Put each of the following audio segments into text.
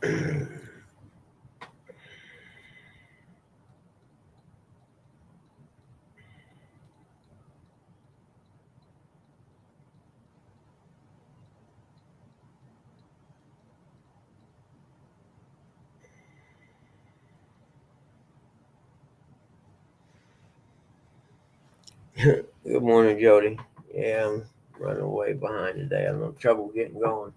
Good morning, Jody. Yeah, I'm running way behind today. I'm having trouble getting going.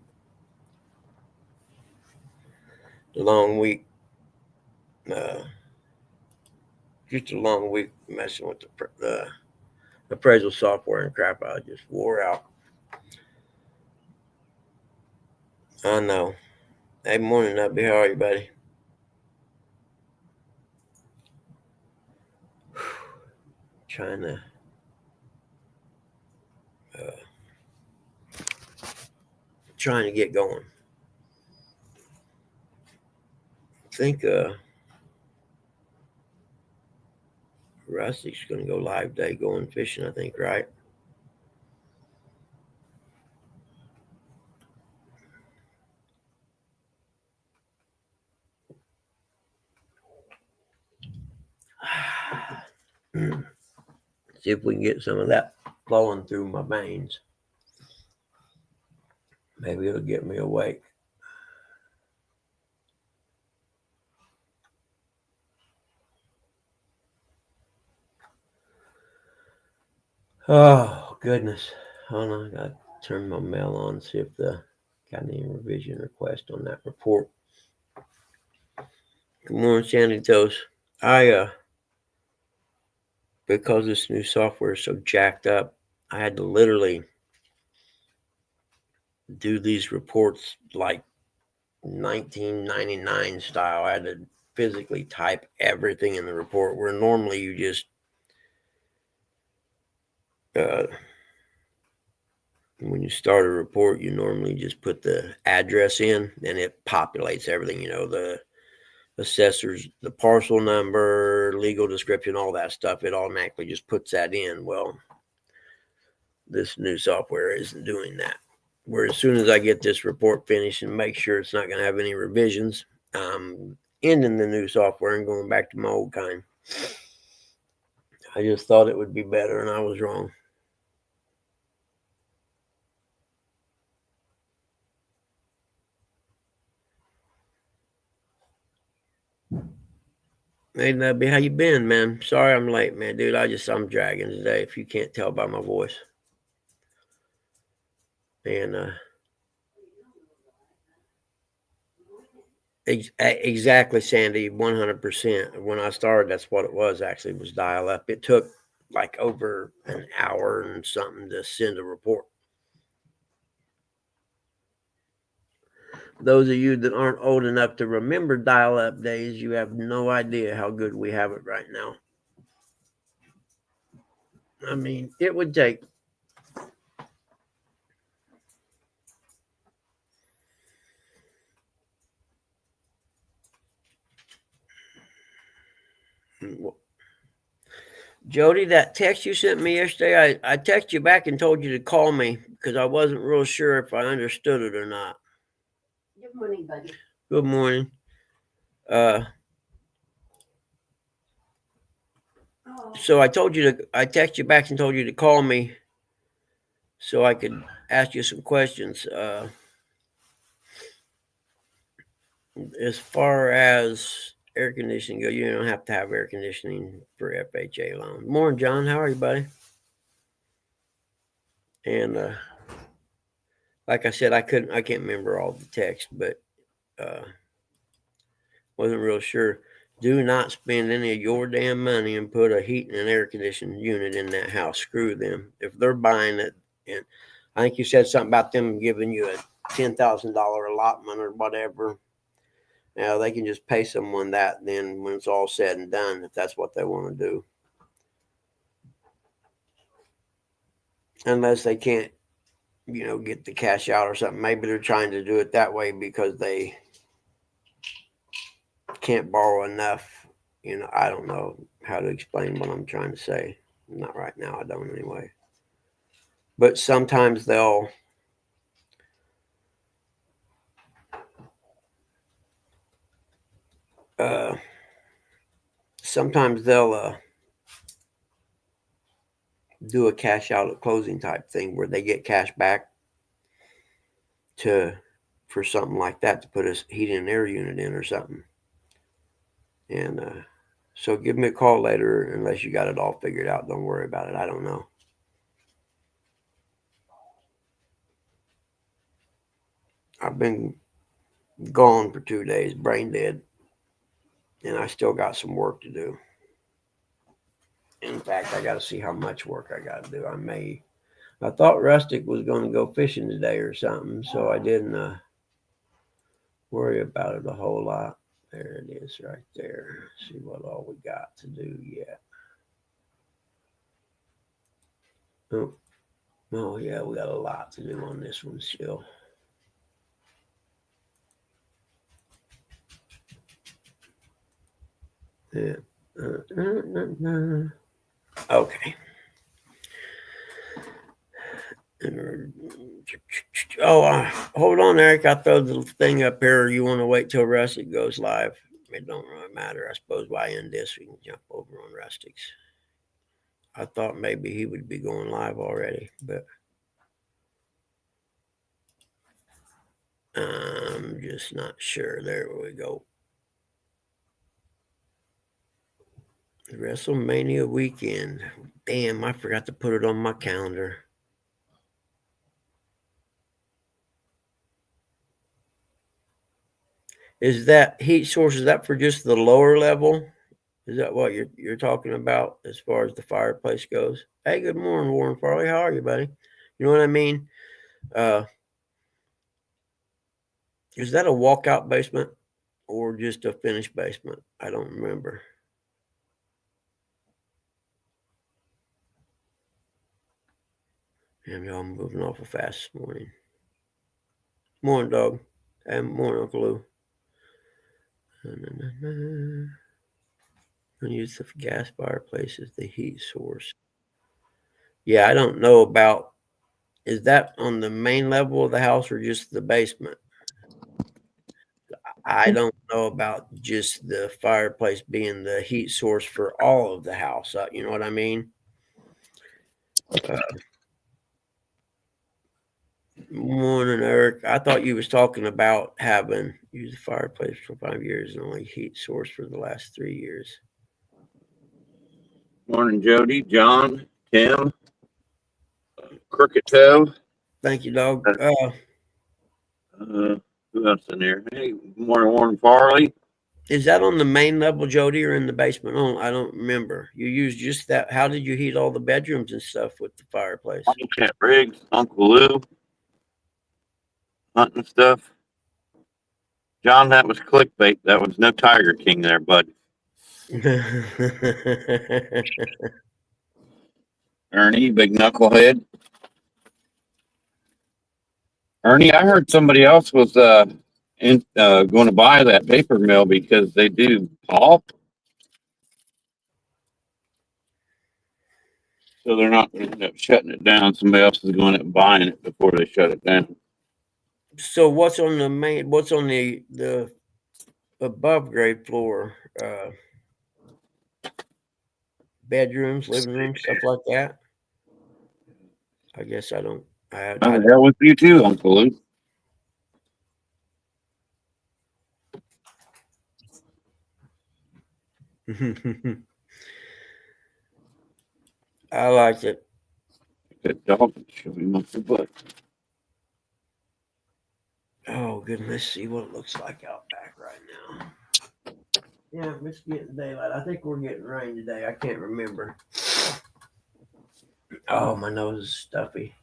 The long week, uh, just a long week messing with the appraisal software and crap. I just wore out. I know. Hey, morning, Nubby. How are you, buddy? Trying to uh, trying to get going. I think Rusty's going to go live day going fishing. I think, right? See if we can get some of that flowing through my veins. Maybe it'll get me awake. Oh, goodness. Hold on. I got to turn my mail on, see if got any revision request on that report. Good morning, Sandy Toast. Because this new software is so jacked up, I had to literally do these reports like 1999 style. I had to physically type everything in the report, where normally you just when you start a report, you normally just put the address in and it populates everything, the assessors, the parcel number, legal description, all that stuff. It automatically just puts that in. Well, this new software isn't doing that. Where as soon as I get this report finished and make sure it's not going to have any revisions, I'm ending the new software and going back to my old kind. I just thought it would be better, and I was wrong. Hey, Nubby, how you been, man? Sorry I'm late, man, dude. I'm dragging today, if you can't tell by my voice. And exactly, Sandy, 100%. When I started, that's what it was. Actually, was dial up. It took like over an hour and something to send a report. Those of you that aren't old enough to remember dial up days, you have no idea how good we have it right now. I mean, it would take Jody, that text you sent me yesterday, I texted you back and told you to call me because I wasn't real sure if I understood it or not. Good morning, buddy. Good morning. So I texted you back and told you to call me so I could ask you some questions. As far as air conditioning go, you don't have to have air conditioning for FHA loan. Morning, John. How are you, buddy? And like I said, I can't remember all the text, but wasn't real sure. Do not spend any of your damn money and put a heating and air conditioning unit in that house. Screw them. If they're buying it, and I think you said something about them giving you a $10,000 allotment or whatever. Now they can just pay someone that then when it's all said and done, if that's what they want to do. Unless they can't, get the cash out or something. Maybe they're trying to do it that way because they can't borrow enough. I don't know how to explain what I'm trying to say. Not right now, I don't anyway. But sometimes they'll sometimes they'll do a cash out at closing type thing where they get cash back for something like that to put a heating and air unit in or something. And so give me a call later unless you got it all figured out. Don't worry about it. I don't know. I've been gone for 2 days, brain dead, and I still got some work to do. In fact, I got to see how much work I got to do. I thought Rustic was going to go fishing today or something, so I didn't worry about it a whole lot. There it is right there. See what all we got to do yet. Oh yeah, we got a lot to do on this one still. Yeah. Okay. Oh, hold on, Eric. I throw the thing up here. You want to wait till Rustic goes live? It don't really matter. I suppose by end this, we can jump over on Rustic's. I thought maybe he would be going live already, but I'm just not sure. There we go. WrestleMania weekend. Damn, I forgot to put it on my calendar. Is that heat source? Is that for just the lower level? Is that what you're talking about as far as the fireplace goes? Hey, good morning, Warren Farley. How are you, buddy? You know what I mean? Is that a walkout basement or just a finished basement? I don't remember. Damn, y'all, I'm moving awful fast this morning. Morning, dog. And morning, Uncle Lou. Use the gas fireplace as the heat source. Yeah, I don't know about. Is that on the main level of the house or just the basement? I don't know about just the fireplace being the heat source for all of the house. You know what I mean? Morning, Eric. I thought you was talking about having used the fireplace for 5 years and only heat source for the last 3 years. Morning, Jody, John, Tim, Crooked Toe. Thank you, dog. Who else in there? Hey, morning, Warren Farley. Is that on the main level, Jody, or in the basement? Oh, I don't remember. You used just that. How did you heat all the bedrooms and stuff with the fireplace? Cat Briggs, Uncle Lou, hunting stuff. John, that was clickbait. That was no Tiger King there, bud. Ernie, big knucklehead. Ernie, I heard somebody else was going to buy that paper mill because they do pulp. So they're not going to end up shutting it down. Somebody else is going to end up buying it before they shut it down. So what's on the main? What's on the above grade floor? Bedrooms, living rooms, stuff like that. I guess I don't. How the hell with you too, Uncle Luke? I like it. That dog show me my butt. Oh goodness, let's see what it looks like out back right now. Yeah, it's getting daylight. I think we're getting rain today. I can't remember. Oh, my nose is stuffy.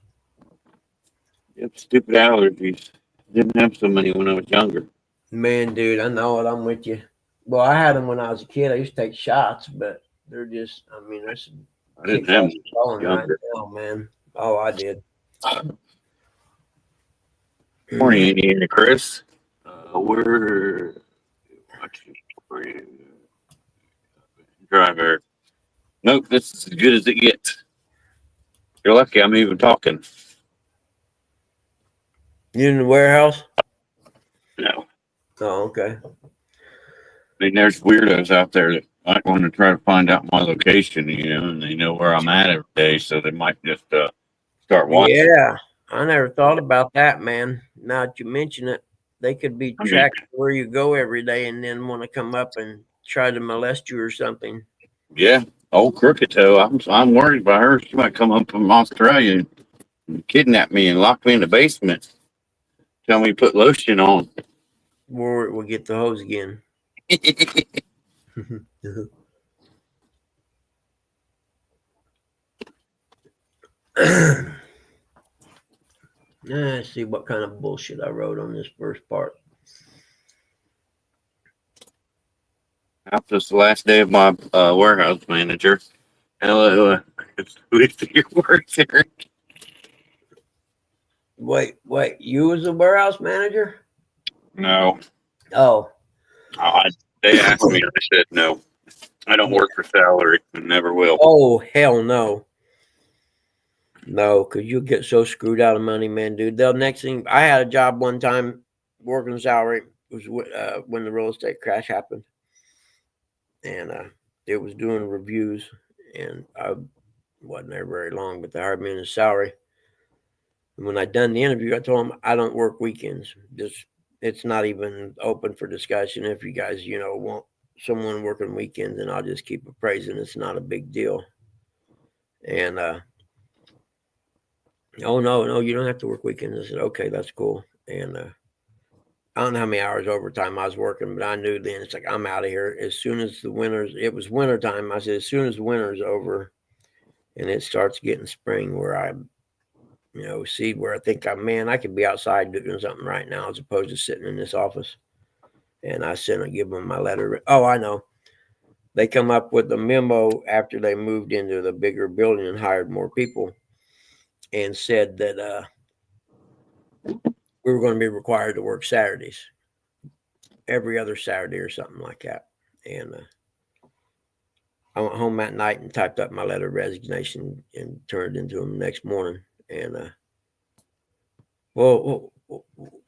Yep, stupid allergies. Didn't have so many when I was younger. Man, dude, I know it. I'm with you. Well, I had them when I was a kid. I used to take shots, but they're just, I mean, there's some I didn't have them falling right younger. now, man. Oh, I did. Morning, Indiana Chris. We're watching for you. Driver. Nope, this is as good as it gets. You're lucky I'm even talking. You in the warehouse? No. Oh, okay. mean, there's weirdos out there that might want to try to find out my location, and they know where I'm at every day, so they might just start watching. Yeah, I never thought about that, man. Now that you mention it, they could be I mean- tracking where you go every day and then want to come up and try to molest you or something. Yeah, old Crooked Toe. I'm worried about her. She might come up from Australia and kidnap me and lock me in the basement. Tell me to put lotion on. Or we'll get the hose again. Let's see what kind of bullshit I wrote on this first part. After this the last day of my warehouse manager. Hello, it's your work there. Wait, you was a warehouse manager? No, Oh, they asked me. I said no. I don't work for salary and never will. oh, hell no. No, because you'll get so screwed out of money, man, dude. The next thing, I had a job one time working salary. It was when the real estate crash happened. And it was doing reviews. And I wasn't there very long, but they hired me in a salary. And when I done the interview, I told them I don't work weekends. It's not even open for discussion. If you guys, want someone working weekends, and I'll just keep appraising. It's not a big deal. And oh no, you don't have to work weekends. I said, okay, that's cool. And I don't know how many hours overtime I was working, but I knew then it's like I'm out of here as soon as it was winter time. I said, as soon as winter's over and it starts getting spring, where I see where I think I could be outside doing something right now as opposed to sitting in this office. And I sent and give them my letter. Oh, I know. They come up with a memo after they moved into the bigger building and hired more people, and said that we were going to be required to work Saturdays, every other Saturday or something like that. And I went home that night and typed up my letter of resignation and turned it into them the next morning. And well,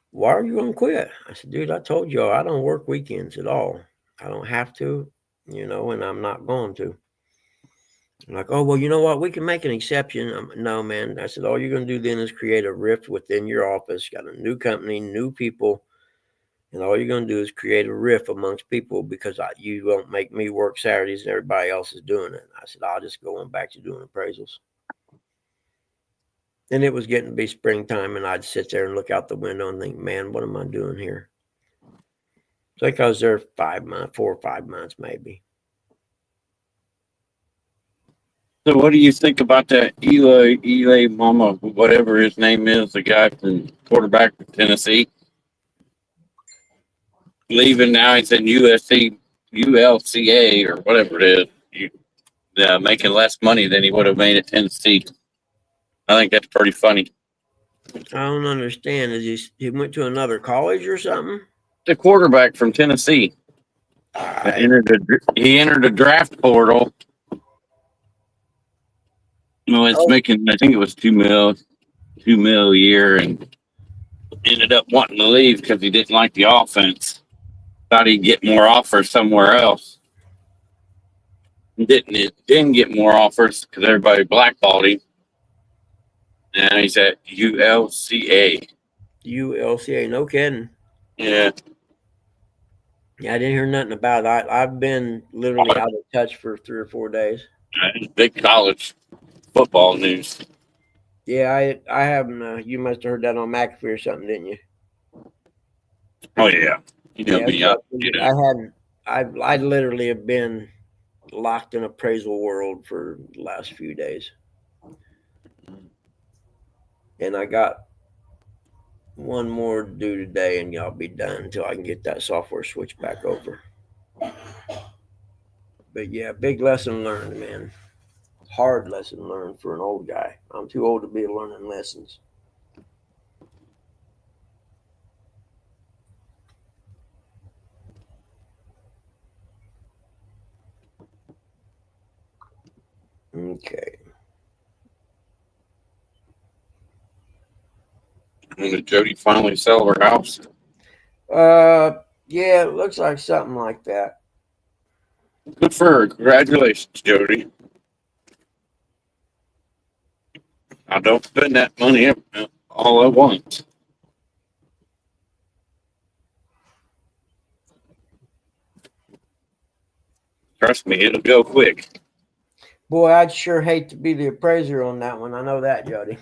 why are you going to quit? I said, dude, I told you I don't work weekends at all. I don't have to, and I'm not going to. I'm like, oh, well, you know what? We can make an exception. No, man. I said, all you're going to do then is create a rift within your office. Got a new company, new people. And all you're going to do is create a rift amongst people because you won't make me work Saturdays and everybody else is doing it. I said, I'll just go on back to doing appraisals. And it was getting to be springtime, and I'd sit there and look out the window and think, man, what am I doing here? So I was there 5 months, 4 or 5 months, maybe. So what do you think about that Eli Mama, whatever his name is, the guy from quarterback from Tennessee? Leaving now, he's in ULCA or whatever it is. Making less money than he would have made at Tennessee. I think that's pretty funny. I don't understand. Is he went to another college or something? The quarterback from Tennessee. He entered a draft portal. Making, I think it was $2 million a year, and ended up wanting to leave because he didn't like the offense. Thought he'd get more offers somewhere else. Didn't get more offers because everybody blackballed him. And he's at ULCA. ULCA, no kidding. Yeah. Yeah, I didn't hear nothing about it. I've been literally out of touch for 3 or 4 days. Big college football news. Yeah, I haven't. You must have heard that on McAfee or something, didn't you? Oh yeah, you know me. I hadn't. I literally have been locked in appraisal world for the last few days, and I got one more to do today, and I'll be done until I can get that software switched back over. But yeah, big lesson learned, man. Hard lesson learned for an old guy. I'm too old to be learning lessons. Okay. Did Jody finally sell her house? Yeah, it looks like something like that. Good for her. Congratulations, Jody. I don't spend that money all at once. Trust me, it'll go quick. Boy, I'd sure hate to be the appraiser on that one. I know that, Jody.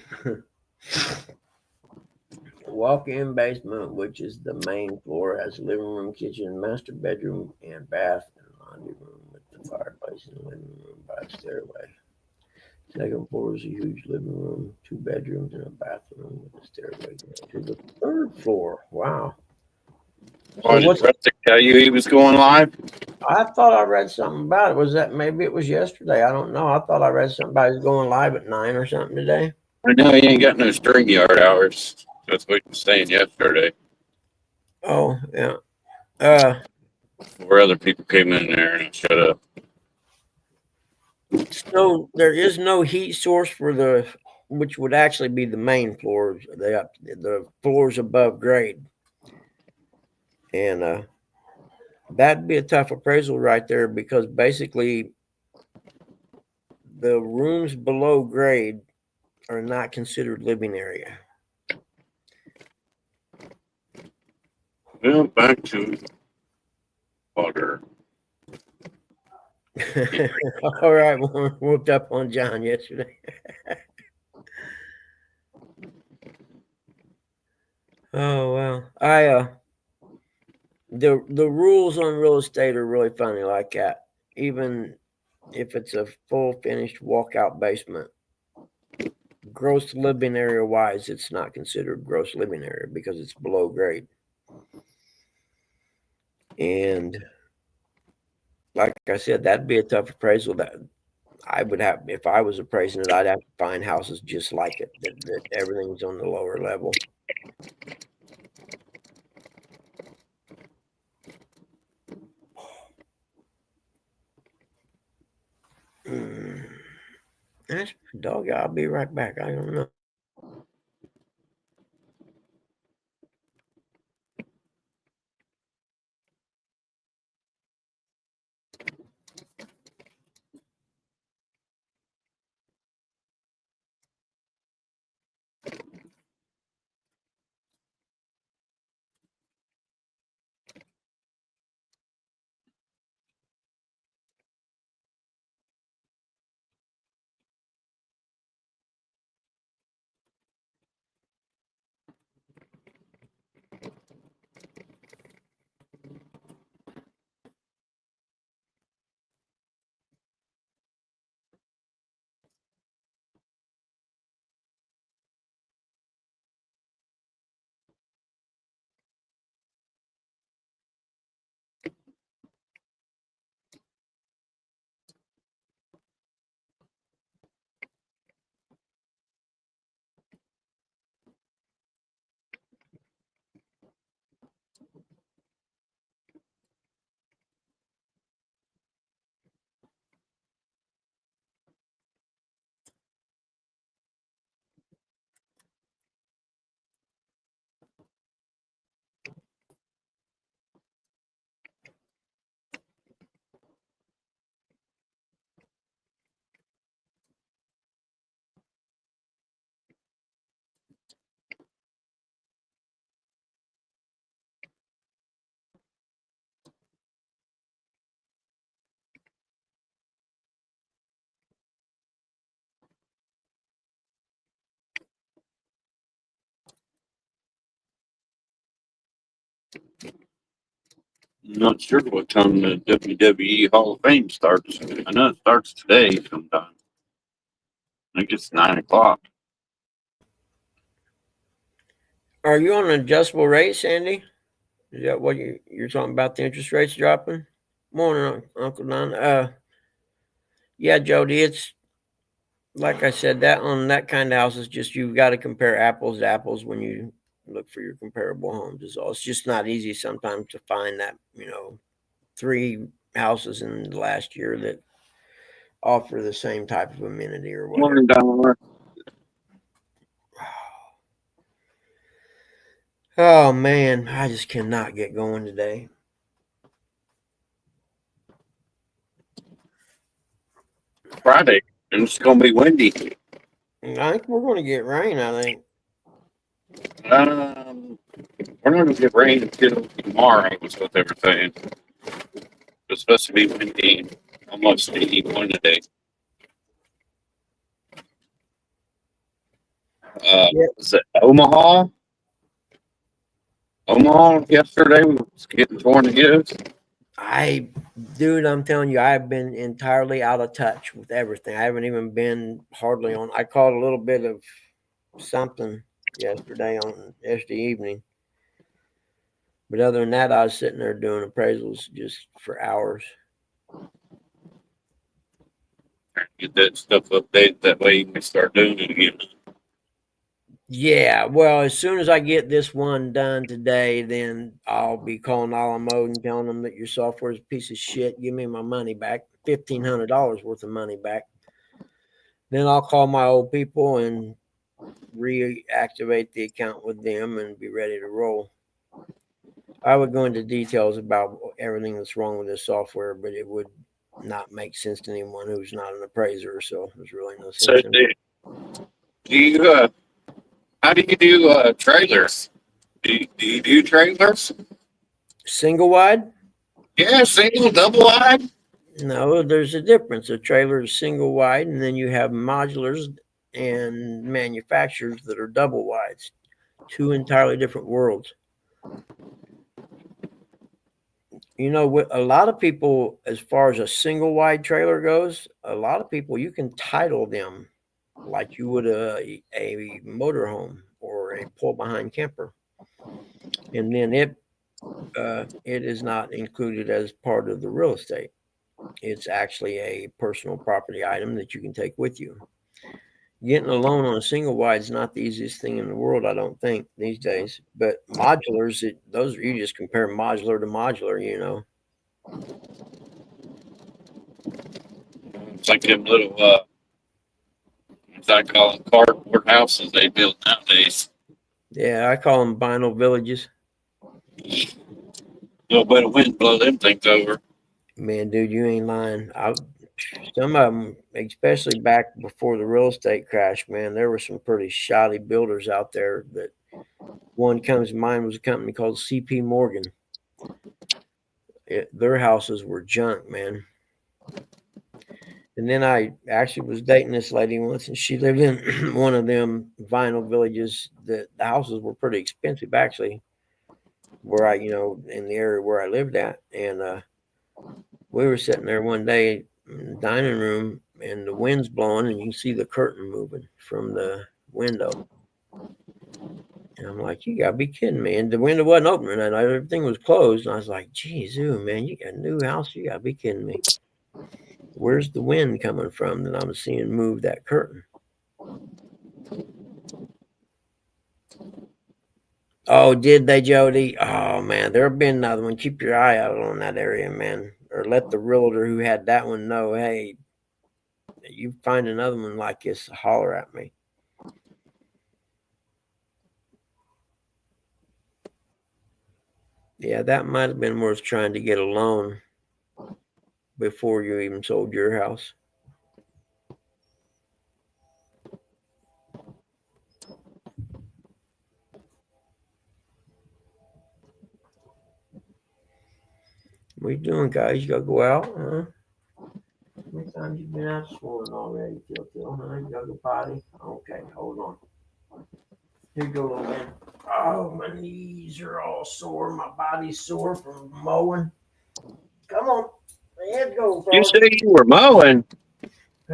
Walk-in basement, which is the main floor, has living room, kitchen, master bedroom, and bath, and laundry room with the fireplace and living room by a stairway. Second floor is a huge living room, 2 bedrooms, and a bathroom with a stairway to the third floor. Wow. Why did what's Rustic tell you he was going live? I thought I read something about it. Was that maybe it was yesterday? I don't know. I thought I read something about he's going live at 9 or something today. I know he ain't got no string yard hours. That's what he was saying yesterday. Oh, yeah. Where other people came in there and shut up. So there is no heat source for the, which would actually be the main floors, the floors above grade. And that'd be a tough appraisal right there, because basically the rooms below grade are not considered living area. Well, back to water. All right, we whooped up on John yesterday. Oh well, the rules on real estate are really funny like that. Even if it's a full finished walkout basement, gross living area wise, it's not considered gross living area because it's below grade. And like I said, that'd be a tough appraisal. That I would have, if I was appraising it, I'd have to find houses just like it, that everything's on the lower level. That's my dog. I'll be right back. I don't know. I'm not sure what time the WWE Hall of Fame starts. I know it starts today sometime. I think it's 9 o'clock. Are you on an adjustable rate, Sandy? Is that what you're talking about? The interest rates dropping? Morning, Uncle Don. Yeah, Jody. It's like I said, that on that kind of house is just, you've got to compare apples to apples when you look for your comparable homes. Is all. It's just not easy sometimes to find that 3 houses in the last year that offer the same type of amenity or whatever. Morning, Dollar. Oh man, I just cannot get going today. Friday, and it's gonna be windy. I think we're going to get rain. I think. We're not gonna get rain until tomorrow, is what they were saying. It's supposed to be windy, almost 81 today. Yep. Was it Omaha? Omaha yesterday was getting torn to his. Dude, I'm telling you, I've been entirely out of touch with everything. I haven't even been hardly on. I caught a little bit of something yesterday evening. But other than that, I was sitting there doing appraisals just for hours. Get that stuff updated, that way you can start doing it again. Yeah, well, as soon as I get this one done today, then I'll be calling Alamode and telling them that your software is a piece of shit. Give me my money back, $1,500 worth of money back. Then I'll call my old people and reactivate the account with them and be ready to roll. I would go into details about everything that's wrong with this software, but it would not make sense to anyone who's not an appraiser. So there's really no sense. So, do you, how do you do trailers? Do you do trailers? Single wide? Yeah, single, double wide. No, there's a difference. A trailer is single wide, and then you have modulars and manufacturers that are double wides. Two entirely different worlds. You know, with a lot of people, as far as a single wide trailer goes, a lot of people, you can title them like you would a motorhome or a pull behind camper. And then it is not included as part of the real estate. It's actually a personal property item that you can take with you. Getting a loan on a single wide is not the easiest thing in the world, I don't think, these days. But modulars, those you just compare modular to modular, you know. It's like them little, as I call them, cardboard houses they build nowadays. Yeah, I call them vinyl villages. A little bit of wind blow them things over. Man, dude, you ain't lying. Some of them, especially back before the real estate crash, man, there were some pretty shoddy builders out there. That one comes to mind was a company called CP Morgan. Their houses were junk, man. And then I actually was dating this lady once, and she lived in one of them vinyl villages. The houses were pretty expensive, actually, where I, in the area where I lived at. And we were sitting there one day in the dining room, and the wind's blowing, and you can see the curtain moving from the window. And I'm like, you gotta be kidding me. And the window wasn't open, and everything was closed. And I was like, geez, man, you got a new house. You gotta be kidding me. Where's the wind coming from that I'm seeing move that curtain? Oh, did they, Jody? Oh, man, there'll be another one. Keep your eye out on that area, man. Or let the realtor who had that one know, hey, you find another one like this, holler at me. Yeah, that might have been worth trying to get a loan before you even sold your house. What you doing, guys? You gotta go out, huh? How many times you been out swimming already, Till, huh? You gotta go potty? Okay, hold on. Here you go, little man. Oh, my knees are all sore. My body's sore from mowing. Come on. Let's go, You folks. said you were mowing.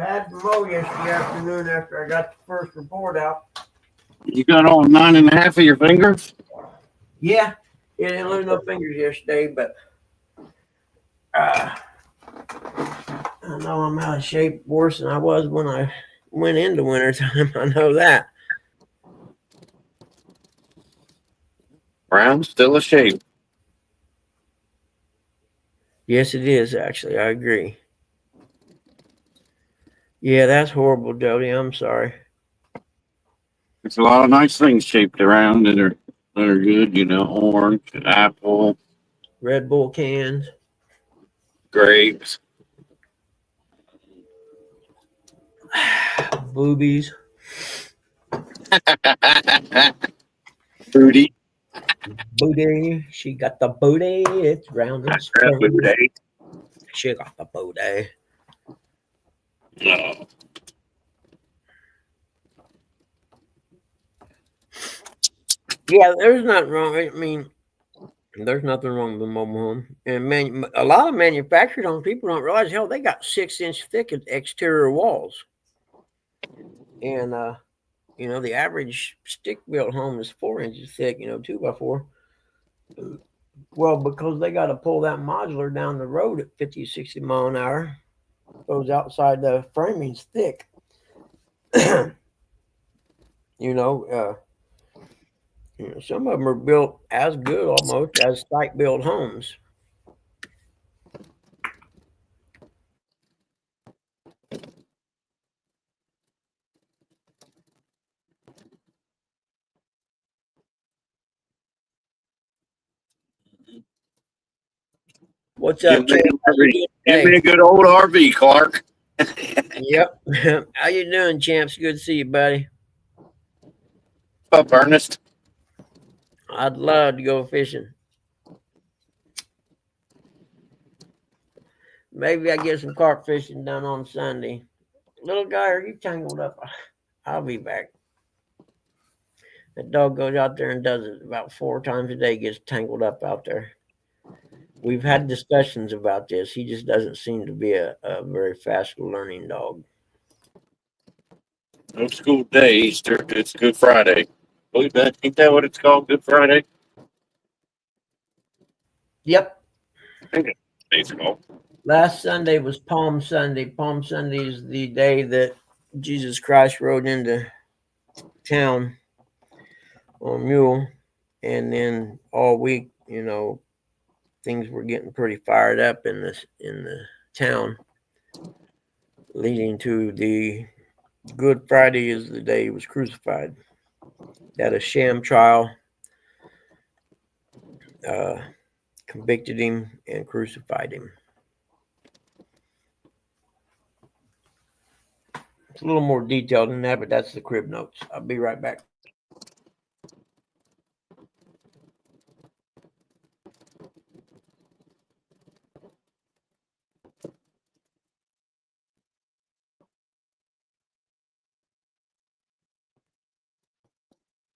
I had to mow yesterday afternoon after I got the first report out. You got all 9.5 of your fingers? Yeah. Yeah, didn't lose no fingers yesterday, but I know I'm out of shape worse than I was when I went into wintertime. I know that. Brown's still a shape. Yes, it is, actually. I agree. Yeah, that's horrible, Jody. I'm sorry. There's a lot of nice things shaped around that are good, orange, apple, Red Bull cans. grapes. Boobies. Booty. Booty. She got the booty. It's round and straight. Booty. She got the booty. No. Yeah, there's nothing wrong. I mean, there's nothing wrong with the mobile home. And a lot of manufactured homes, people don't realize, hell, they got 6-inch thick exterior walls. And, the average stick-built home is 4 inches thick, 2x4. Well, because they got to pull that modular down the road at 50, 60 mile an hour, goes outside the framing's thick. Some of them are built as good almost as site-built homes. What's up, Chad? Give me a good old RV, Clark. Yep. How you doing, champs? Good to see you, buddy. What's up, Ernest? I'd love to go fishing. Maybe I get some carp fishing done on Sunday. Little guy, are you tangled up? I'll be back. That dog goes out there and does it about 4 times a day, gets tangled up out there. We've had discussions about this. He just doesn't seem to be a very fast learning dog. No school day, Easter. It's Good Friday. Believe that? Ain't that what it's called? Good Friday? Yep. I think it's called. Last Sunday was Palm Sunday. Palm Sunday is the day that Jesus Christ rode into town on mule. And then all week, things were getting pretty fired up in the town, leading to the Good Friday is the day he was crucified. Had a sham trial, convicted him and crucified him. It's a little more detailed than that, but that's the crib notes. I'll be right back.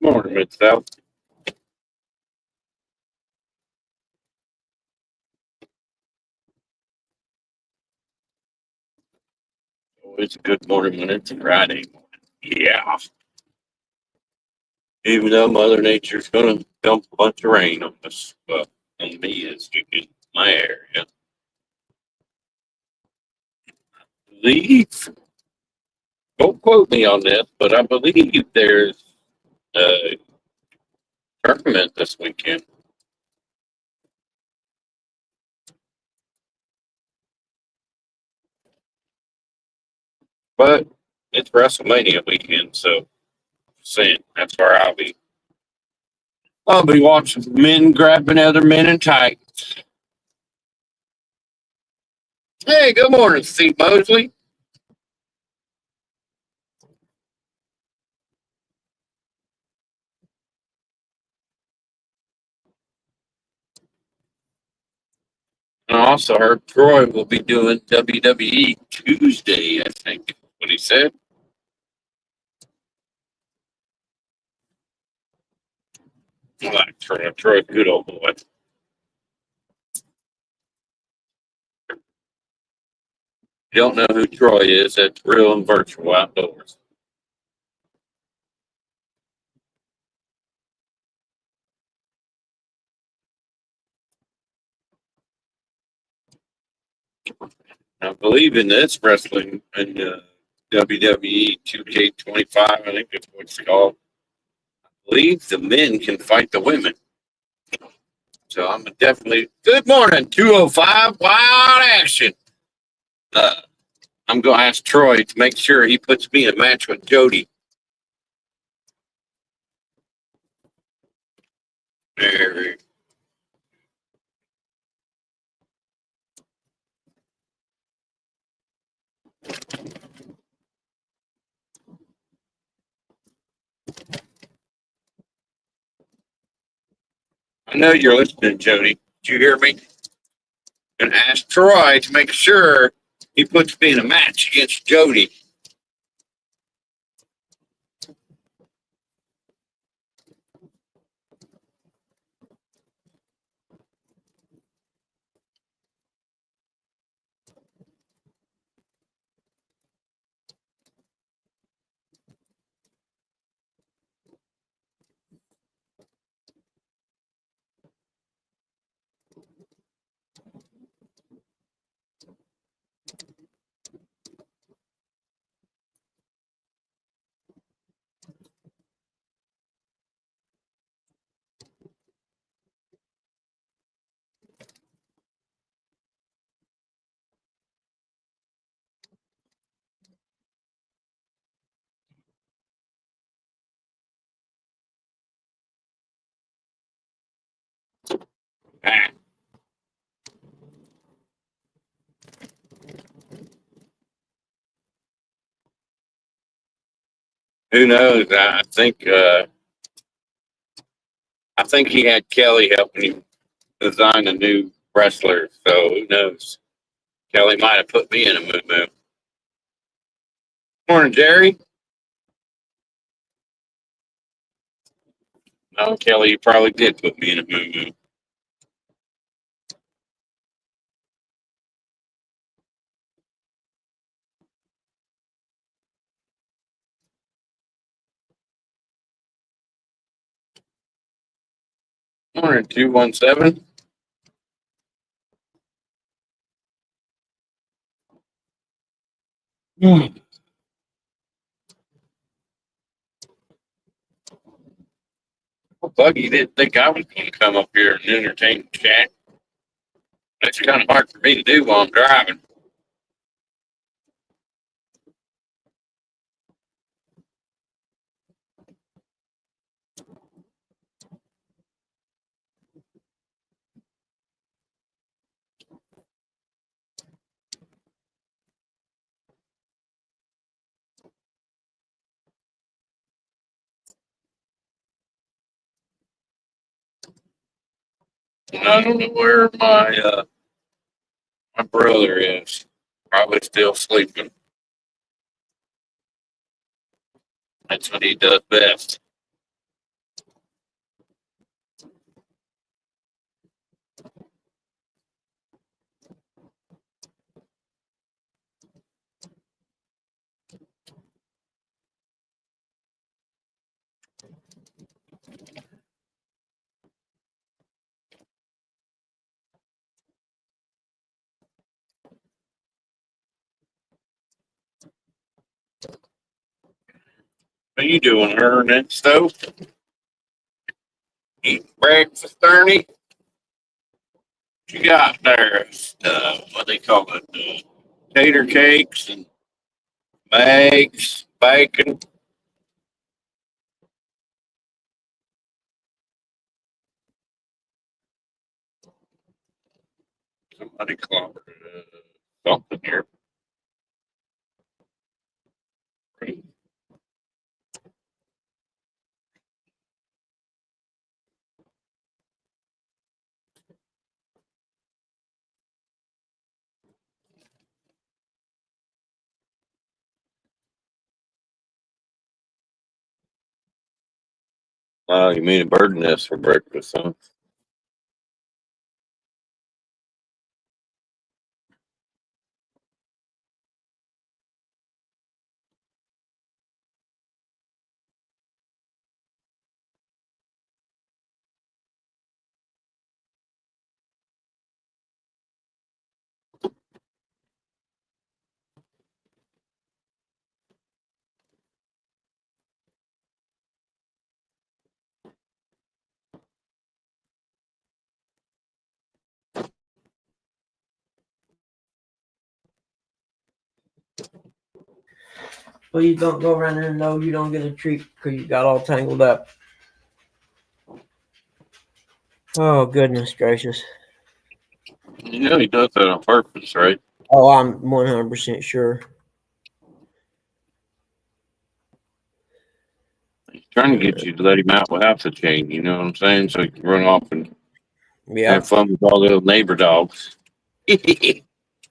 Morning, Mid-South. It's a good morning when it's a Friday morning. Yeah. Even though Mother Nature's going to dump a bunch of rain on us, on me as you in my area. Believe, don't quote me on this, but I believe there's a tournament this weekend. But it's WrestleMania weekend, so saying that's where I'll be. I'll be watching men grabbing other men in tights. Hey, good morning, Steve Mosley. And I also heard Troy will be doing WWE Tuesday, I think, what he said. I like Troy. Troy's a good old boy. If you don't know who Troy is, that's Real and Virtual Outdoors. I believe in this wrestling and WWE 2K25, I think that's what it's called. I believe the men can fight the women. So I'm definitely, good morning, 205 Wild Action. I'm going to ask Troy to make sure he puts me in a match with Jody. There. I know you're listening, Jody. Did you hear me? And ask Troy to make sure he puts me in a match against Jody. Ah, who knows? I think he had Kelly helping him design a new wrestler. So who knows? Kelly might have put me in a moo. Morning, Jerry. No, Kelly, you probably did put me in a moo. Morning, 217. Well, Buggy didn't think I was going to come up here and entertain the chat. That's kind of hard for me to do while I'm driving. And I don't know where my brother is. Probably still sleeping. That's what he does best. What you doing, Ern, that stove? Eating breakfast, Ernie? What you got there? What they call it? Tater cakes and eggs, bacon. Somebody clobbered something here. Oh, you made a bird nest for breakfast, huh? Please don't go around there and know you don't get a treat because you got all tangled up. Oh, goodness gracious. You know he does that on purpose, right? Oh, I'm 100% sure. He's trying to get you to let him out without the chain, you know what I'm saying? So he can run off and Yeah. Have fun with all the neighbor dogs.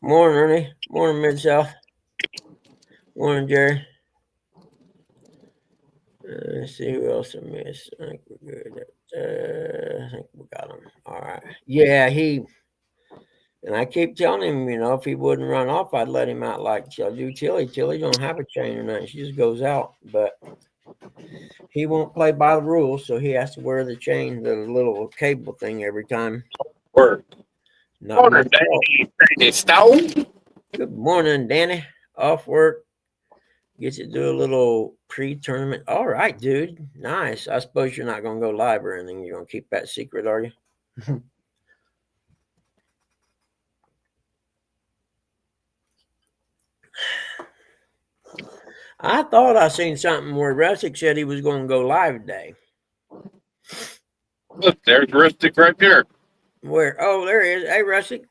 Morning, Ernie. Morning, Mid-South. Morning, Jerry. Let's see who else I missed. I think we're good. I think we got him. All right. Yeah, and I keep telling him, if he wouldn't run off, I'd let him out like I do Tilly. Tilly don't have a chain or nothing. She just goes out. But he won't play by the rules, so he has to wear the chain, the little cable thing every time. Work. Not my Morning, fault. Danny. Stone. Good morning, Danny. Off work. Get to do a little pre-tournament. All right, dude. Nice. I suppose you're not going to go live or anything. You're going to keep that secret, are you? I thought I seen something where Russick said he was going to go live today. Look, there's Rustic right there. Where? Oh, there he is. Hey, Russick.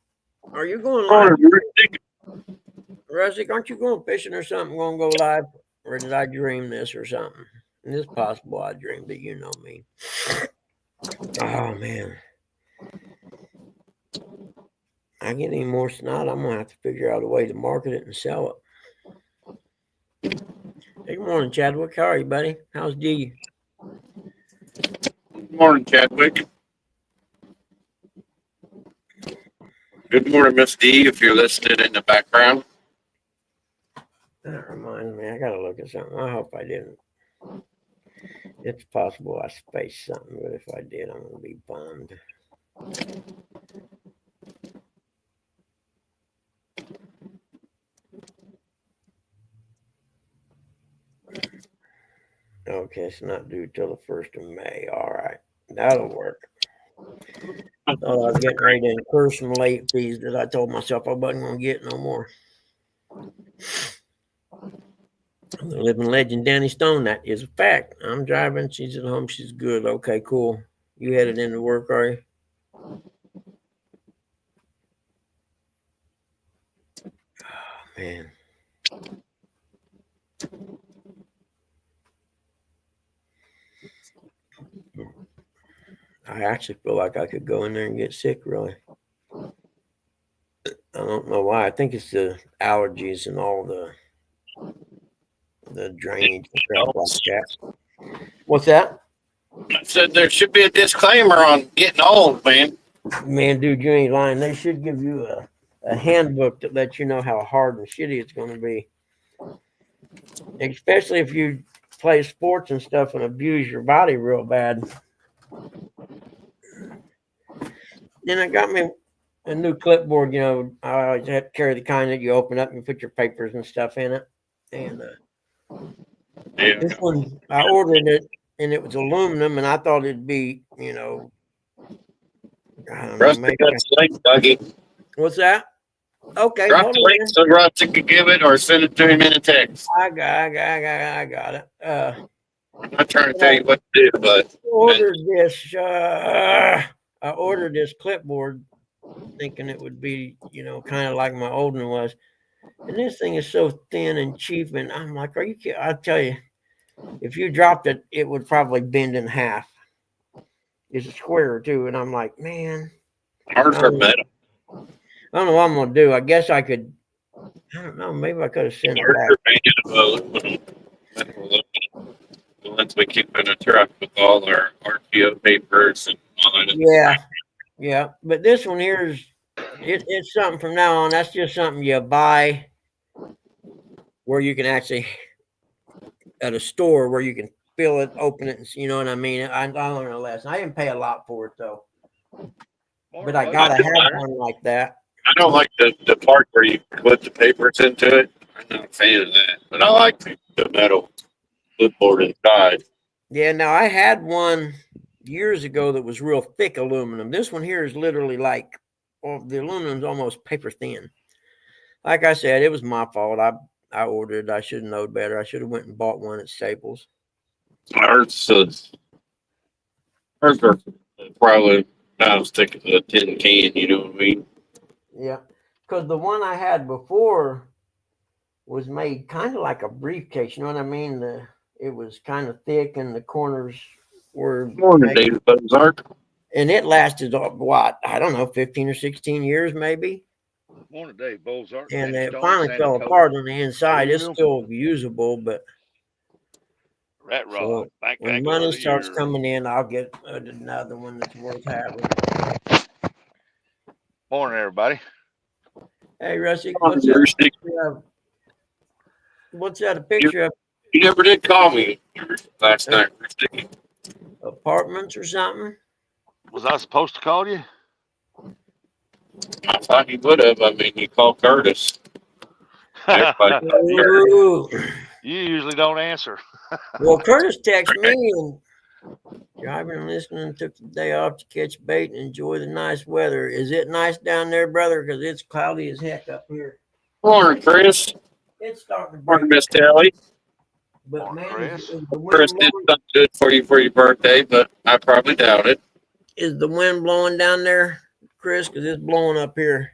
Are you going live? Morning, Rustic. Russick, aren't you going fishing or something? Going to go live? Or did I dream this or something? And it's possible I dreamed it. You know me. Oh, man. I get any more snot, I'm going to have to figure out a way to market it and sell it. Hey, good morning, Chadwick. How are you, buddy? How's D? Good morning, Chadwick. Good morning, Miss D, if you're listening in the background. That reminds me, I got to look at something. I hope I didn't. It's possible I spaced something, but if I did, I'm going to be bummed. Okay, it's not due till the 1st of May. All right. That'll work. I thought I was getting ready to incur some late fees that I told myself I wasn't going to get no more. The living legend, Danny Stone, that is a fact. I'm driving. She's at home. She's good. Okay, cool. You headed into work, are you? Oh, man. I actually feel like I could go in there and get sick, really. I don't know why. I think it's the allergies and all the drainage and crap like that. What's that? I said there should be a disclaimer on getting old, man. Man, dude, you ain't lying. They should give you a handbook that lets you know how hard and shitty it's going to be. Especially if you play sports and stuff and abuse your body real bad. Then I got me a new clipboard. I always have to carry the kind that you open up and put your papers and stuff in it. And this one, I ordered it, and it was aluminum, and I thought it'd be, I don't know, Rustic got links, Dougie. What's that? Okay, Drop hold the on. link so Rustic can give it or send it to him in a text. I got it. I'm not trying to tell you what to do, but I ordered this clipboard thinking it would be, kind of like my old one was. And this thing is so thin and cheap. And I'm like, are you kidding? I'll tell you, if you dropped it, it would probably bend in half. It's a square too. And I'm like, man. ours are metal. I don't know what I'm going to do. I guess I could, I don't know. Maybe I could have sent it Ours back. are made of aluminum. The ones we keep in a truck with all our RTO papers and all that. Yeah. But this one here is, it's something from now on. That's just something you buy where you can actually, at a store where you can fill it, open it, and you know what I mean? I learned a lesson. I didn't pay a lot for it, though. But I got to have one like that. I don't like the part where you put the papers into it. I'm not a fan of that. But I like the metal clipboard inside. Yeah, now I had one years ago that was real thick aluminum. This one here is literally like, the aluminum's almost paper thin. Like I said, it was my fault. I ordered it. I should have known better. I should have went and bought one at Staples. Ours are probably about as thick as a tin can, you know what I mean? Yeah, because the one I had before was made kind of like a briefcase. You know what I mean? It was kind of thick, and the corners were. Morning, David Bozark. And it lasted, what, I don't know, 15 or 16 years maybe. Morning, Dave Bozart. And Danny it Stone, finally Sandy fell Cole, apart on the inside. It's Real. still usable, but Rat Rod. so Bank when Angler money of the starts year. coming in, I'll get another one that's worth having. Morning, everybody. Hey, Rusty, Oh, what's Rusty, that a picture of? you never did call me last night, Rusty. Apartments or something? Was I supposed to call you? I thought you would have. I mean, you called Curtis. Everybody thought you heard. Ooh. You usually don't answer. Well, Curtis texted me and driving and listening, took the day off to catch bait and enjoy the nice weather. Is it nice down there, brother? Because it's cloudy as heck up here. Morning, Chris. It's starting to Morning, break. Miss Telly. But Morning, man, Chris. is the Chris wind did blowing? something good for you for your birthday, but I probably doubt it. Is the wind blowing down there, Chris? Because it's blowing up here.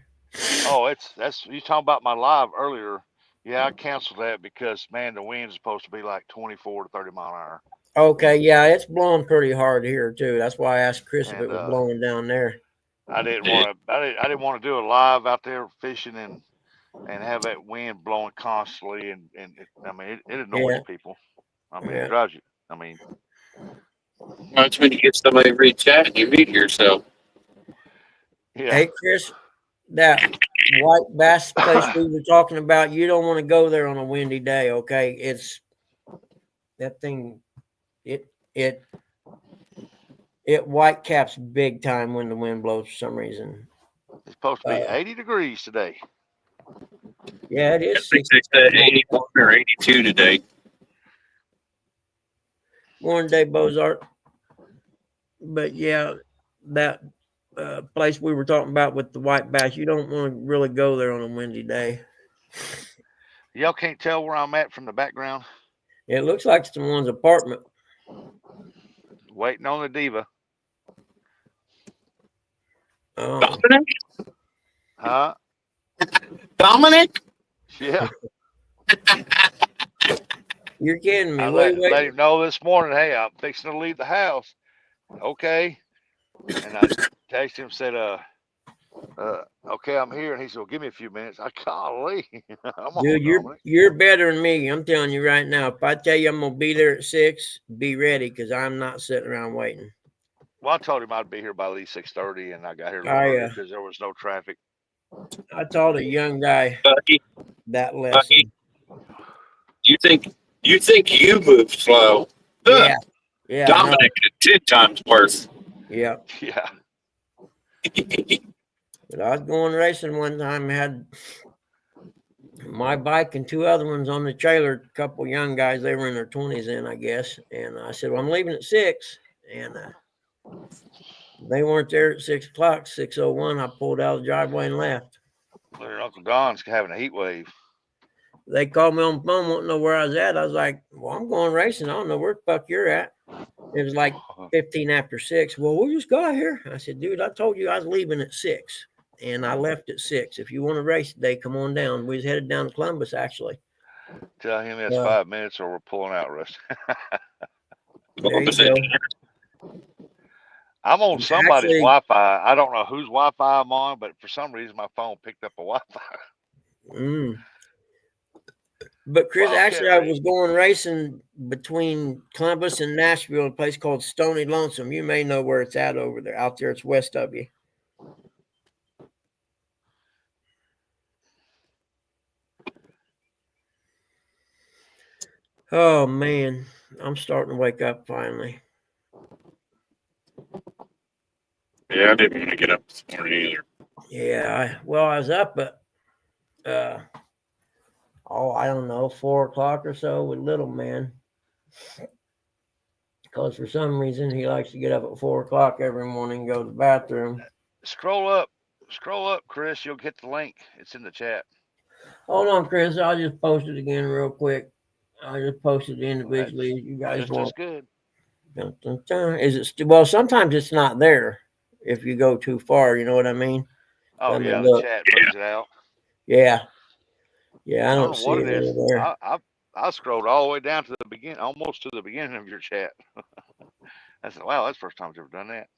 Oh, that's you talking about my live earlier. Yeah, I canceled that because man, the wind's supposed to be like 24 to 30 mile an hour. Okay, yeah, it's blowing pretty hard here too. That's why I asked Chris if it And was blowing down there. I didn't want to. I didn't want to do a live out there fishing and have that wind blowing constantly. And I mean, it annoys Yeah. people. I mean, Yeah. it drives you. I mean, That's when you get somebody to read chat and you meet yourself. yeah. Hey, Chris, that white bass place we were talking about, you don't want to go there on a windy day, okay? It's that thing, it white caps big time when the wind blows for some reason. It's supposed to be 80 degrees today. Yeah, it I is. think they said 81 or 82 today. Morning day, Bozart. But yeah, that place we were talking about with the white bass, you don't want to really go there on a windy day. Y'all can't tell where I'm at from the background. It looks like someone's apartment. Waiting on the diva. Oh, Dominic? Huh? Dominic? Yeah. you're kidding me. I Wait, let him know this morning, hey, I'm fixing to leave the house. Okay. And I texted him, said, okay, I'm here. And he said, well, give me a few minutes. I golly. I'm on, dude, Dominic. you're better than me. I'm telling you right now. If I tell you I'm gonna be there at 6, be ready because I'm not sitting around waiting. Well, I told him I'd be here by at least 6:30, and I got here a little I early because there was no traffic. I taught a young guy Bucky, that lesson. you think you move slow? Yeah, yeah, I know. Dominic is 10 times worse. Yeah. Yeah. But I was going racing one time, had my bike and 2 other ones on the trailer, a couple young guys, they were in their 20s then, I guess. And I said, well, I'm leaving at 6. And they weren't there at 6 o'clock, 6:01. I pulled out of the driveway and left. Their Uncle Don's having a heat wave. They called me on the phone, wanting to know where I was at. I was like, well, I'm going racing. I don't know where the fuck you're at. It was like 15 after 6. Well, we'll just go out here. I said, dude, I told you I was leaving at 6. And I left at 6. If you want to race today, come on down. We was headed down to Columbus, actually. Tell him it's 5 minutes or we're pulling out, Rusty. There you go. I'm on somebody's Actually- Wi-Fi. I don't know whose Wi-Fi I'm on, but for some reason my phone picked up a Wi-Fi. But Chris, Wildcat actually, I race. was going racing between Columbus and Nashville, a place called Stony Lonesome. You may know where it's at over there. Out there, it's west of you. Oh man, I'm starting to wake up finally. Yeah, I didn't want to get up this morning either. Yeah, I was up at I don't know, 4 o'clock or so with little man. Because for some reason he likes to get up at 4 o'clock every morning and go to the bathroom. Scroll up, Chris. You'll get the link. It's in the chat. Hold on, Chris. I'll just post it again real quick. I just posted it individually. You guys Just want as good. Dun, dun, dun. Is it well? Sometimes it's not there if you go too far. You know what I mean? Oh Let me yeah, look. the chat brings it out. Yeah, I I don't know see what it it is. over there. I scrolled all the way down to the beginning, almost to the beginning of your chat. I said, "Wow, that's the first time I've ever done that."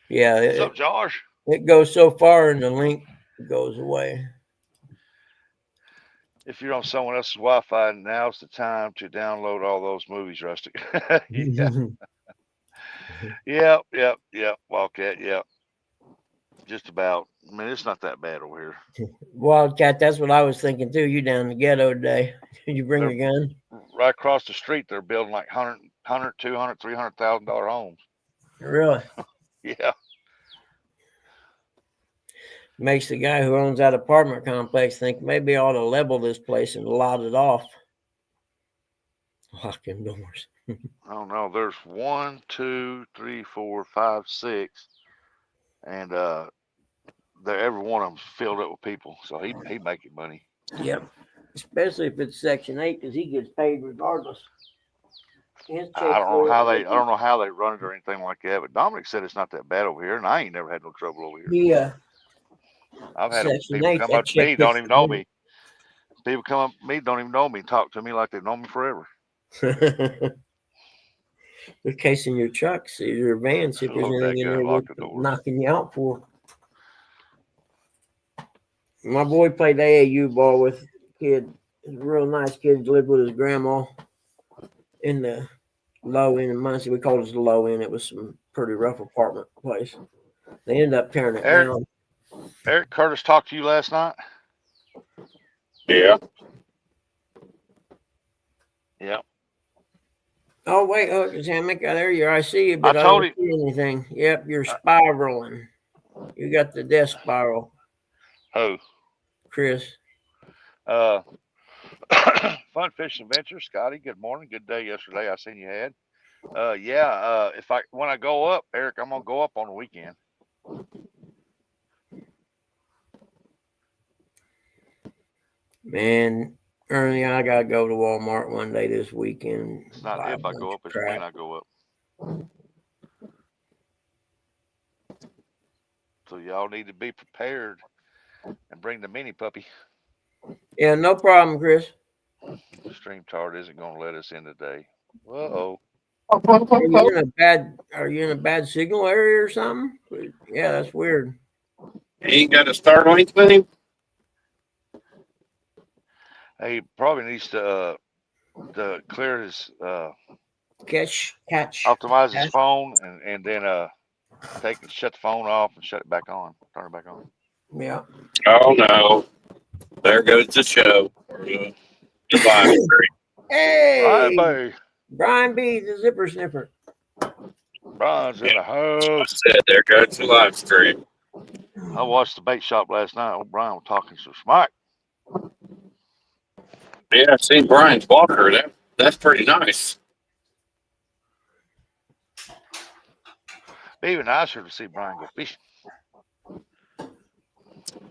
Yeah, What's up, Josh? it goes so far and the link goes away. If you're on someone else's Wi-Fi, now's the time to download all those movies, Rustic. Yeah. Yep. Wildcat, yep. Just about. I mean, it's not that bad over here. Wildcat, that's what I was thinking too. You down in the ghetto today. Did you bring They're- your gun? Right across the street, they're building like 100, 200, $300,000 homes. Really? Yeah. Makes the guy who owns that apartment complex think maybe I ought to level this place and lot it off. Locking doors. I don't know. There's 1, 2, 3, 4, 5, 6, and every one of them's filled up with people. So he making money. Yep. Especially if it's Section 8 because he gets paid regardless. His I don't know checks how go- they I don't know how they run it or anything like that. But Dominic said it's not that bad over here, and I ain't never had no trouble over here. Yeah. I've had Section people 8, come that up to me, check don't hits even the know mail. me. People come up to me, don't even know me, and talk to me like they've known me forever. They're casing your truck, see your van, see if there's Load that anything in gun, there lock worth the door. knocking you out for. My boy played AAU ball with a kid, a real nice kid, lived with his grandma in the low end of Muncie. We called it the low end. It was some pretty rough apartment place. They ended up tearing it Eric- down. Eric Curtis talked to you last night? Yeah. Yeah. Oh wait, Hooker's hammock. There you are. I see you, but I told don't see anything. Yep, you're spiraling. You got the death spiral, Who? Chris. Fun Fishing Adventure, Scotty. Good morning. Good day yesterday. I seen you had. When I go up, Eric, I'm gonna go up on the weekend. Man, Ernie, I gotta go to Walmart one day this weekend. It's not buy a if I bunch go of up, it's crap. when I go up. So y'all need to be prepared and bring the mini puppy. Yeah, no problem, Chris. Stream Tard isn't gonna let us in today. Uh-oh. Are you in a bad signal area or something? Yeah, that's weird. He ain't got a Starlink with him. He probably needs to clear his Catch. optimize his Catch. phone and then shut the phone off and shut it back on. Turn it back on. Yeah. Oh no. There goes the show. Goodbye. Hey, Brian B. Brian B, the zipper sniffer. Brian's in the I house. said there goes the live stream. I watched the bait shop last night. Old Brian was talking some smack. Yeah, I seen Brian's walker. That's pretty nice. Be even nicer to see Brian go fishing.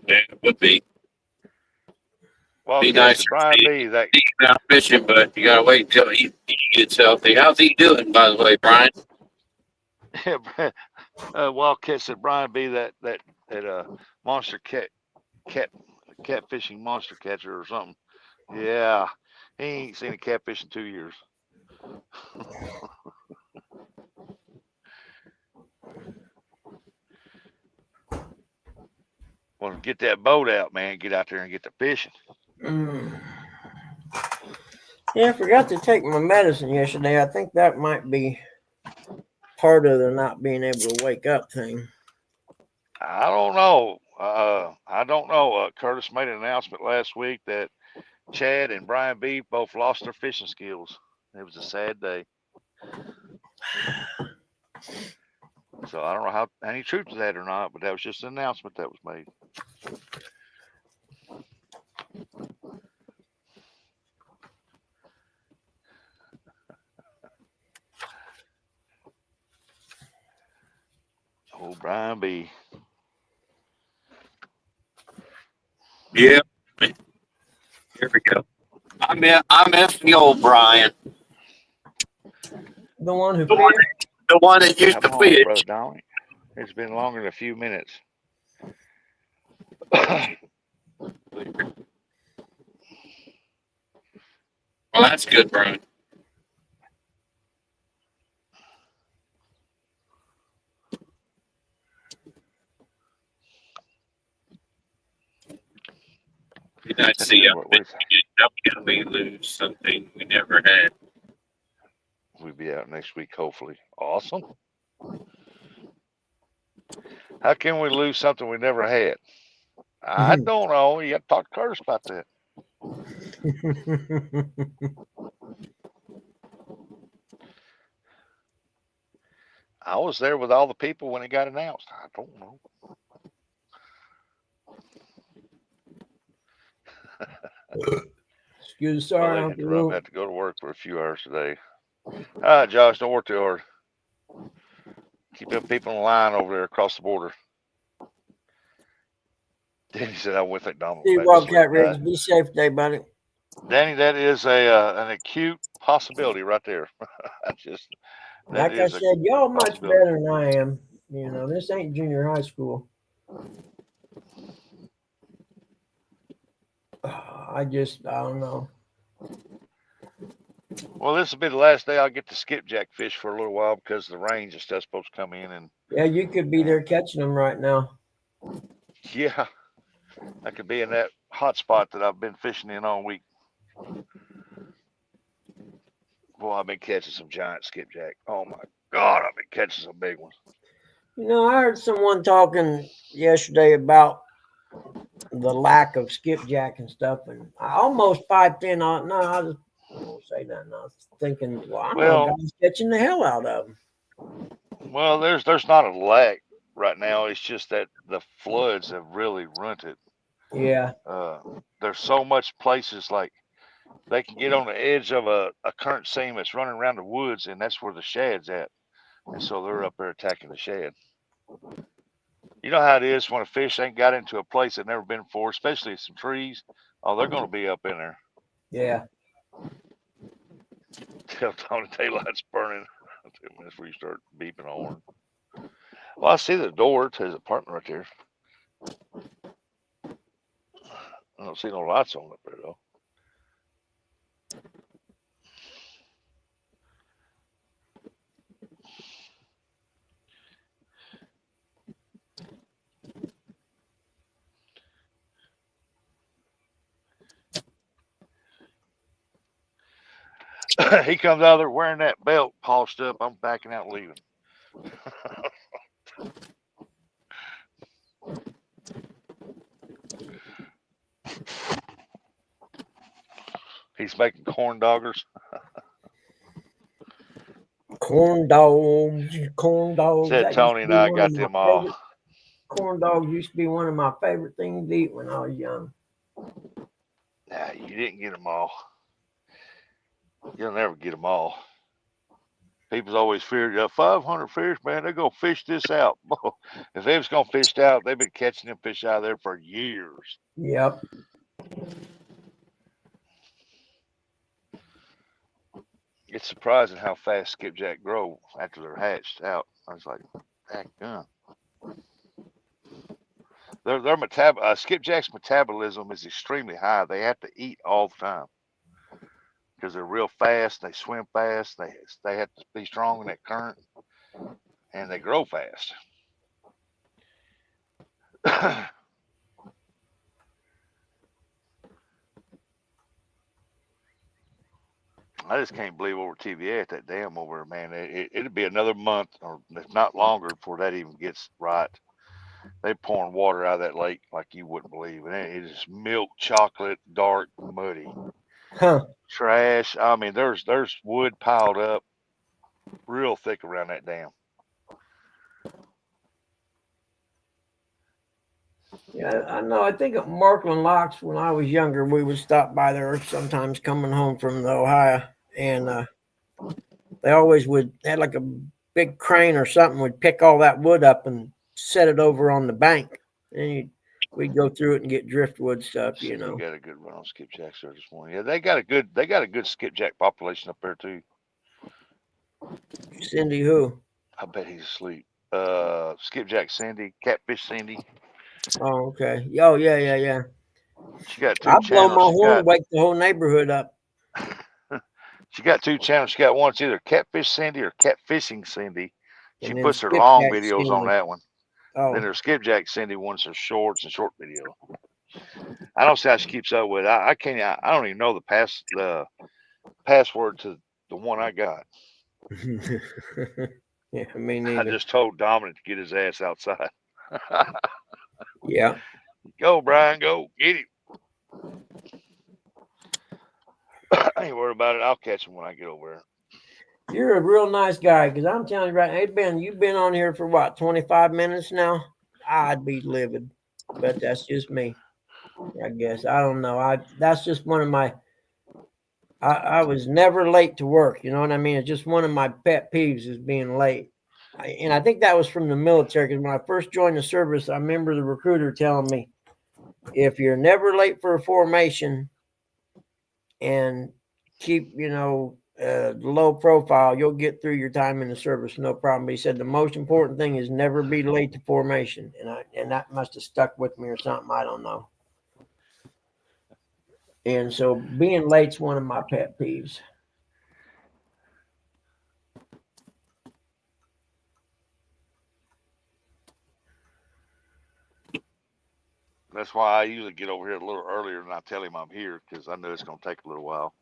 Yeah, it would be. Well, Be catch nice it, to Brian see. B. That He's out fishing, but you gotta wait until he gets healthy. How's he doing, by the way, Brian? Wildcat said Brian B. That monster catfishing monster catcher or something. Yeah, he ain't seen a catfish in 2 years. Well, get that boat out, man. Get out there and get the fishing. Yeah, I forgot to take my medicine yesterday. I think that might be part of the not being able to wake up thing. I don't know. I don't know. Curtis made an announcement last week that Chad and Brian B. both lost their fishing skills. It was a sad day. So I don't know how any truth to that or not, but that was just an announcement that was made. Oh, Brian B. Yeah. Here we go. I miss the old Brian, The one who the one that used to Come on, Brother fish. Dominic. It's been longer than a few minutes. Well, that's good, Brian. Did I see how can we lose something we never had? We'll be out next week, hopefully. Awesome. How can we lose something we never had? I don't know. You got to talk to Curtis about that. I was there with all the people when it got announced. I don't know. Excuse, Well, sorry, they Uncle interrupt. Luke. Had to go to work for a few hours today. All right, Josh, don't work too hard. Keep them people in line over there across the border. Danny said I went McDonald's. See, Maybe Wildcat sleep. Riggs, be safe today, buddy. Danny, that is an acute possibility right there. Just that Like I is a said, y'all much possibility. better than I am. You know, this ain't junior high school. I don't know. Well, this will be the last day I'll get to skipjack fish for a little while because the rain's just supposed to come in, and Yeah, you could be there catching them right now. yeah, I could be in that hot spot that I've been fishing in all week. Boy, I've been catching some giant skipjack. Oh my God, I've been catching some big ones. You know, I heard someone talking yesterday about the lack of skipjack and stuff, and I almost piped in on. No, I just won't say that. I was thinking, well, I know Well, guys catching the hell out of them. Well, there's not a lack right now. It's just that the floods have really ruined it. Yeah, There's so much places like they can get on the edge of a current seam that's running around the woods, and that's where the shad's at. And so they're up there attacking the shad. You know how it is when a fish ain't got into a place they've never been before, especially some trees. Oh, they're going to be up in there. yeah. Tell Tony daylight's burning. 2 minutes before you start beeping a horn. Well, I see the door to his apartment right there. I don't see no lights on up there though. He comes out there wearing that belt polished up. I'm backing out leaving. He's making corn doggers. Corn dogs. Said That used Tony to and be I one got of my them all. favorite- Corn dogs used to be one of my favorite things to eat when I was young. Nah, you didn't get them all. You'll never get them all. People's always feared 500 fish, man. They're gonna fish this out. If they was gonna fish it out, they've been catching them fish out of there for years. Yep. It's surprising how fast skipjack grow after they're hatched out. I was like, heck, yeah. Skipjack's metabolism is extremely high. They have to eat all the time because they're real fast. They swim fast. They have to be strong in that current, and they grow fast. I just can't believe over TVA at that dam over there, man. It'd be another month or if not longer before that even gets right. They pouring water out of that lake like you wouldn't believe, and it is milk, chocolate, dark, muddy, Huh. trash. I mean, there's wood piled up real thick around that dam. Yeah, I know. I think at Markland Locks, when I was younger, we would stop by there sometimes coming home from the Ohio, and they always had like a big crane or something would pick all that wood up and set it over on the bank, and we'd go through it and get driftwood stuff. You know, We got a good run on skipjacks there this morning. Yeah, they got a good skipjack population up there too. Cindy, who? I bet he's asleep. Skipjack Cindy, Catfish Cindy. Oh, okay. Oh, yeah. She got two I blow my channels. horn, wake the whole neighborhood up. She got two channels. She got one. It's either Catfish Cindy or Catfishing Cindy. She And then puts her long Skipjack videos on Cindy. that one. Oh, Then there's Skipjack Cindy ones are shorts and short video. I don't see how she keeps up with it. I can't. I don't even know the password to the one I got. Yeah, me I neither. just told Dominic to get his ass outside. Yeah. Go, Brian. Go get him. I ain't worried about it. I'll catch him when I get over there. You're a real nice guy, because I'm telling you right now, you've been on here for what, 25 minutes now? I'd be livid, but that's just me. I guess I don't know. That's just one of my. I was never late to work. You know what I mean? It's just one of my pet peeves is being late. And I think that was from the military, because when I first joined the service, I remember the recruiter telling me, if you're never late for a formation and keep, low profile, you'll get through your time in the service, no problem. He said the most important thing is never be late to formation, and that must have stuck with me or something. I don't know. And so being late's one of my pet peeves. That's why I usually get over here a little earlier and I tell him I'm here because I know it's going to take a little while.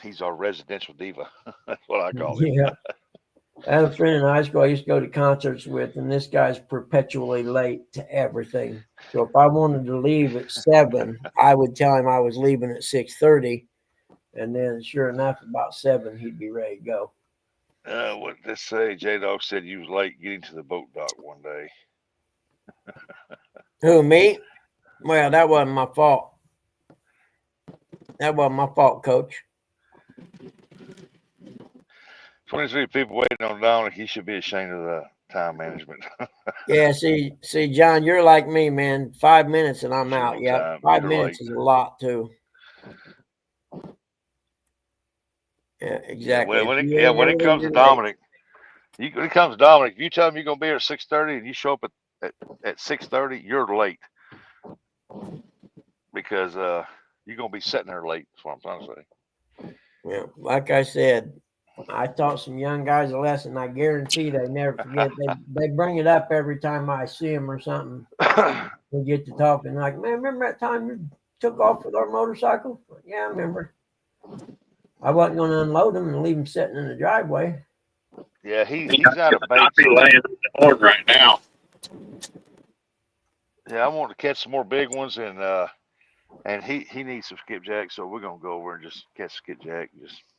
He's our residential diva. That's what I call him. Yeah. I had a friend in high school I used to go to concerts with, and this guy's perpetually late to everything. So if I wanted to leave at 7, I would tell him I was leaving at 6:30, and then sure enough, about 7, he'd be ready to go. What did this say? J-Dog said you was late getting to the boat dock one day. Who, me? Well, that wasn't my fault. That wasn't my fault, Coach. 23 people waiting on Dominic. He should be ashamed of the time management. Yeah, see, John, you're like me, man. 5 minutes and I'm out. Usual Yeah, time. 5 You're minutes late. is a lot too. Yeah, exactly. When it comes to Dominic, if you tell him you're gonna be here at 6:30 and you show up at 6:30, you're late because you're gonna be sitting there late. That's what I'm trying to say. Yeah, like I said, I taught some young guys a lesson. I guarantee they never forget. They bring it up every time I see them or something. We get to talking like, man, remember that time you took off with our motorcycle? Yeah, I remember. I wasn't going to unload them and leave them sitting in the driveway. Yeah, he's out of bait. I'd be laying on the horn right now. Yeah, I want to catch some more big ones, and he needs some skipjack, so we're gonna go over and just catch skipjack.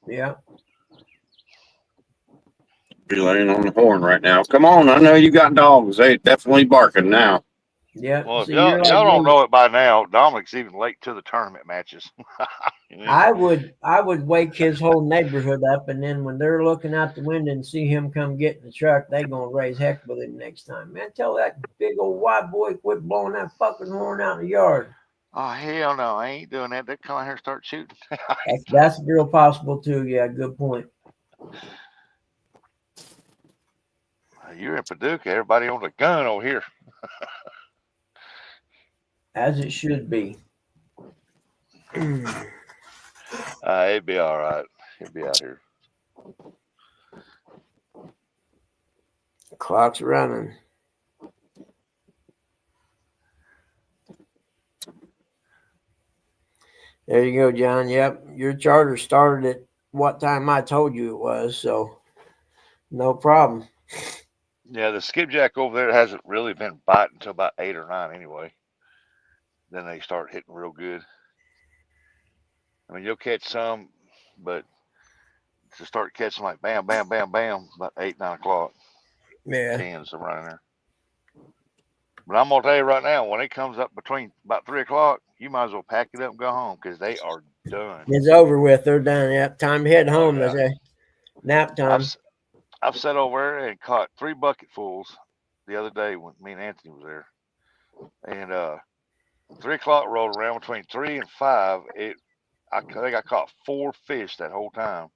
Yeah. Be laying on the horn right now. Come on, I know you got dogs. They definitely barking now. Yeah. Well, if See, y'all don't know it by now, Dominic's even late to the tournament matches. I would wake his whole neighborhood up, and then when they're looking out the window and see him come get in the truck, they gonna raise heck with him next time. Man, tell that big old white boy quit blowing that fucking horn out in the yard. Oh hell no, I ain't doing that. They come out here and start shooting. That's real possible too. Yeah, good point. You're in Paducah. Everybody owns a gun over here. As it should be. It'd be all right. He'll be out here. Clock's running. There you go, John. Yep. Your charter started at what time I told you it was, so no problem. Yeah, the skipjack over there hasn't really been biting until about 8 or 9 anyway. Then they start hitting real good. I mean, you'll catch some, but to start catching like bam, bam, bam, bam, about 8, 9 o'clock. Yeah. 10's around there. But I'm gonna tell you right now, when it comes up between about 3 o'clock, you might as well pack it up and go home because they are done. It's over with. They're done. Yep. Time to head home, yeah. they say. Nap time. I've sat over there and caught 3 bucketfuls the other day when me and Anthony was there. And 3 o'clock rolled around between 3 and 5. I think I caught 4 fish that whole time.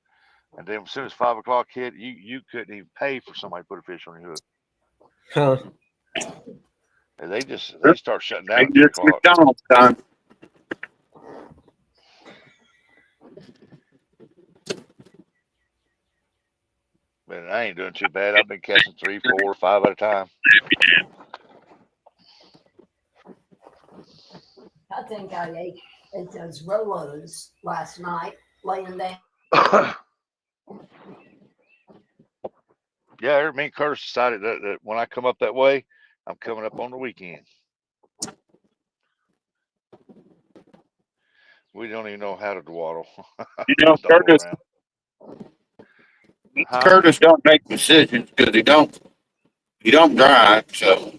And then as soon as 5 o'clock hit, you couldn't even pay for somebody to put a fish on your hook. Huh. And they start shutting down at 3 Just o'clock. McDonald's time. But I ain't doing too bad. I've been catching 3, 4, 5 at a time. I think I ate those Rolos last night, laying down. Yeah, me and Curtis decided that when I come up that way, I'm coming up on the weekend. We don't even know how to dwaddle. You know, Double Curtis, around. Huh? Curtis don't make decisions because he don't drive. So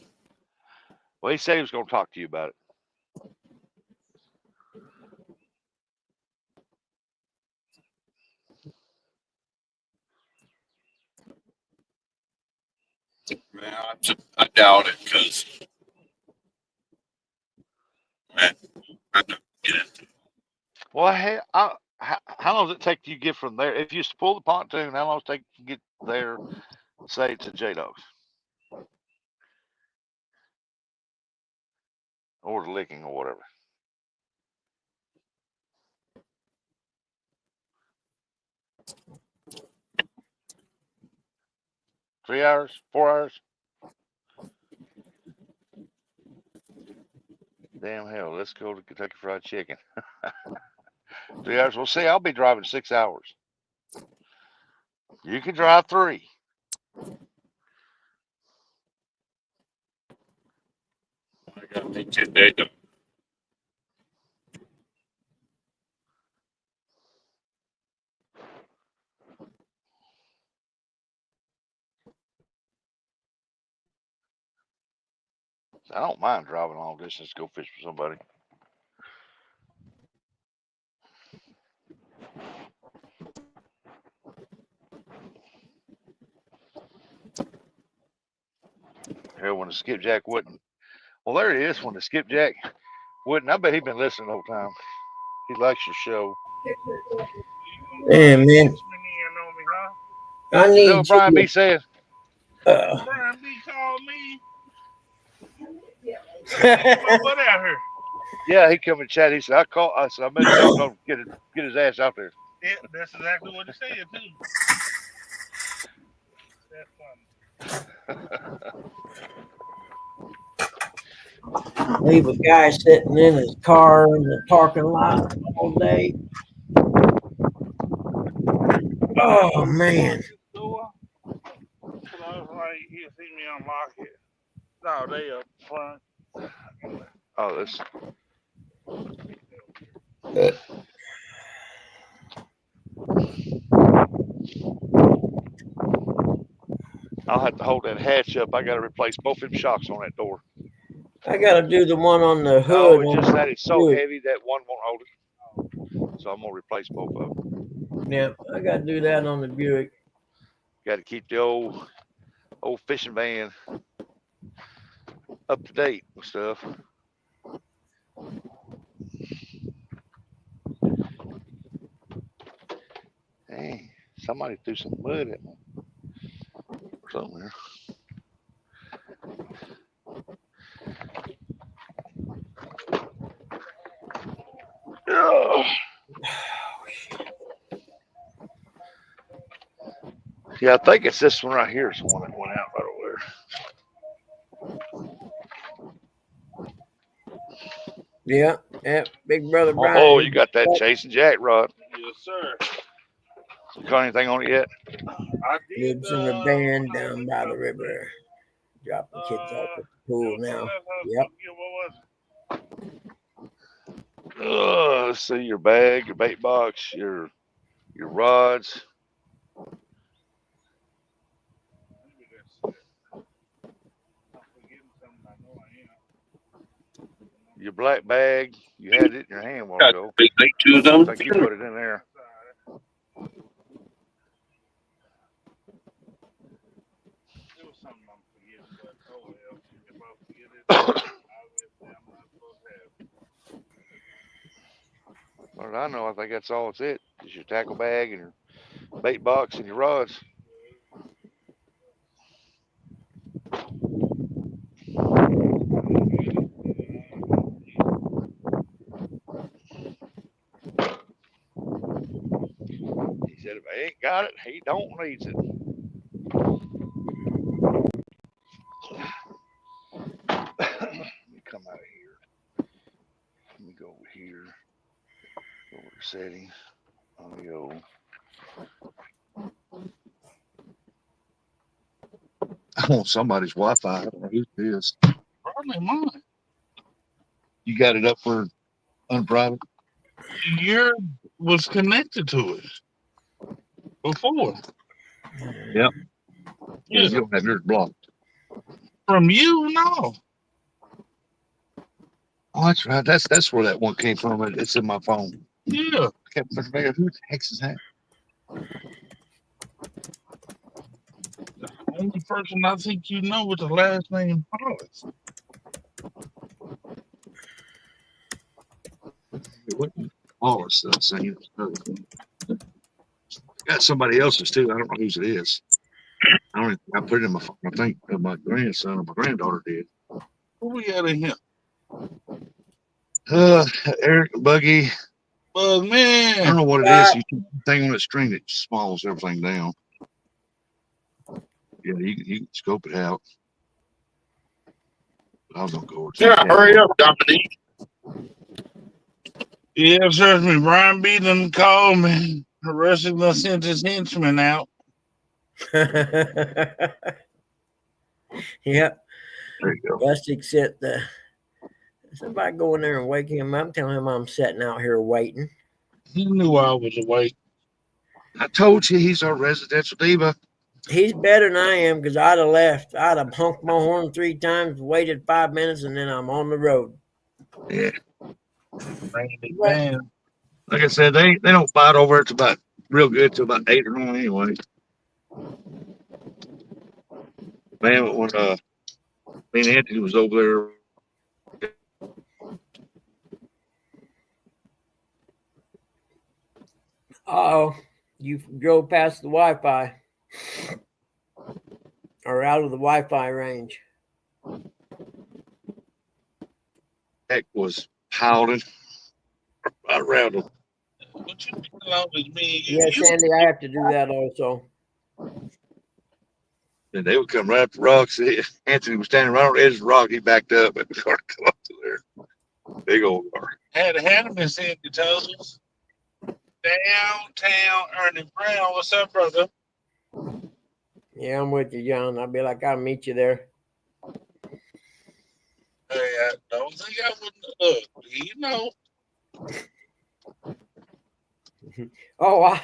Well, he said he was going to talk to you about it. man, I doubt it because man, I don't get it. Well, hey, how long does it take you to get from there? If you used to pull the pontoon, how long does it take to get there, say, to J-Dogs? Or the licking or whatever. Three hours? 4 hours? Damn hell, let's go to Kentucky Fried Chicken. 3 hours. Well, see, I'll be driving 6 hours. You can drive 3. I got me today. I don't mind driving long distance to go fish for somebody. Hell, when the skipjack wouldn't. Well, there it is. When the skipjack wouldn't. I bet he'd been listening the whole time. He likes your show. Hey, man. I You need know what Brian you. B said? Brian B called me. My buddy out here. Yeah, he come and chat. He said, I said, I better tell him to get his ass out there. Yeah, that's exactly what he said too. That's funny. Leave a guy sitting in his car in the parking lot all day. Oh man. Door. So I was like, he'll see me unlock it. No, they up front. Oh, this. I'll have to hold that hatch up. I got to replace both them shocks on that door. I gotta do the one on the Oh, hood. it's on just the that it's so Buick. heavy that one won't hold it. So I'm gonna replace both of them. Yeah, I gotta do that on the Buick. Got to keep the old fishing van up to date with stuff. Hey, somebody threw some mud at me. Somewhere. Ugh. Yeah, I think it's this one right here. It's the one that went out right over Yeah, Big Brother there. Brian. Oh, you got that Chasing Jack rod. Yes, sir. You got anything on it yet? I did. Lives in the van down by the river. Dropping kids off at the pool now. Yep. What was Let's see your bag, your bait box, your rods. Your black bag, you had it in your hand a while Got ago. big two of I them. think you put it in there. There was something I'm forgetting, but oh well. If I forget it, obviously I'm not supposed to have it. What did I know? I think that's all it's it. Just your tackle bag and your bait box and your rods. He said if I ain't got it, he don't needs it. Let me come out of here. Let me me go over here. Go over to settings. Audio. I want somebody's Wi-Fi. I don't know who it is. Probably mine. You got it up for unprivate? Your was connected to it before. Yep. Yeah. You don't have yours blocked. From you, no. Oh, that's right. That's where that one came from. It's in my phone. Yeah. I can't remember who the heck is that? The only person I think you know with the last name Hollis. It wasn't Wallace that I seen. Got somebody else's too. I don't know whose it is. I don't. I put it in my phone. I think my grandson or my granddaughter did. Who we got in here? Eric Buggy. Bug I man. don't know what it is. You keep the thing on the string that smalls everything down. Yeah, you can scope it out. I was gonna go over to Yeah, hurry up, Dominique. Yeah, search me. Brian B done called me. Arrested done sent his henchman out. Yep. There you go. Rustic said somebody go in there and wake him up, tell him I'm sitting out here waiting. He knew I was awake. I told you he's our residential diva. He's better than I am because I'd have left. I'd have honked my horn 3 times, waited 5 minutes, and then I'm on the road. Yeah. Randy Right. Van. Like I said, they don't fight over it to about real good till about 8 or 9 anyway. Man, when me and Anthony was over there, Uh-oh. You drove past the Wi-Fi. Or out of the Wi-Fi range. heck was howling around them. What you think along with me? Yes, You- Andy, I have to do that also. And they would come right up the rocks. Anthony was standing right on the edge of the rock. He backed up and the car come up to there. Big old car. had Hanneman sent you totals. Downtown Ernie Brown. What's up, brother? Yeah, I'm with you, John. I'll be like, I'll meet you there. Hey, I don't think I wouldn't look. You know. Oh,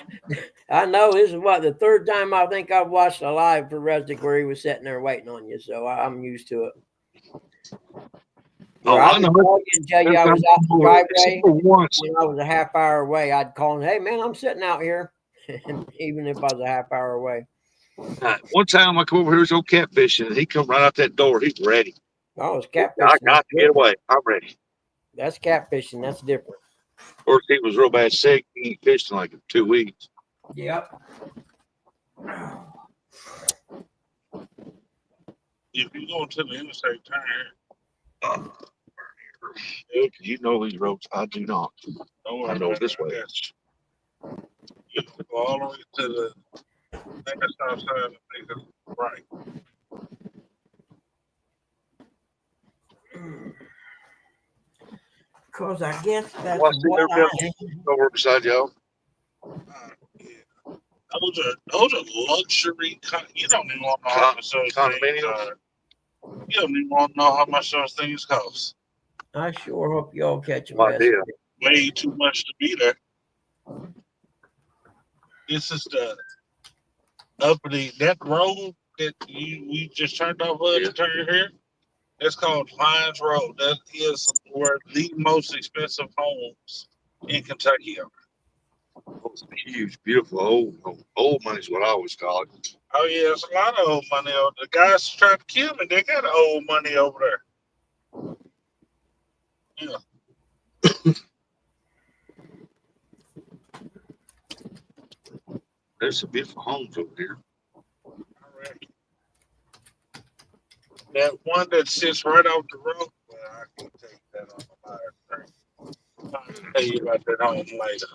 I know this is what the 3rd time I think I've watched a live for Rustic where he was sitting there waiting on you, so I'm used to it. Oh, I I would know. call you and tell you I was out the driveway. Once. When I was a half hour away, I'd call him, hey man, I'm sitting out here. Even if I was a half hour away. One time I come over here, was old catfishing, and he come right out that door. He's ready. Oh, it's I catfishing. got to get away. I'm ready. That's catfishing. That's different. Of course, he was real bad sick. He ain't fished in like 2 weeks. Yep. If you go to the interstate, turn here. Dude, you know these roads. I do not. Don't worry I know about this it, I way. got you. You can go all the way to the next stop sign and make it right. Because I guess that's Well, I see what they're I over beside y'all. Yeah. Those are luxury. You don't even want to know how much those things Condominiums? are. You don't even want to know how much those things cost. I sure hope y'all catch them. No idea. Way too much to be there. This is the uppity that road that we just turned off of Yeah. to turn here. It's called Hines Road. That is where the most expensive homes in Kentucky are. Those huge, beautiful old money is what I always call it. Oh yeah, there's a lot of old money over there. The guys who tried to kill me, they got old money over there. Yeah. There's some beautiful homes over here. Alright. That one that sits right off the road. Well, I can take that on the live stream. I'll tell you about that home later.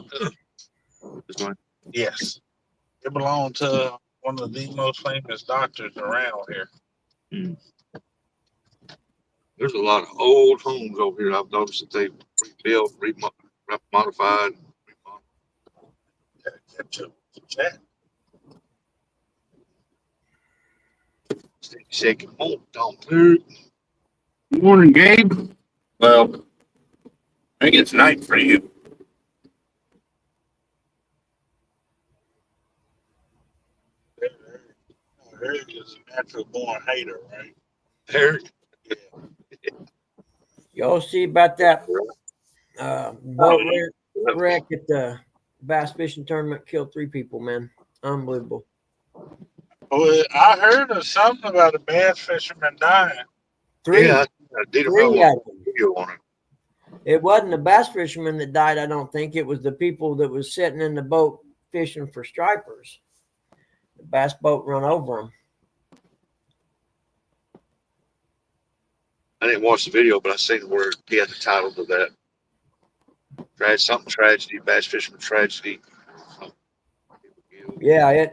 This one. Yes. It belonged to one of the most famous doctors around here. There's a lot of old homes over here. I've noticed that they rebuilt, modified. Catch up to chat. Second home, Tom Clear. Good morning, Gabe. Well, I think it's night for you. Eric is a natural born hater, right? Eric. Y'all see about that boat wreck at the bass fishing tournament? Killed 3 people, man. Unbelievable. Well, I heard of something about a bass fisherman dying. 3. Yeah, I did 3 a of them. video on it. It wasn't the bass fisherman that died, I don't think. It was the people that was sitting in the boat fishing for stripers. The bass boat run over them. I didn't watch the video, but I seen where he had the title to that. Tragedy, bass fisherman tragedy. Yeah,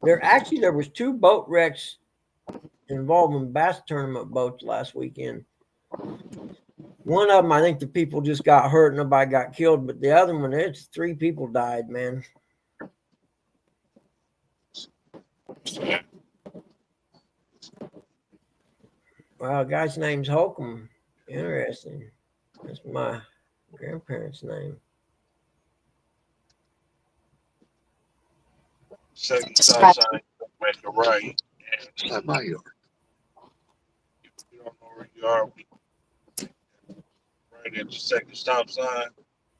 there was 2 boat wrecks involving bass tournament boats last weekend. One of them, I think the people just got hurt, nobody got killed, but the other one, it's 3 people died, man. Well, a guy's name's Holcomb. Interesting. That's my grandparents' name. Second stop sign, make a right. It's not my yard. If you don't know where you are, right at the second stop sign.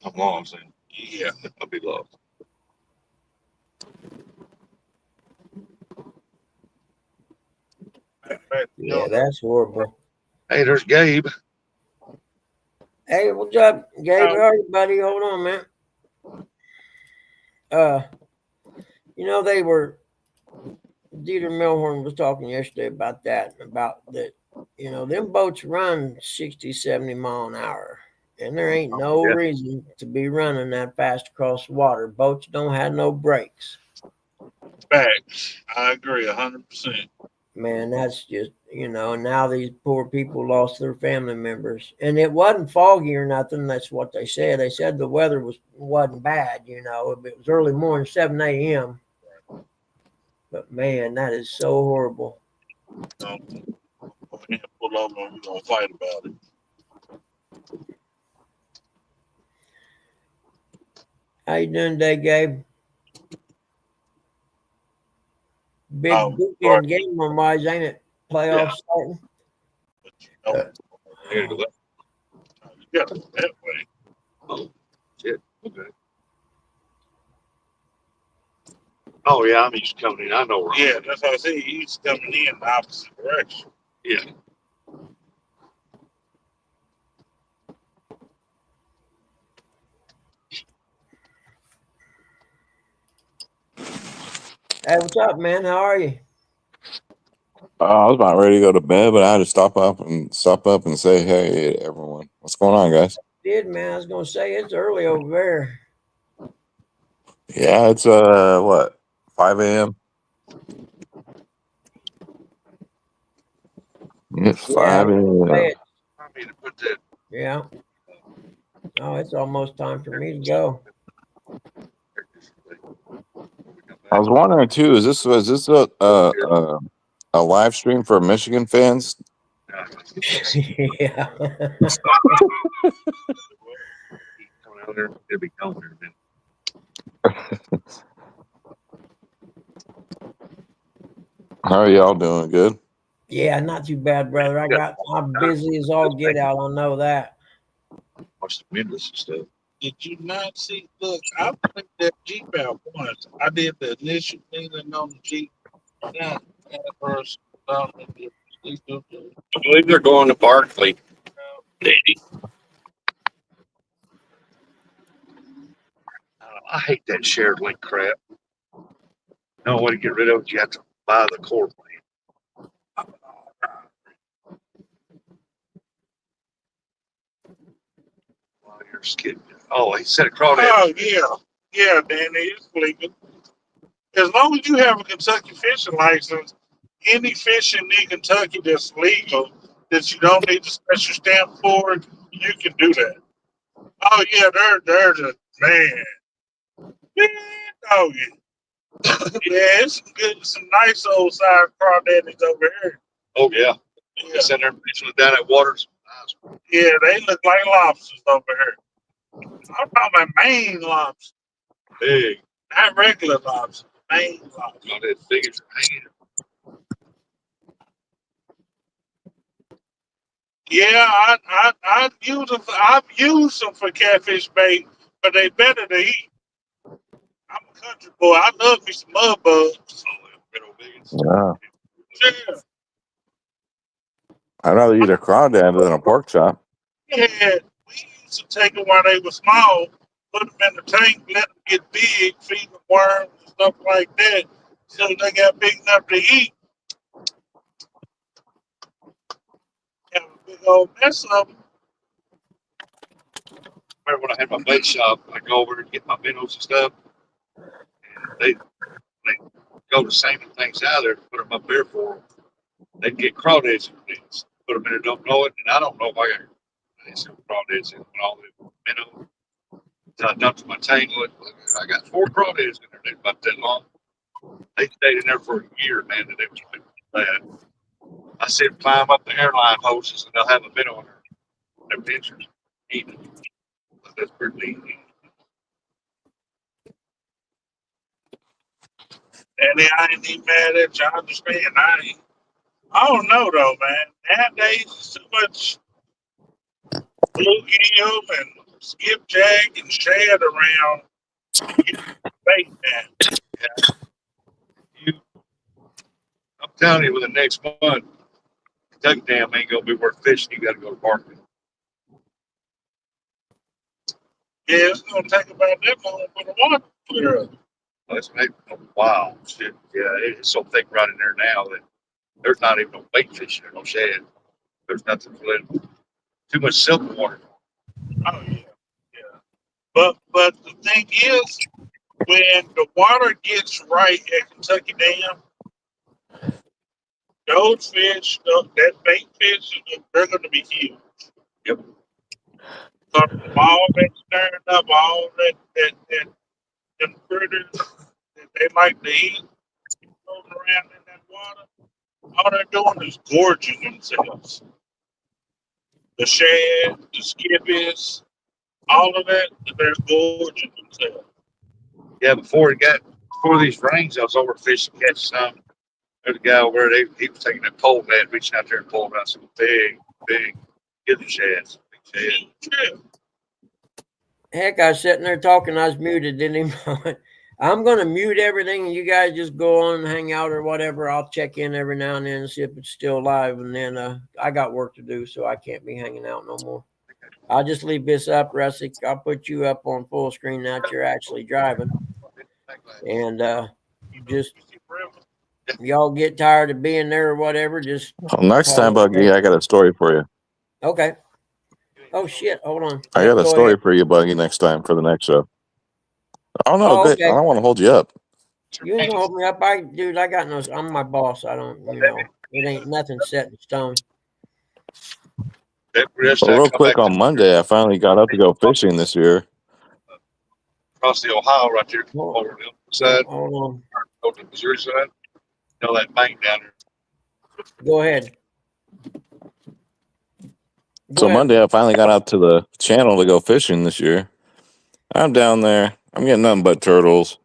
I'm lost. And Yeah. I'll be lost. Yeah, that's horrible. Hey, there's Gabe. Hey, what's up, Gabe? How are you, buddy? Hold on, man. Dieter Milhorn was talking yesterday about that, about that, them boats run 60, 70 mile an hour. And there ain't no reason to be running that fast across the water. Boats don't have no brakes. Facts. I agree 100%. Man, that's just, and now these poor people lost their family members. And it wasn't foggy or nothing. That's what they said. They said the weather wasn't bad, it was early morning, 7 a.m. But man, that is so horrible. Pull over and we're going to fight about it. How you doing today, Gabe? Big weekend game on wise, ain't it? Playoffs starting. Here to the left. You got to go that way. Oh, shit. Okay. Oh, yeah, I'm used to coming in. I know where I'm Yeah, that's what I say. He's coming in the opposite direction. Yeah. Hey, what's up, man? How are you? I was about ready to go to bed, but I had to stop up and say hey to everyone. What's going on, guys? Man. I was gonna say it's early over there. Yeah, it's 5 a.m. It's 5 a.m. I mean to put that. Yeah. Oh, it's almost time for me to go. I was wondering too, is this a live stream for Michigan fans? Yeah. Coming out there, it'll be gone in a minute. How are y'all doing? Good. Yeah, not too bad, brother. I'm busy as all get out. I know that. Watch the windows and stuff. Did you not see? Look, I put that Jeep out once. I did the initial cleaning on the Jeep. Yeah, and first, I believe they're going to Barkley. I hate that shared link crap. No way to get rid of it. You have to buy the core plan. Oh, you're skidding. Oh, he said a crawdad. oh yeah, Danny, it's legal. As long as you have a Kentucky fishing license, any fishing in Kentucky that's legal, that you don't need a special stamp for, you can do that. Oh yeah, there's a man. Man, doggy. Yeah, it's some nice old sized crawdaddies over here. Oh yeah. Yeah, Sitting there fishing down at waters. Nice. yeah, they look like lobsters over here. I'm talking about Maine lobsters, Big. not regular lobsters. Maine lobsters. Not as big as your hand. Yeah, I've used them for catfish bait, but they better to eat. I'm a country boy. I love me some mud bugs. Oh, little biggins. Yeah. Yeah, I'd rather eat a crawdad than a pork chop. yeah. We used to take them while they were small, put them in the tank, let them get big, feed them worms and stuff like that, so they got big enough to eat. Have a big old mess of them. Remember when I had my bait shop, I go over and get my minnows and stuff. And they go to seining things out there to put them up there for them. They get crawdads and things. Put them in there, don't know it, and I don't know if I got some crawdads in all the minnows. So I dumped in my tank. Look, I got 4 crawdads in there. They're about that long. They stayed in there for a year, man, and they was bad. I see them climb up the airline hoses and they'll have a minnow in their pictures. Eating. That's pretty neat. And I ain't even mad at you. I understand. I don't know though, man. Nowadays, it's too much bluegill and skipjack and shad around. Bait, man. I'm telling you, within the next month, Kentucky Dam ain't gonna be worth fishing. You got to go to market. Yeah, it's gonna take about that long for the water to clear up. That's wow, shit. Yeah, it's so thick right in there now that there's not even no bait fishing or no shad. There's nothing for it. Too much silk water. Oh yeah, yeah. But the thing is, when the water gets right at Kentucky Dam, those fish, that bait fish, they're going to be huge. Yep. But all that stirring up, all that them critters that they like to eat, floating around in that water, all they're doing is gorging themselves. The shad, the skippies, all of that, they're gorging themselves. Yeah, before these rains, I was over fishing, catching some. There's a guy over there, he was taking a pole net, reaching out there and pulling out some big gizzard shads. Big shad. Yeah. Heck, I was sitting there talking. I was muted, didn't even. I'm going to mute everything and you guys just go on and hang out or whatever. I'll check in every now and then and see if it's still live. And then I got work to do, so I can't be hanging out no more. I'll just leave this up, Russick. I'll put you up on full screen now that you're actually driving. And just y'all get tired of being there or whatever, just Well, next time, Buggy, I got a story for you. okay. Oh shit, hold on. I got a Go story ahead. for you, Buggy, next time for the next show. Oh no, Oh, good. okay. I don't want to hold you up. You ain't gonna hold me up. Dude, I got no. I'm my boss. I don't. It ain't nothing set in stone. Well, real quick, on Monday, I finally got up to go fishing this year. Across the Ohio right there, over the side, Hold on. over the Missouri side. You know that bank down there. Go ahead. So Monday, I finally got out to the channel to go fishing this year. I'm down there. I'm getting nothing but turtles.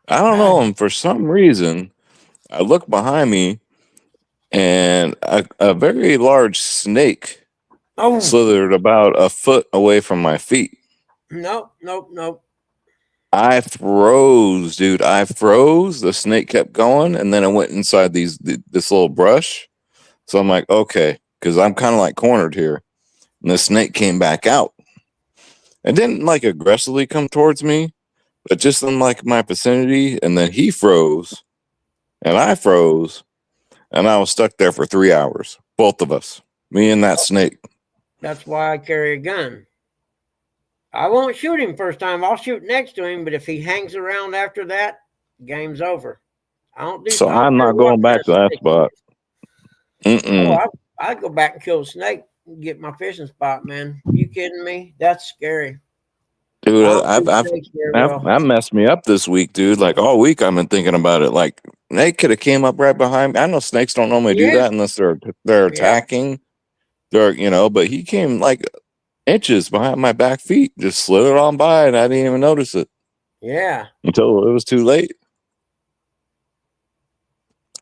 I don't know. And for some reason, I look behind me, and a very large snake slithered about a foot away from my feet. Nope. I froze, dude. I froze. The snake kept going, and then it went inside this little brush. So I'm like, okay, because I'm kind of like cornered here. And the snake came back out. It didn't like aggressively come towards me, but just in like my vicinity. And then he froze, and I froze, and I was stuck there for 3 hours. Both of us, me and that snake. That's why I carry a gun. I won't shoot him first time. I'll shoot next to him, but if he hangs around after that, game's over. I don't do. So I'm not going back to that spot. Oh, I'd go back and kill a snake and get my fishing spot, man. You kidding me? That's scary. Dude, I don't I've, do I've, snakes very I've, well. that messed me up this week, dude. Like all week, I've been thinking about it. Like they could have came up right behind me. I know snakes don't normally do Yeah. that unless they're Yeah. attacking. They're but he came like inches behind my back feet, just slid it on by, and I didn't even notice it Yeah. until it was too late.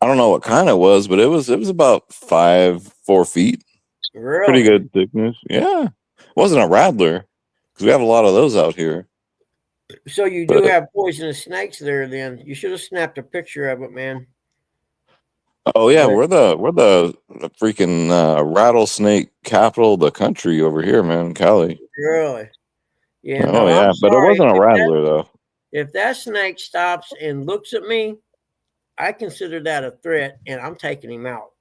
I don't know what kind it was, but it was about 4 feet. Really? Pretty good thickness. Yeah, it wasn't a rattler because we have a lot of those out here. So you do But- have poisonous snakes there. Then you should have snapped a picture of it, man. Oh yeah, But- we're the freaking rattlesnake capital of the country over here, man, Cali. Really? Yeah. Oh No, yeah, I'm but it sorry. wasn't a rattler though. If that snake stops and looks at me, I consider that a threat, and I'm taking him out.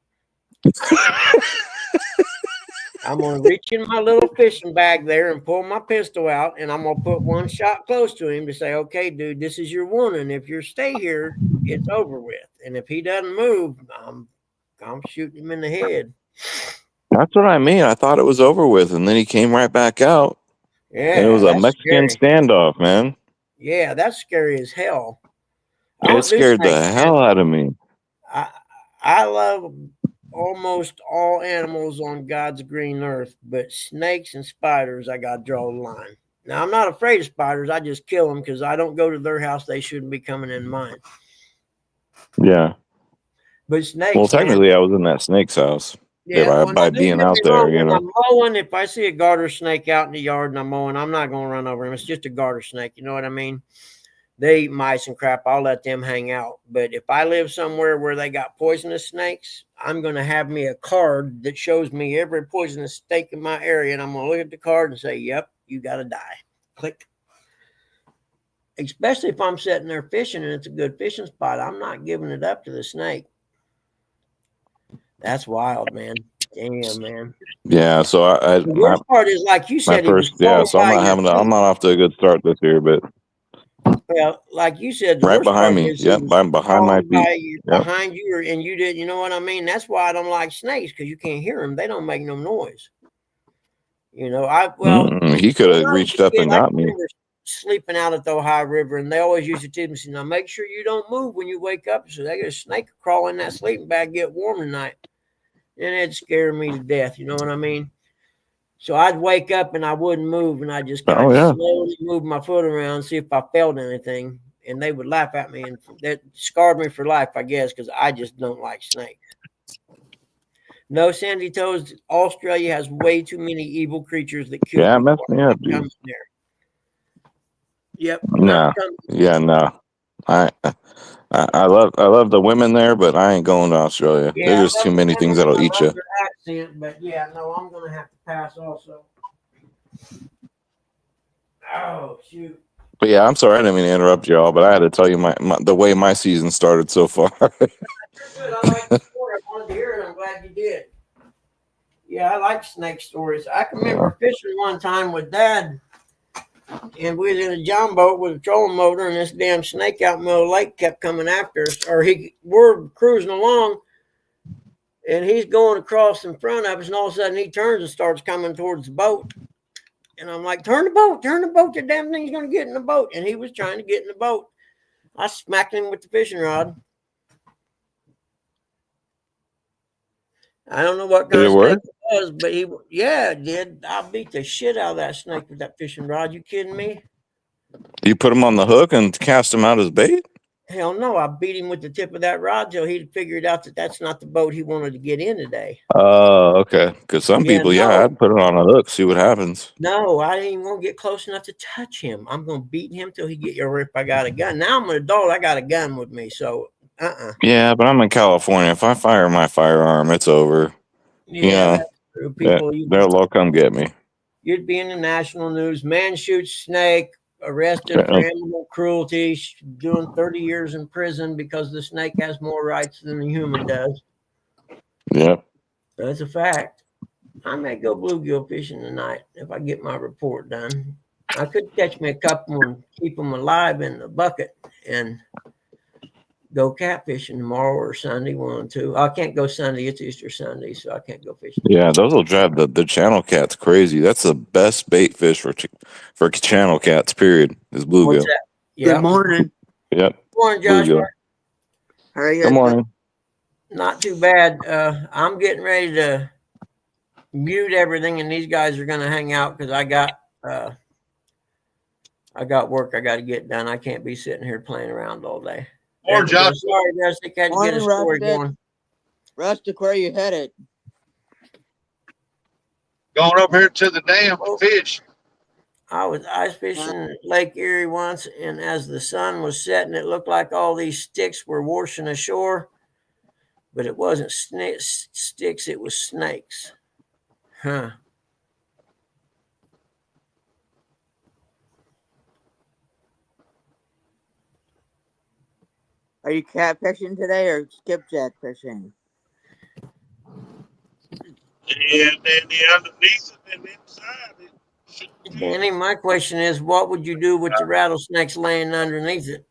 I'm gonna reach in my little fishing bag there and pull my pistol out, and I'm gonna put one shot close to him to say, "Okay, dude, this is your warning. If you stay here, it's over with. And if he doesn't move, I'm shooting him in the head." That's what I mean. I thought it was over with, and then he came right back out, Yeah, and it was a that's Mexican scary. standoff, man. Yeah, that's scary as hell. I It don't do scared the snakes, man. hell out of me. I love almost all animals on God's green earth, but snakes and spiders, I got to draw the line. Now, I'm not afraid of spiders. I just kill them because I don't go to their house. They shouldn't be coming in mine. Yeah. But snakes, Well, man, technically, I was in that snake's house. yeah, by don't being get out me there, wrong, you when know. I'm mowing, if I see a garter snake out in the yard and I'm mowing, I'm not going to run over him. It's just a garter snake. You know what I mean? They eat mice and crap. I'll let them hang out. But if I live somewhere where they got poisonous snakes, I'm going to have me a card that shows me every poisonous snake in my area. And I'm going to look at the card and say, yep, you got to die. Click. Especially if I'm sitting there fishing and it's a good fishing spot. I'm not giving it up to the snake. That's wild, man. Damn, man. Yeah. So The worst part is, like you my said, he was first, yeah. crawling So I'm by not your having. feet. I'm not off to a good start this year, but Well, like you said, the right worst behind part me. is Yep, behind my crawling feet. by you, Yep. behind you, and you did. You know what I mean? That's why I don't like snakes, because you can't hear them. They don't make no noise. You know, He could have when I was reached a up kid, and I got me. remember sleeping out at the Ohio River, and they always used to tell me, "Now make sure you don't move when you wake up, so they get a snake crawl in that sleeping bag, get warm tonight," and it'd scare me to death. You know what I mean? So I'd wake up and I wouldn't move, and I just kind Oh of yeah. slowly move my foot around, see if I felt anything, and they would laugh at me, and that scarred me for life, I guess, because I just don't like snakes. No, Sandy Toes, Australia has way too many evil creatures that kill Yeah, it people. messed me I'm up, not dude. coming there. Yep. No. Not coming. Yeah, no. I love the women there, but I ain't going to Australia. Yeah, There's just I too love many the things women, that'll I eat love you. their accent, but yeah, no, I'm gonna have to pass also. Oh shoot. But yeah, I'm sorry I didn't mean to interrupt y'all, but I had to tell you the way my season started so far. Good. I like the story. I wanted to hear it. I'm glad you did. Yeah, I like snake stories. I can remember fishing one time with Dad, and we was in a john boat with a trolling motor, and this damn snake out in the middle of the lake kept coming after us. We're cruising along, and he's going across in front of us, and all of a sudden he turns and starts coming towards the boat. And I'm like, turn the boat, the damn thing's gonna get in the boat. And he was trying to get in the boat. I smacked him with the fishing rod. I don't know what kind Did of it work? snake it was, but it did. I beat the shit out of that snake with that fishing rod. You kidding me? You put him on the hook and cast him out as bait? Hell no. I beat him with the tip of that rod till he figured out that that's not the boat he wanted to get in today. Oh, okay. Because some people, no. I'd put it on a hook, see what happens. No, I didn't even want to get close enough to touch him. I'm going to beat him till he get your if I got a gun. Now I'm an adult. I got a gun with me. So, Yeah, but I'm in California. If I fire my firearm, it's over. Yeah, that's true. People, They'll come get me. You'd be in the national news. Man shoots snake, arrested for animal cruelty, doing 30 years in prison because the snake has more rights than the human does. Yeah. That's a fact. I may go bluegill fishing tonight if I get my report done. I could catch me a couple and keep them alive in the bucket, go catfishing tomorrow or Sunday, 1 or 2. I can't go Sunday. It's Easter Sunday, so I can't go fishing. Yeah, those will drive the channel cats crazy. That's the best bait fish for channel cats. Period. Is What's bluegill. that? Good Yeah. morning. Yep. Morning, Joshua. Bluegill. How are you Good guys doing? morning. Not too bad. I'm getting ready to mute everything, and these guys are going to hang out because I got work I got to get done. I can't be sitting here playing around all day. Or Joshua. Sorry, Rustic, had to get a Morning, story Rustic. going. Rustic, where are you headed? Going up here to the dam to fish. I was ice fishing Lake Erie once, and as the sun was setting, it looked like all these sticks were washing ashore, but it wasn't sticks, it was snakes. Huh. Are you catfishing today or skipjack fishing? Yeah, then the underneath it and inside it. Danny, my question is, what would you do with the rattlesnakes laying underneath it?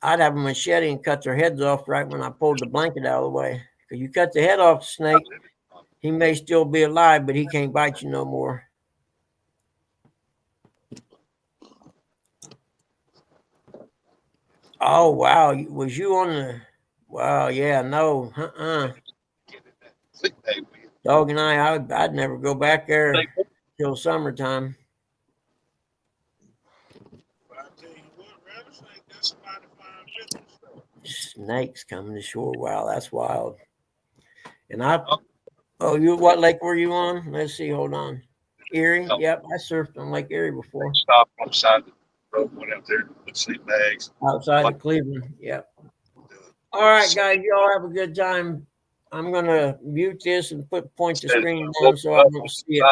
I'd have a machete and cut their heads off right when I pulled the blanket out of the way. Because you cut the head off the snake, he may still be alive, but he can't bite you no more. Oh, wow. Was you on the... Wow, yeah, no. Dog and I'd never go back there till summertime. I tell you what, rattlesnake, that's a mighty fine business. Snakes coming to shore. Wow, that's wild. And what lake were you on? Let's see. Hold on. Erie. Oh. Yep, I surfed on Lake Erie before. Stopped on the side of the road, went out there with sleep bags. Outside of Cleveland. Yep. All right, guys. Y'all have a good time. I'm gonna mute this and point the screen down so I don't see it.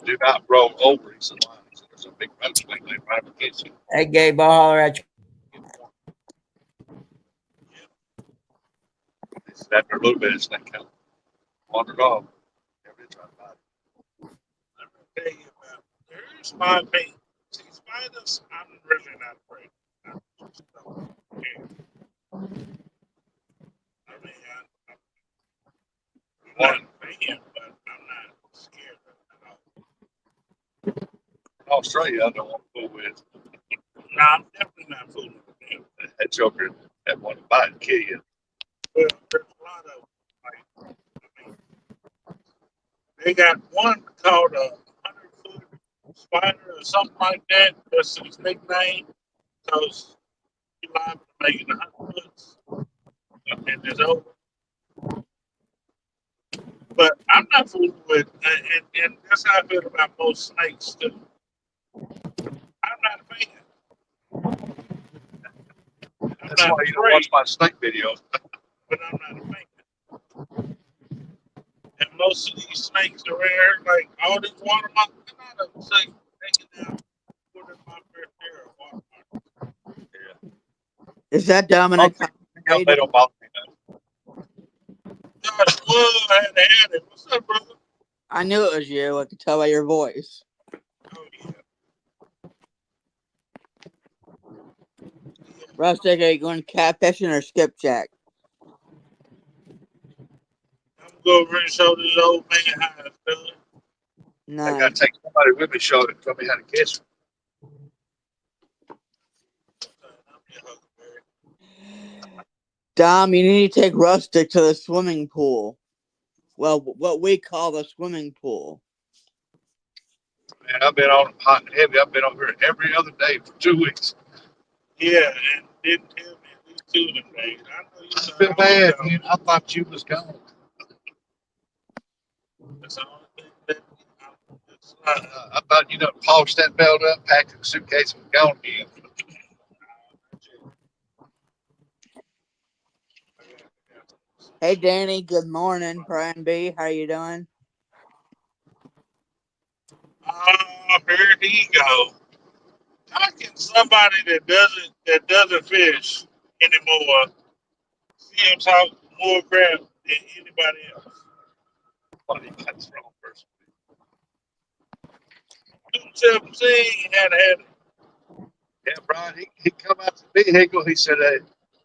Do not roll over. He said, there's a big rattlesnake right in the kitchen. Hey, Gabe, I'll holler at you. After a little bit, it's like kind of wandered off. Tell you about, there's my bait. See, spiders, I'm really not afraid. I just don't care. I mean, I'm not a fan, but I'm not scared of it at all. In Australia, I don't want to fool with. No, I'm definitely not fooling with them. That joker that wanted to bite and kill you. Well, there's a lot of, like, I mean, they got one called a 100-foot spider or something like that. That's his nickname. Because he liable to make it 100 foots. And it's over. But I'm not fooling with, and that's how I feel about most snakes too. I'm not a fan. That's why you don't watch my snake videos. But I'm not a fan. And most of these snakes are rare, like all these water monkeys, they're not a snake hanging down more than my fair share of water monkeys. Yeah. Is that Dominic? They don't bother me though. Gosh, well, I had to add it. What's up, brother? I knew it was you. I could tell by your voice. Oh, yeah. Rustic, are you going catfishing or skipjack? I'm going to go over and show this old man how it's done. I No. gotta take somebody with me, show it, tell me how to catch it. Dom, you need to take Rustic to the swimming pool. Well, what we call the swimming pool. Man, I've been on hot and heavy. I've been over here every other day for 2 weeks. Yeah, and didn't tell me at least 2 of them days. I know you I feel bad, man. I thought you was gone. That's the only thing that I thought you done polished that belt up, packed in a suitcase, and gone again. Hey, Danny. Good morning. Brian B. How you doing? here he go. How can somebody that doesn't fish anymore see him talk more crap than anybody else? Funny, that's the wrong person. 217 had it. Yeah, Brian, he come out the vehicle. He said,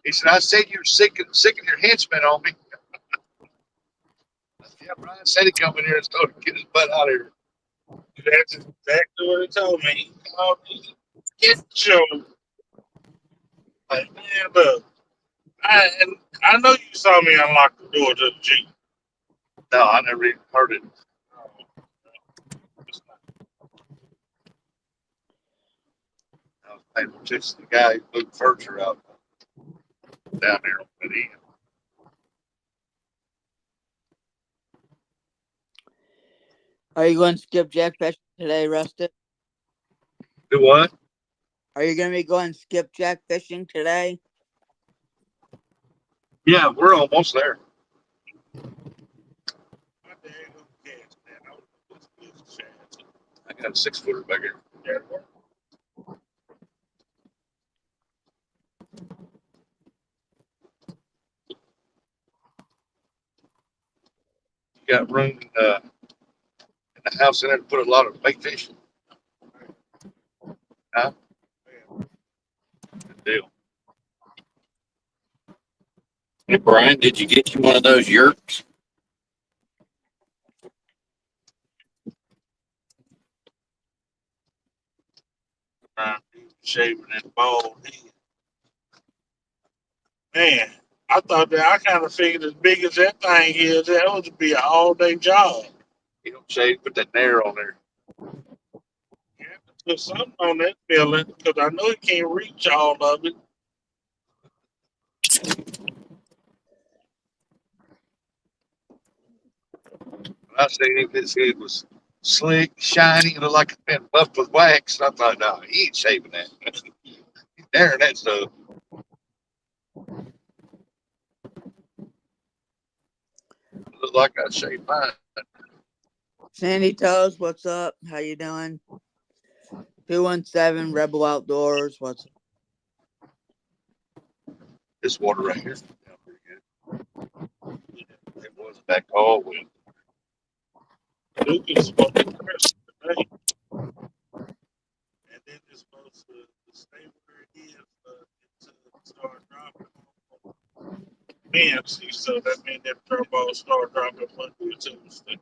He said, I said you were sick of your henchmen on me. I said, yeah, Brian said he'd come in here and start getting his butt out of here. That's exactly what he told me. He called me, get your, like, man, look, I know you saw me unlock the door to the Jeep. No, I never even heard it. I was paying attention to the guy who moved furniture out down there on that end. Are you going to skipjack fishing today, Rusted? Do what? Are you going to be going skipjack fishing today? Yeah, we're almost there. My dad don't catch, man. I was just chance. I got a 6-footer back here. Yeah. You got room in the house in there to put a lot of bait fish. Huh? Good deal. Hey, Brian, did you get you one of those yurts? Shaving that bald head. Man, I thought that I kind of figured as big as that thing is, that would be an all-day job. You don't shave, put that nair on there. You have to put something on that filling because I know you can't reach all of it. I seen him, his head was slick, shiny, looked like it's been buffed with wax. And I thought, no, he ain't shaving that. He's nairing that stuff. Looked like I shaved mine. Sandy Toes, what's up? How you doing? 217 Rebel Outdoors, what's up? This water right here. Yeah, pretty good. It was back all with. Duke is supposed to crush today. And then it's supposed to stay where it is until it start dropping. BMC, so that means that turbo start dropping Monday or Tuesday.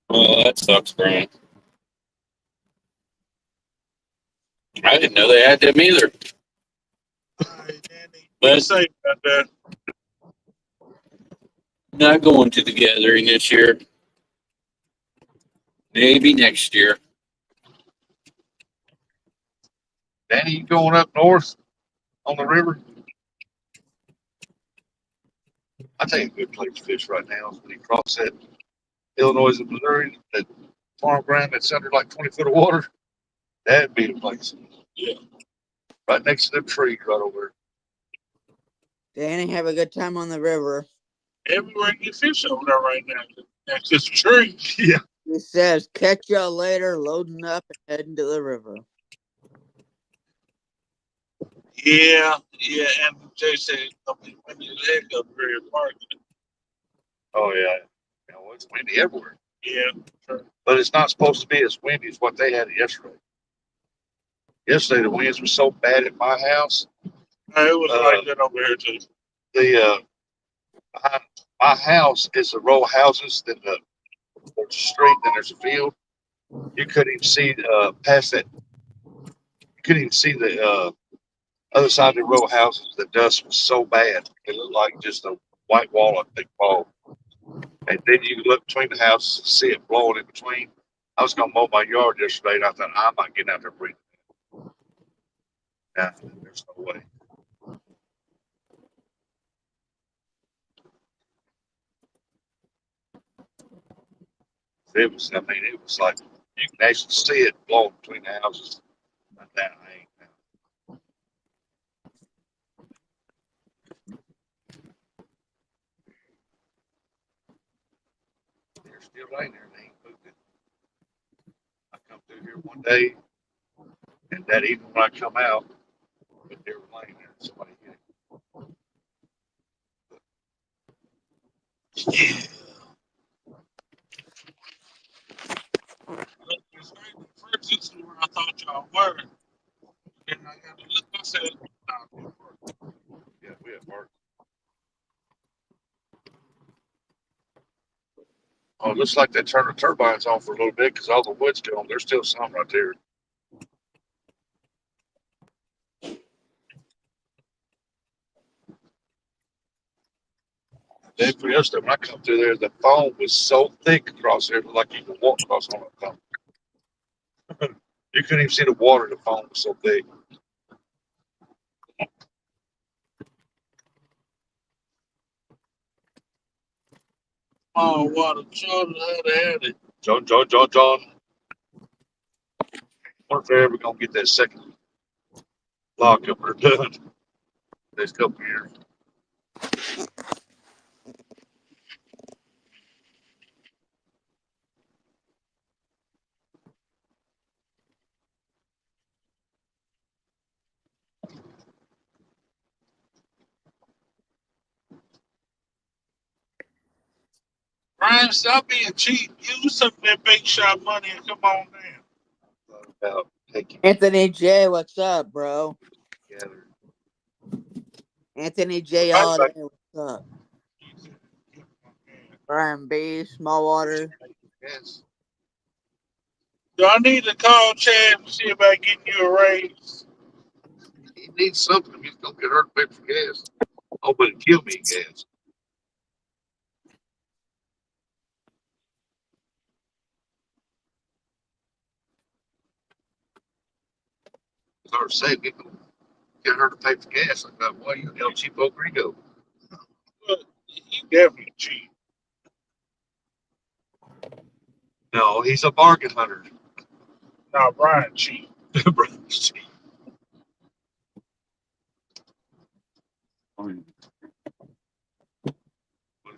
Oh, that sucks, Brian. I didn't know they had them either. All right, Danny. But- Be safe out there. Not going to the gathering this year. Maybe next year. Danny, you going up north on the river? I tell you, a good place to fish right now is when you cross that Illinois and Missouri, that farm ground that's under like 20 foot of water. That'd be the place. Yeah. Right next to them trees right over Danny, have a good time on the river. Everywhere you fish over there right now. That's just a tree. there. Yeah. He says, catch y'all later, loading up and heading to the river. Yeah, and Jay said, I mean, when you heck up here at Park. Oh, yeah. You know, it's windy everywhere. Yeah, sure. But it's not supposed to be as windy as what they had yesterday. Yesterday, the winds were so bad at my house. It was like that over here too. The behind my house is a row of houses. Then there's a street. Then there's a field. You couldn't even see past that. You couldn't even see the other side of the row of houses. The dust was so bad. It looked like just a white wall of big fog. And then you look between the houses and see it blowing in between. I was gonna mow my yard yesterday, and I thought I'm not getting out there breathing. Yeah, there's no way. It was, I mean, it was like you can actually see it blowing between the houses. But that ain't. They're still laying there. They ain't moving. I come through here one day, and that evening when I come out, but they were laying there. Somebody hit it. Yeah. First, this is where I thought y'all were. And I got to look myself. Yeah, we have work. Oh, it looks like they turned the turbines on for a little bit because all the wood's gone. There's still some right there. Then for the other stuff, when I come through there, the foam was so thick across there, it looked like you could walk across on the foam. You couldn't even see the water. The foam was so thick. Oh, water children had it. John. Wonder if they're ever gonna get that second lock up there done next couple of years. Brian, stop being cheap. Use some of that big shot money and come on down. About taking Anthony J, what's up, bro? together. Anthony J all day, what's up? Brian B, Smallwater. Yes. Do I need to call Chad and see about getting you a raise? He needs something. He's gonna get hurt to pay for gas. Oh, but it killed me in gas. It's hard to say. People get her to pay for gas. I thought, well, you El Cheapo Gringo. But he definitely cheap. No, he's a bargain hunter. Now Brian cheap. Brian's cheap. What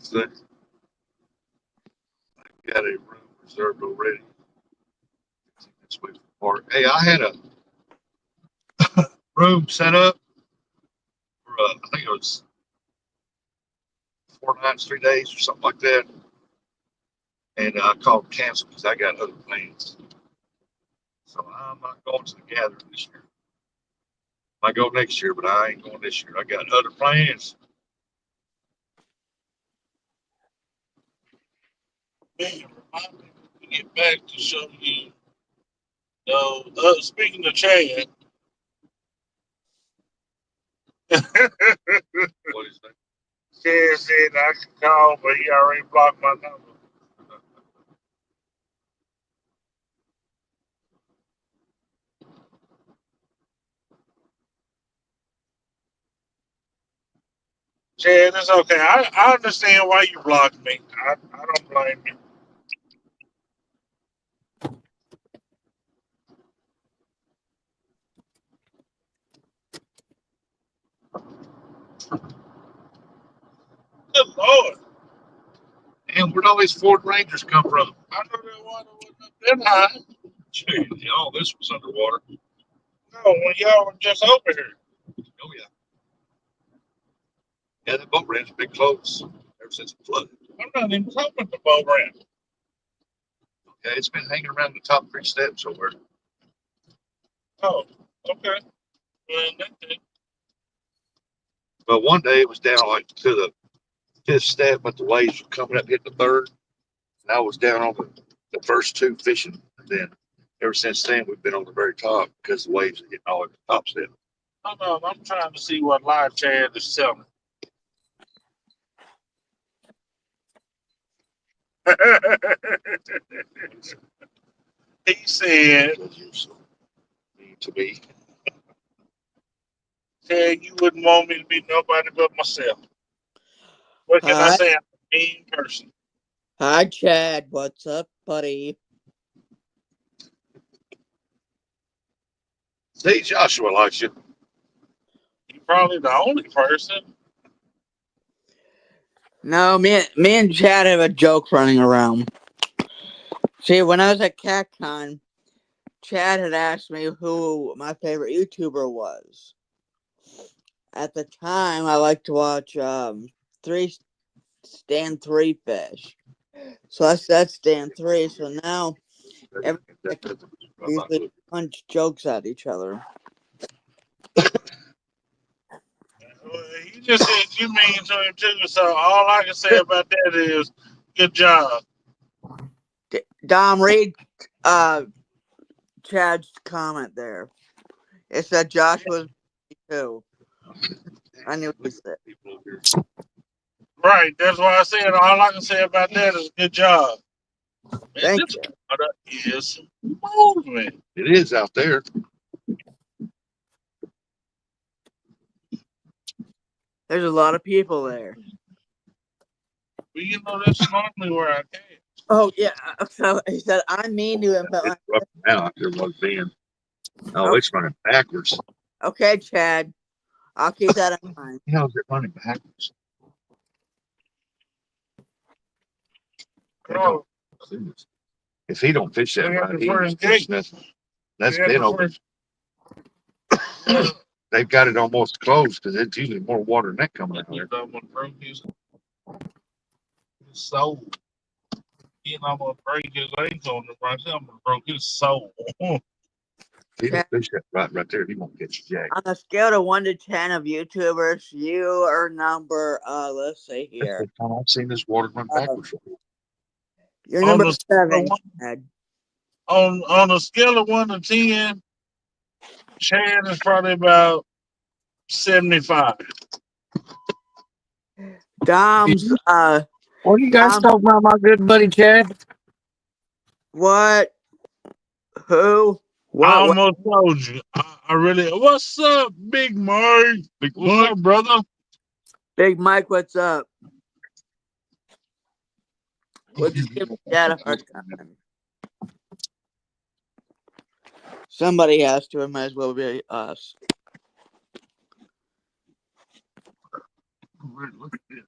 is that? I got a room reserved already. Let's wait for the park. Hey, I had a room set up for I think it was 4 nights, 3 days, or something like that. And I called cancel because I got other plans. So I'm not going to the gathering this year. I go next year, but I ain't going this year. I got other plans. Man, remind me to get back to show you. Speaking of Chad. What is that? Chad said I could call, but he already blocked my number. Chad, it's okay. I understand why you blocked me. I don't blame you. Good Lord. And where'd all these Ford Rangers come from? I know that water wasn't up that high. Gee, all this was underwater. No, when y'all were just over here. Oh, yeah. Yeah, the boat ramps been closed ever since it flooded. I'm not even talking about the boat ramp. Yeah, it's been hanging around the top 3 steps somewhere. Oh, okay. Well, that- But one day it was down like to the 5th step, but the waves were coming up, hitting the 3rd. And I was down on the first 2 fishing. And then ever since then, we've been on the very top because the waves are hitting all at the top step. Hold on, I'm trying to see what live Chad is selling. He said, Because you're so mean to me. Chad, you wouldn't want me to be nobody but myself. What can I Hi, say? I'm a mean person. hi, Chad. What's up, buddy? See, Joshua likes you. You're probably the only person. No, me and Chad have a joke running around. See, when I was at CatCon, Chad had asked me who my favorite YouTuber was. At the time, I liked to watch Stan 3 Fish. So I said Stan 3. So now Every we usually punch jokes at each other. Well, he just said you mean to him too. So all I can say about that is, good job. Dom, read Chad's comment there. It said Josh was too. I knew he said. Right. That's why I said all I can say about that is good job. Man, Thank this you. water is moving. It is out there. There's a lot of people there. Well, you know, that's normally where I came. Oh yeah. So he said I'm mean to him, but It's rough now like there was then. Oh, it's running backwards. okay, Chad. I'll keep that in mind. How is it running backwards? Oh, If he don't fish that we got right, the he first fish gate. that's We got been the open. first- They've got it almost closed because it's usually more water than that coming out there. Someone broke his soul. He almost break his legs on the right. Someone broke his soul. If he don't fish that right there, he won't get jacked. On a scale of 1 to 10 of YouTubers, you are number let's see That's here. the time I've seen this water run backwards. You're On number the scale of 7, one- Chad. On a scale of 1 to 10, Chad is probably about 75. Dom's What are you guys Dom, talking about, my good buddy Chad? what? Who? I What? almost told you. I really. What's up, Big Mike? What's up, brother? Big Mike, what's up? We'll just give Chad a hard time. Somebody has to. It might as well be us. Look at this.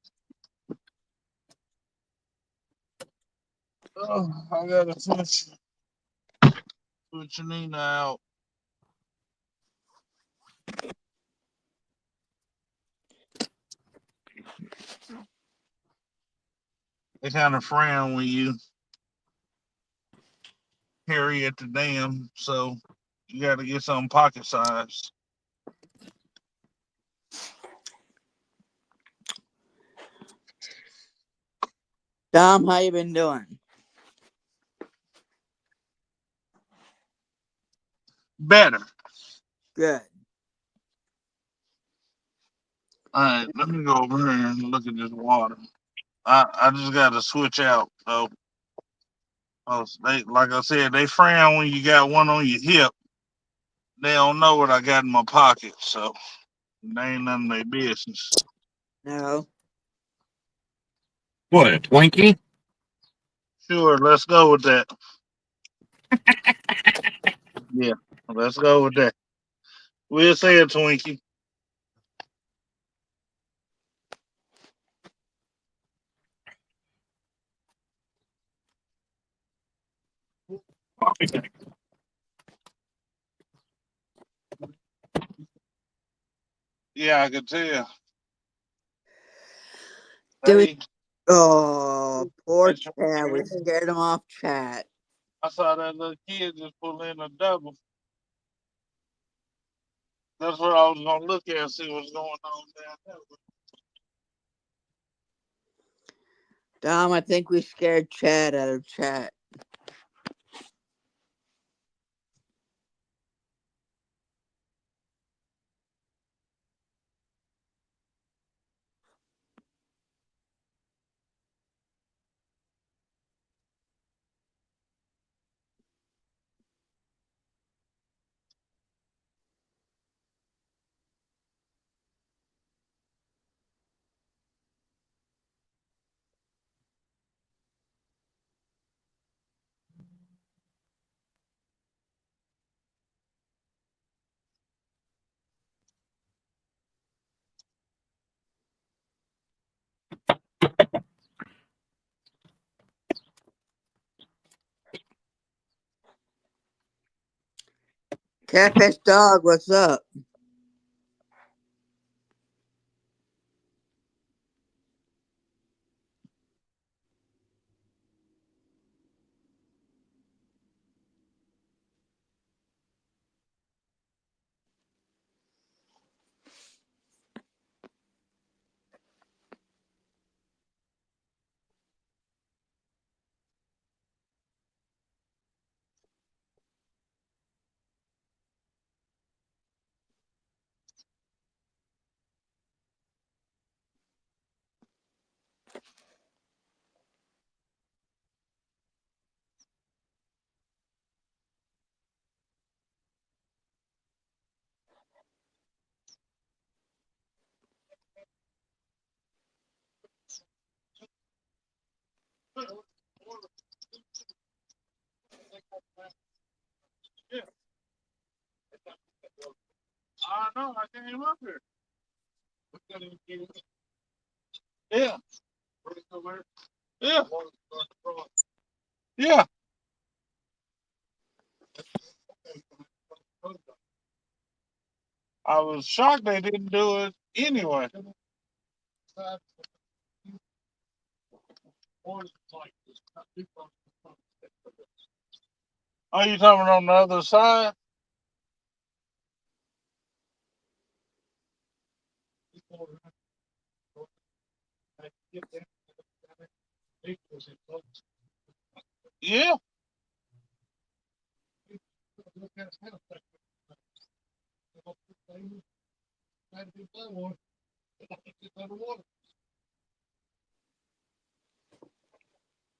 Oh, I gotta switch Nina out. They kind of frown when you carry at the dam, so you got to get something pocket size. Dom, how you been doing? Better. Good. All right, let me go over here and look at this water. I just got to switch out though. They, like I said, they frown when you got one on your hip. They don't know what I got in my pocket, so they ain't none of their business. No. What, a Twinkie? Sure, let's go with that. Yeah, let's go with that. We'll say a Twinkie. Yeah, I could tell. Dude. Hey, Oh, poor that's- Chad. We scared him off chat. I saw that little kid just pull in a double. That's what I was gonna look at and see what's going on down there. Dom, I think we scared Chad out of chat. Catfish Dog, what's up? came up here. Yeah. Yeah. Yeah. I was shocked they didn't do it anyway. Are you talking on the other side? Yeah.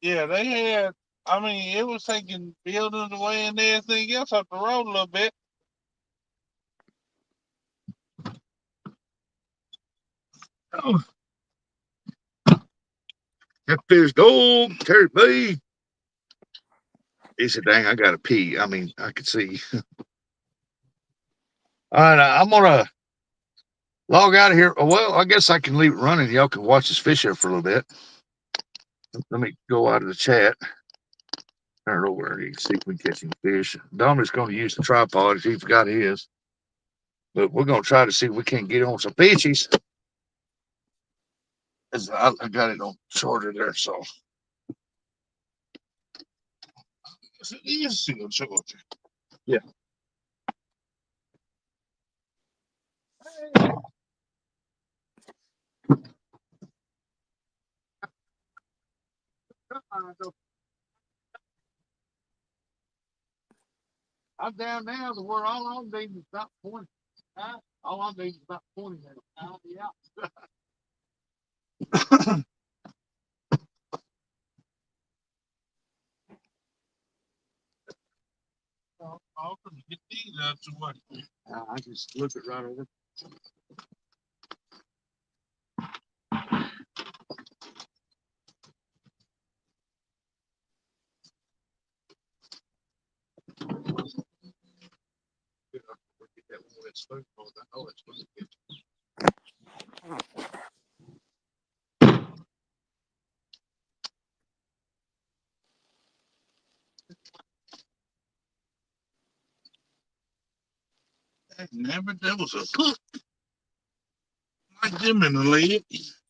Yeah, they had. I mean, it was taking buildings away and everything else up the road a little bit. Oh, that fish gold, Terry B. He said, "Dang, I gotta pee." I mean, I could see. All right, I'm gonna log out of here. Well, I guess I can leave it running. Y'all can watch this fish here for a little bit. Let me go out of the chat. Turn it over and you can see if we can catch any fish. Dominic's going to use the tripod if he forgot his. But we're going to try to see if we can't get on some fishies. I got it on shorter there, so. Yeah. I'm down now to where all I'm needing is about 20. All I'm needing is about 20 minutes. I'll be out. I'll get these out to what? I just flip it right over. Never, there was a hook like them in the leg. Take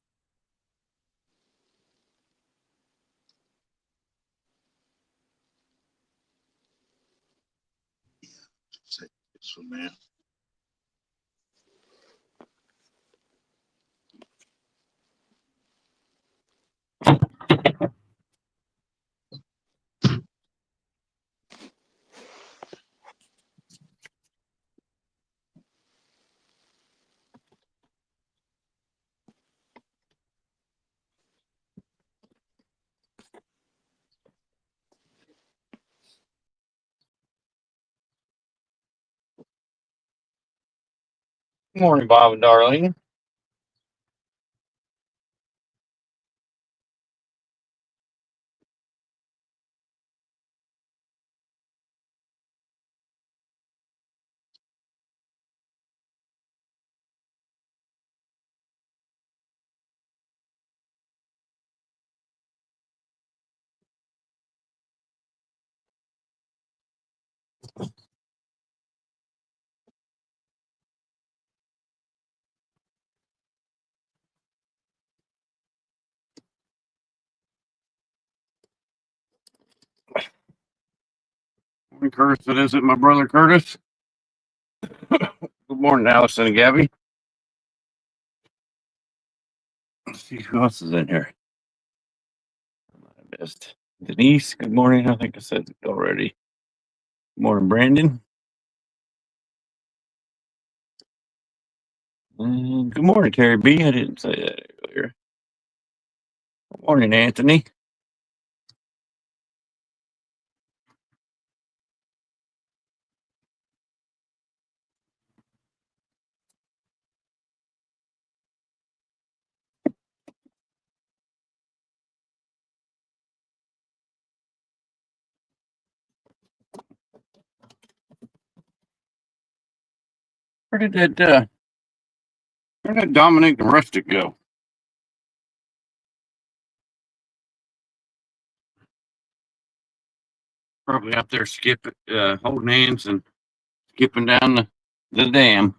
this one there. Good morning, Bob and Darlene. Morning, Curtis. It is it, my brother Curtis. Good morning, Allison and Gabby. Let's see who else is in here. I missed Denise. Good morning. I think I said it already. Good morning, Brandon. And good morning, Terry B. I didn't say that earlier. Good morning, Anthony. Where did that Where did Dominic and Rustic go? Probably out there skipping, holding hands and skipping down the dam.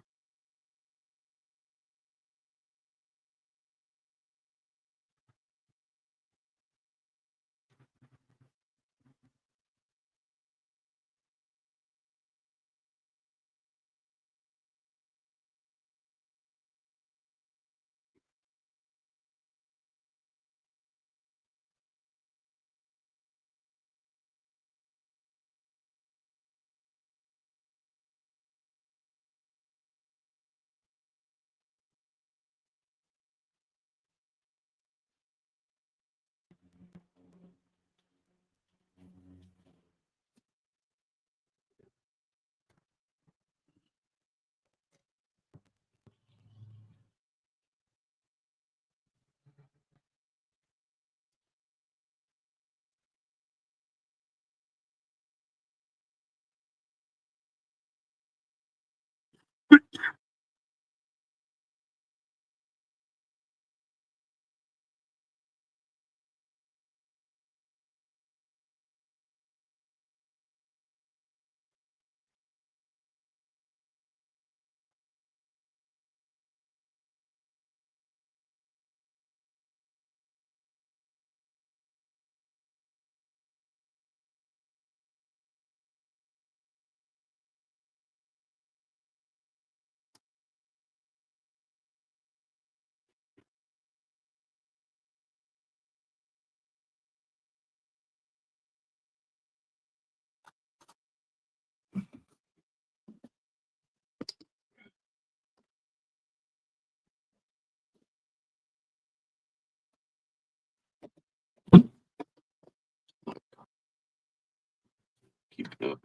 Keep it up.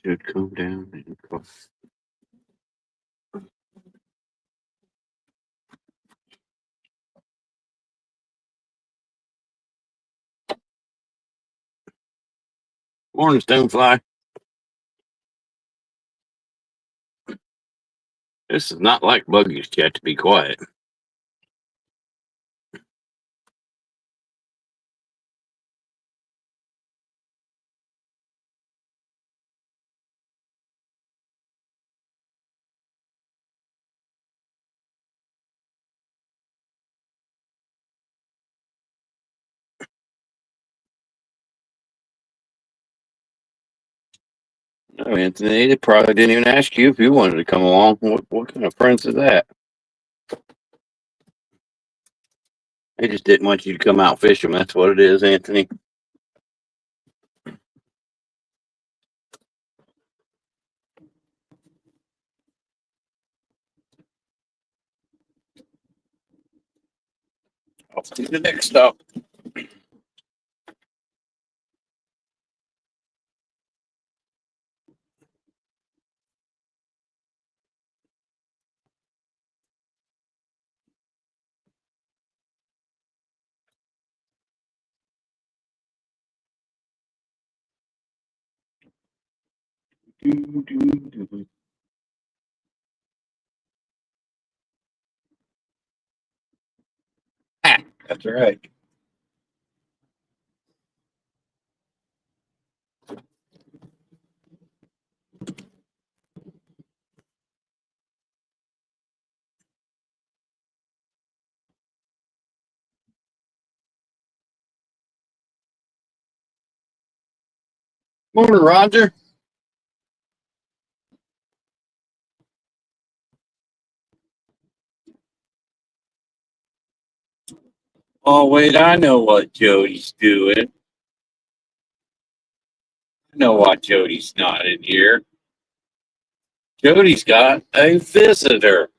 Should come down and cross. Morning, Stonefly. This is not like Buggy's chat to be quiet. No, Anthony, they probably didn't even ask you if you wanted to come along. What kind of friends is that? They just didn't want you to come out fishing. That's what it is, Anthony. Off to the next stop. Ah, that's right. Morning, Roger. Oh, wait, I know what Jody's doing. I know why Jody's not in here. Jody's got a visitor.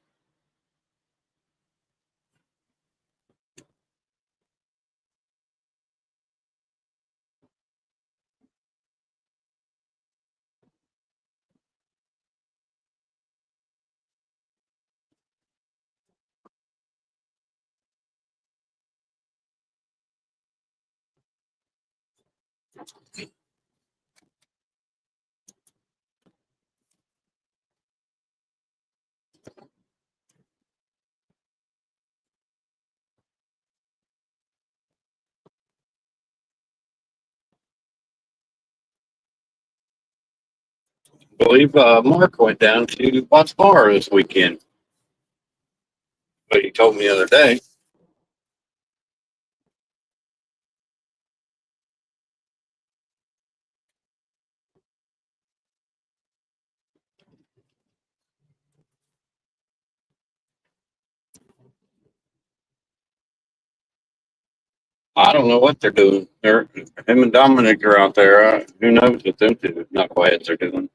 I believe Mark went down to Watts Bar this weekend. But he told me the other day. I don't know what they're doing. Him and Dominic are out there. Who knows what them two knuckleheads are doing?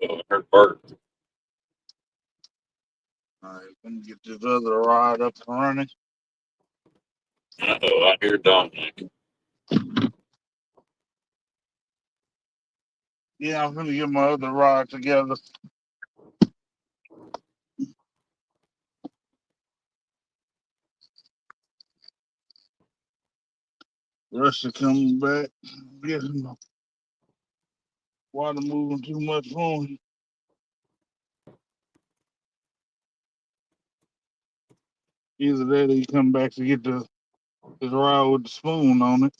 I heard Bert. All right, let me get this other rod up and running. I hear Dominic. Yeah, I'm gonna get my other rod together. Russia coming back. Getting the water moving too much for him. Either that or he come back to get his rod with the spoon on it.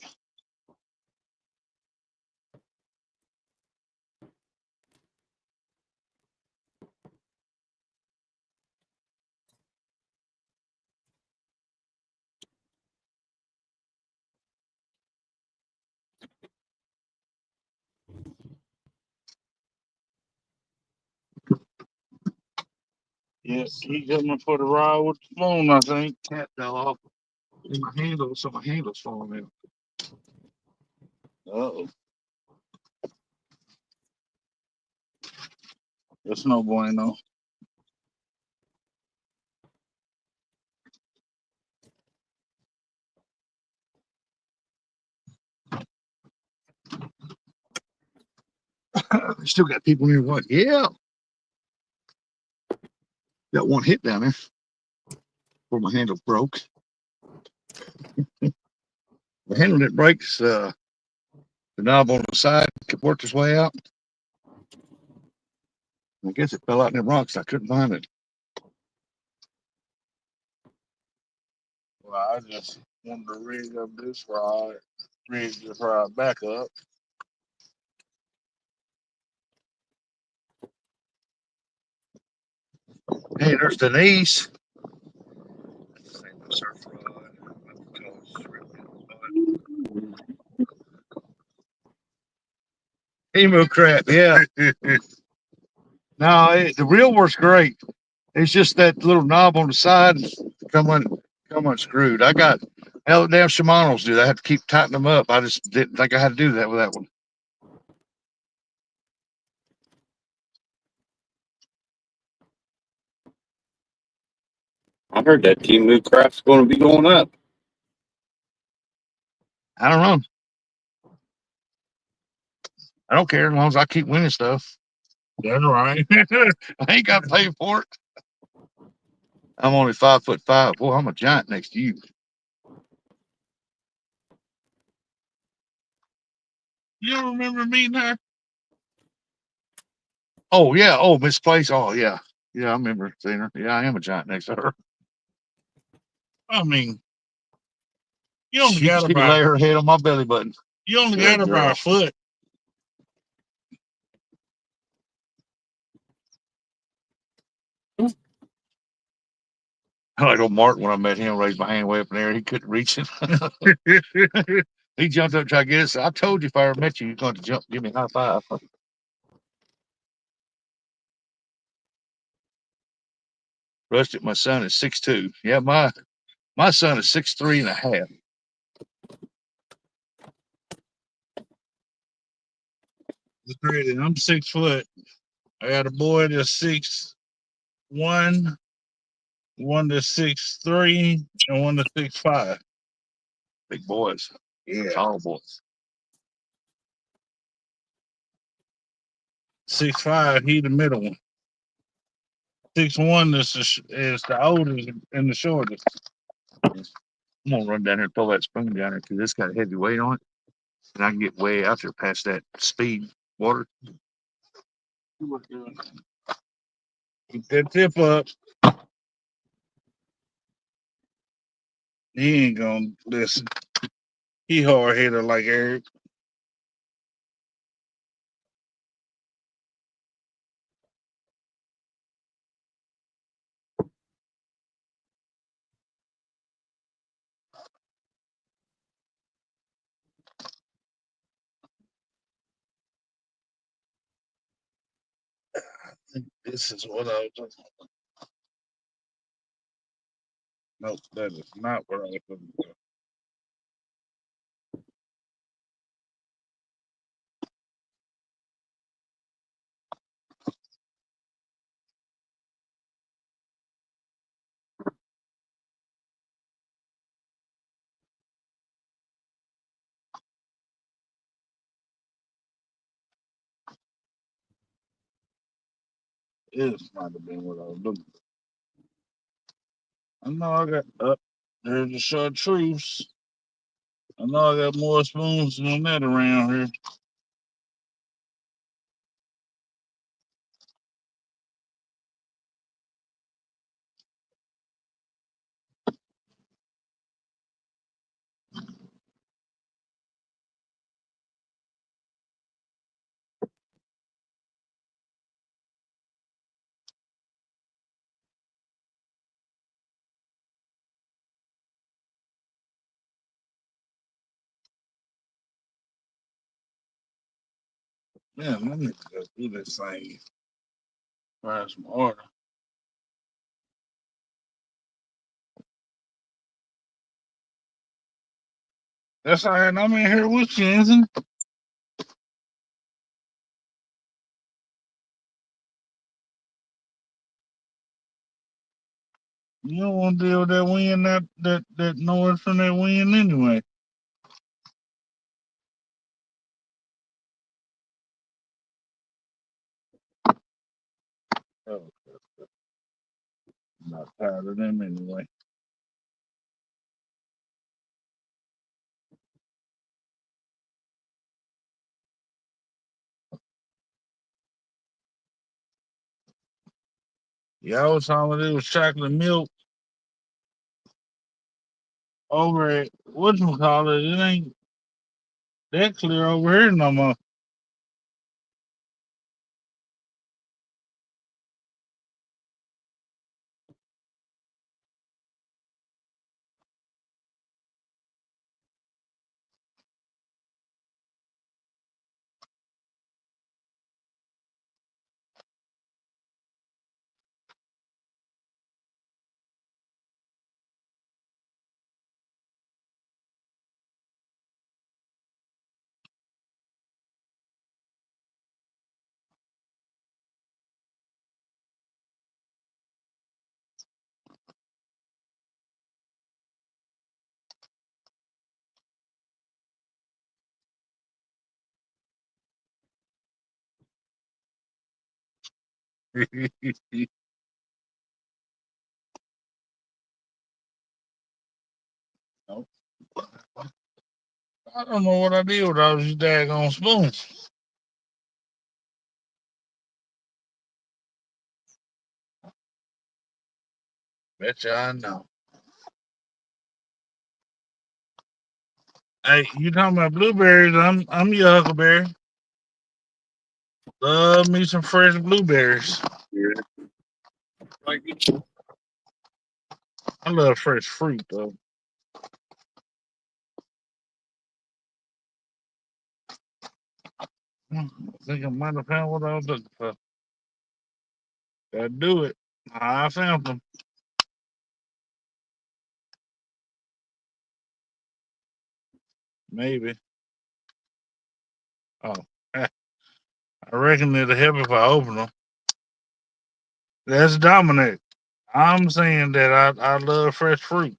Yes, he coming for the rod with the spoon, I think. Cat fell off in my handle, so my handle's falling out. Uh-oh. It's no bueno. Still got people in here. What? Yeah. Got one hit down there where my handle broke. The handle that breaks, the knob on the side worked its way out. I guess it fell out in the rocks. I couldn't find it. Well, I just wanted to rig up this rod, rig this rod back up. Hey, there's Denise. Emu crap, yeah. No, the real work's great. It's just that little knob on the side come unscrewed. I got hell damn Shimano's do that. I have to keep tightening them up. I just didn't think I had to do that with that one. I heard that Timu craft's going to be going up. I don't know. I don't care as long as I keep winning stuff. That's right. I ain't got to pay for it. I'm only 5'5". Boy, I'm a giant next to you. You don't remember meeting her? Oh yeah. Oh, Miss Place. Oh yeah. Yeah, I remember seeing her. Yeah, I am a giant next to her. I mean, you only got she about lay her head on my belly button. You only got about a foot. I like old Martin when I met him, raised my hand way up in the air. He couldn't reach it. He jumped up to try to get it. So I told you if I ever met you, you're going to jump, give me a high five. Rusted, my son is 6'2". Yeah, my son is 6'3 and a half. I'm 6 foot. I got a boy that's 6'1", one that's 6'3", and one that's 6'5". Big boys. Yeah. Tall boys. 6'5", he the middle one. 6'1" is the oldest and the shortest. I'm gonna run down here and throw that spoon down there because it's got a heavy weight on it. And I can get way out there past that speed water. Keep that tip up. He ain't gonna listen. He hard headed like Eric. I think this is what I was looking for. Nope, that is not what I was looking for. This might have been what I was looking for. I know I got up. There's the chartreuse. I know I got more spoons than that around here. Man, let me go do this thing. Find some order. That's all right. I'm in here with you, Anthony. You don't want to deal with that wind, that noise from that wind anyway. Oh, I'm not tired of them anyway. Yeah, I was talking it was chocolate milk over at whatchamacallit. It ain't that clear over here no more. Nope. I don't know what I did with all these daggone spoons. Betcha I know. Hey, you talking about blueberries? I'm your huckleberry. Love me some fresh blueberries. I love fresh fruit though. I think I might have found what I was looking for. That do it. I found them. Maybe. Oh, I reckon it'll help if I open them. That's Dominic. I'm saying that I love fresh fruit.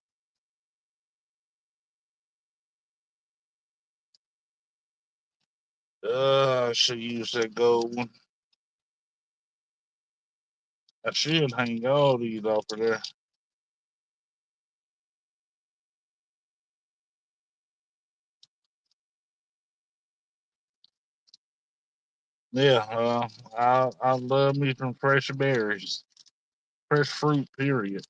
I should use that gold one. I should hang all these off of there. Yeah, I love me some fresh berries, fresh fruit. Period.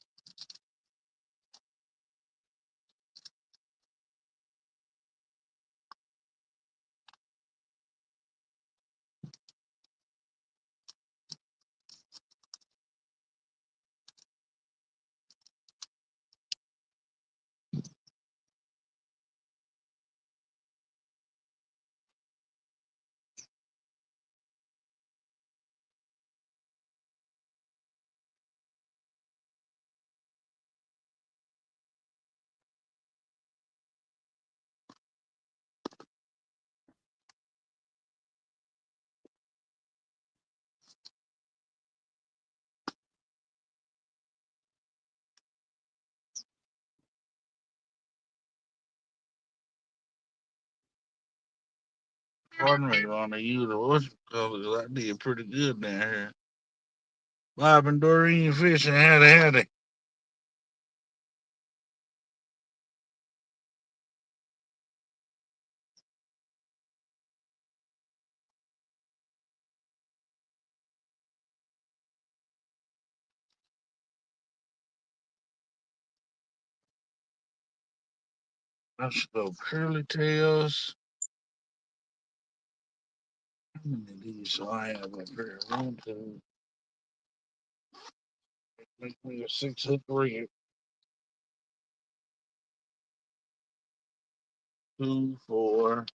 Pardon me on the usual. I did pretty good down here. Bob and Doreen fishing. Howdy. Let's go curly tails. How many of these do I have up here? One, two. Make me a 6-hook rig. 2, 4.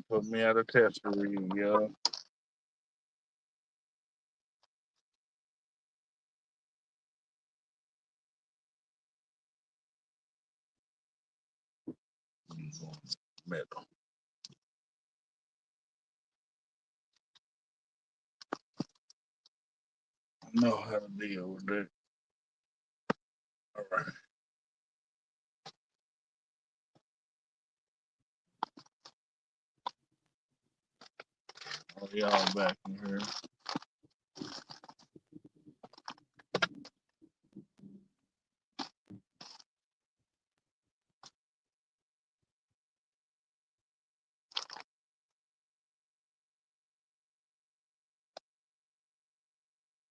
Put me out a tester rig, y'all. Middle. I know how to deal with it. All right. Oh, y'all back in here.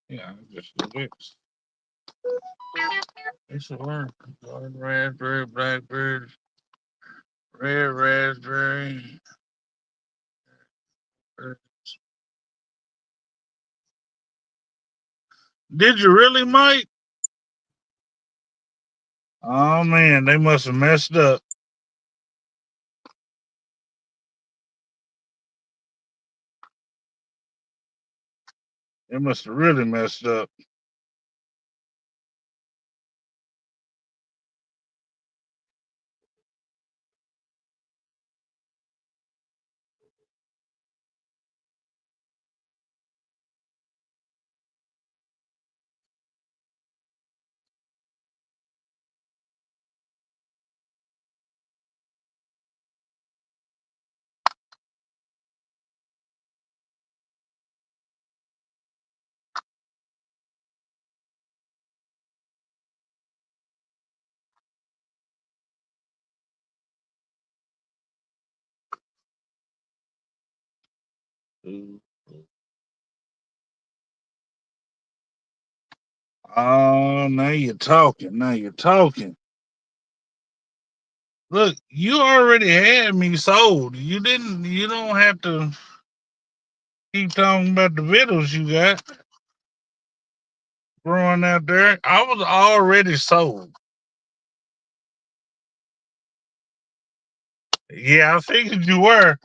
Yeah, just do this. It's a learn. Garden raspberry, blackberry, red raspberry. Did you really, Mike? Oh man, they must have messed up. They must have really messed up. Oh, now you're talking. Now you're talking. Look, you already had me sold. You didn't. You don't have to keep talking about the vittles you got growing out there. I was already sold. Yeah, I figured you were.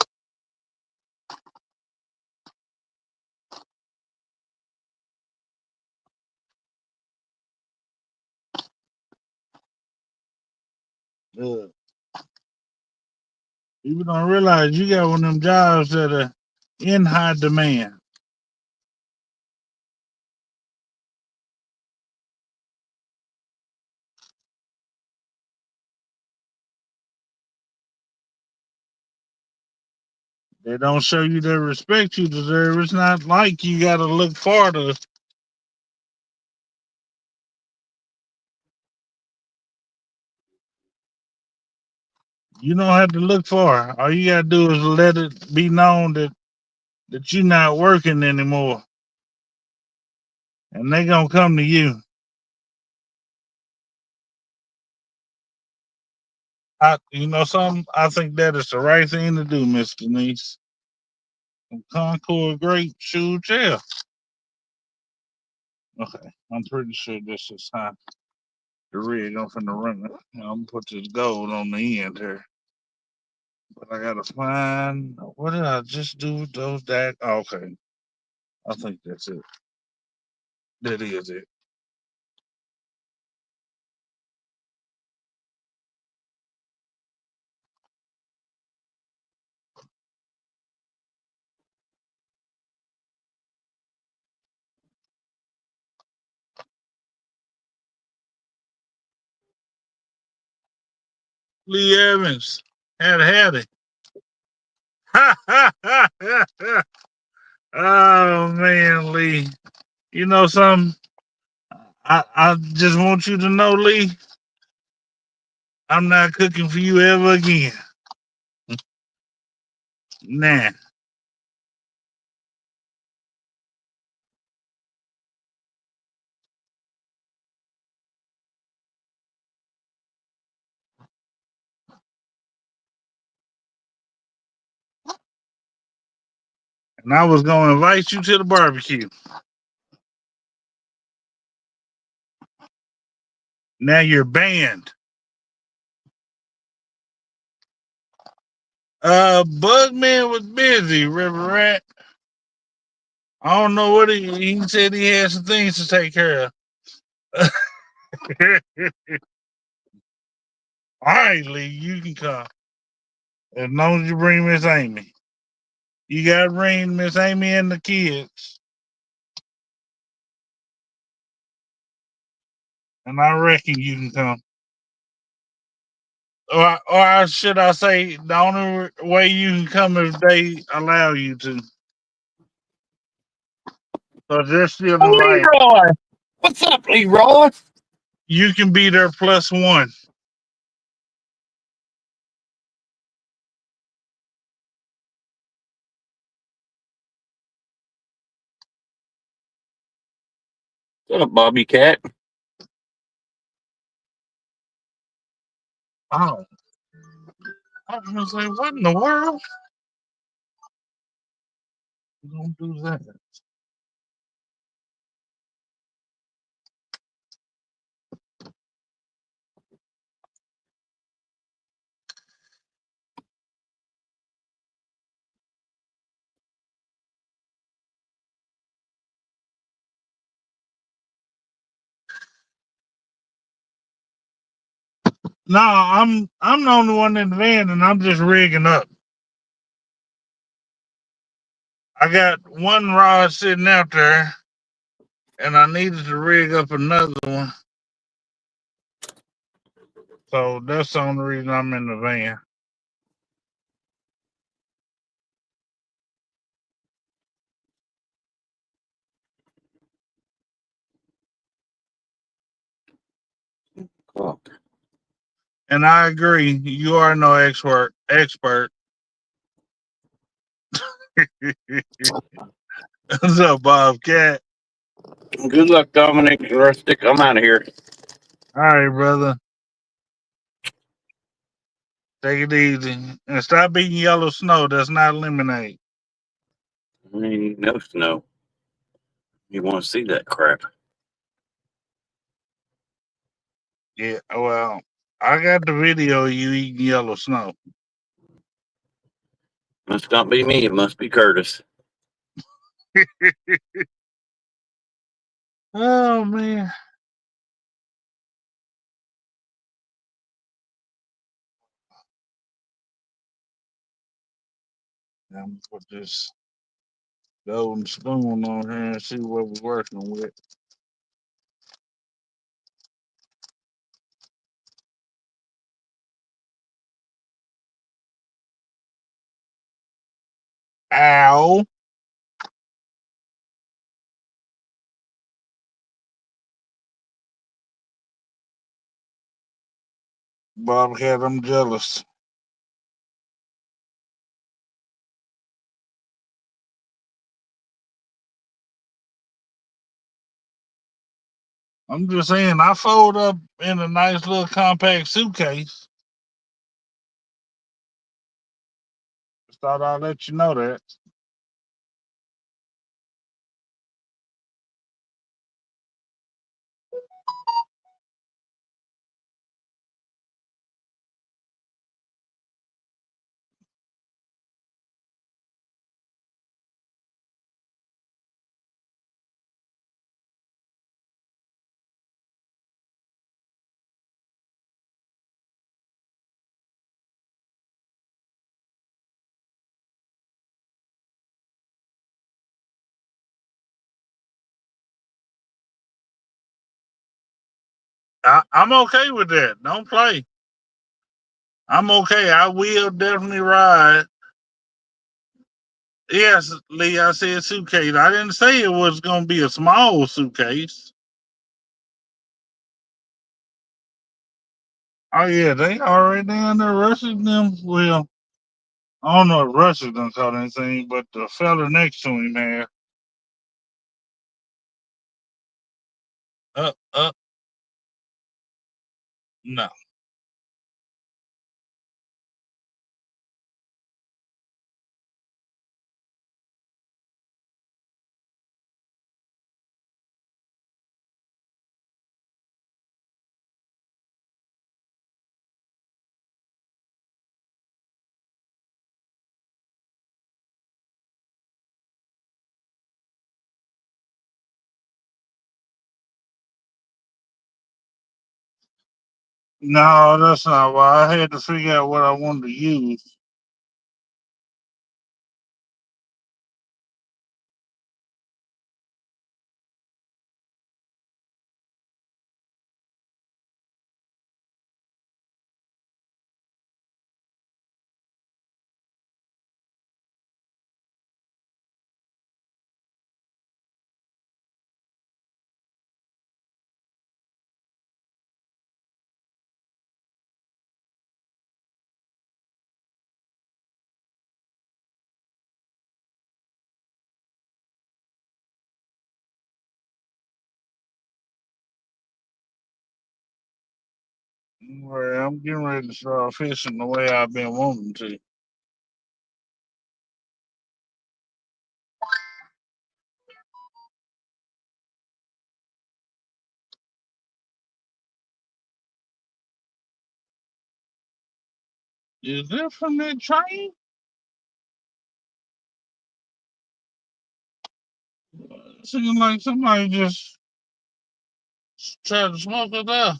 People don't realize you got one of them jobs that are in high demand. They don't show you the respect you deserve. It's not like you got to look far to. You don't have to look far. All you got to do is let it be known that you're not working anymore. And they going to come to you. You know something? I think that is the right thing to do, Miss Denise. Some Concord grape, shoot, yeah. Okay, I'm pretty sure this is how the rig I'm finna run it. I'm gonna put this gold on the end here. But I gotta find, what did I just do with those okay. I think that's it. That is it. Lee Evans had it. Ha ha ha ha. Oh man, Lee. You know something? I just want you to know, Lee, I'm not cooking for you ever again. Nah. And I was gonna invite you to the barbecue. Now you're banned. Bugman was busy, Reverend Rat. I don't know what he said he had some things to take care of. All right, Lee, you can come. As long as you bring Miss Amy. You gotta bring Miss Amy and the kids. And I reckon you can come. Or should I say, the only way you can come if they allow you to. So there's still the right. Leroy, what's up, Leroy? You can be there +1. What's up, Bobby Cat? Oh. I was gonna say, what in the world? You don't do that. No, I'm the only one in the van, and I'm just rigging up. I got one rod sitting out there, and I needed to rig up another one. So that's the only reason I'm in the van. Oh, And I agree, you are no expert. What's up, Bobcat? good luck, Dominic and Rustic. I'm out of here. All right, brother. Take it easy. And stop eating yellow snow. That's not lemonade. No snow. You want to see that crap? Yeah, well, I got the video of you eating yellow snow. Must not be me. It must be Curtis. Oh, man. I'm going to put this golden spoon on here and see what we're working with. Ow. Bobcat, I'm jealous. I'm just saying, I fold up in a nice little compact suitcase. Just thought I'd let you know that. I'm okay with that. Don't play. I'm okay. I will definitely ride. Yes, Lee, I said suitcase. I didn't say it was going to be a small suitcase. Oh, yeah, they already down there rushing them. Well, I don't know if Russell done caught anything, but the fella next to him had. Up. No. No, that's not why. I had to figure out what I wanted to use. Well, I'm getting ready to start fishing the way I've been wanting to. Is that from that train? Seems like somebody just tried to smoke it up.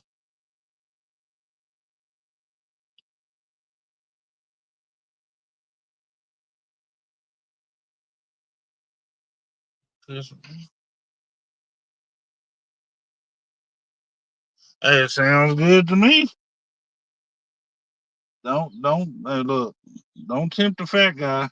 Just- Hey, it sounds good to me. Don't, hey, look, don't tempt the fat guy.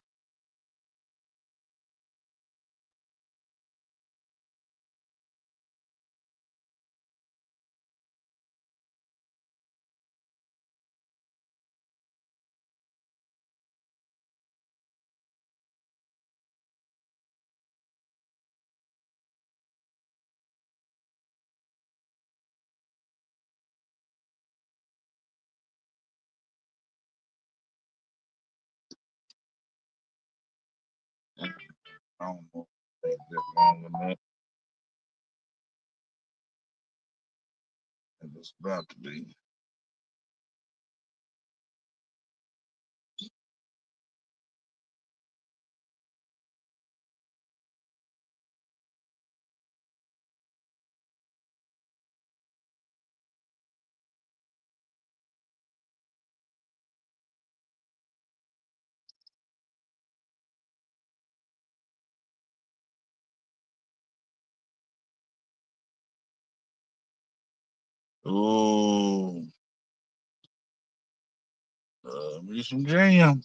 I don't know. Take that long enough. It's about to be. Oh, me some jam.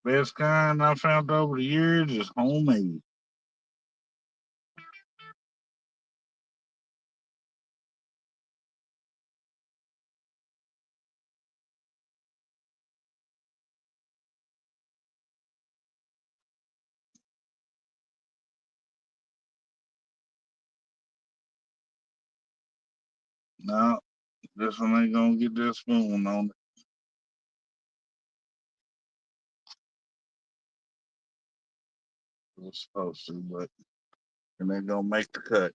Best kind I found over the years is homemade. No, this one ain't gonna get that spoon on it. It's supposed to, but it ain't gonna make the cut.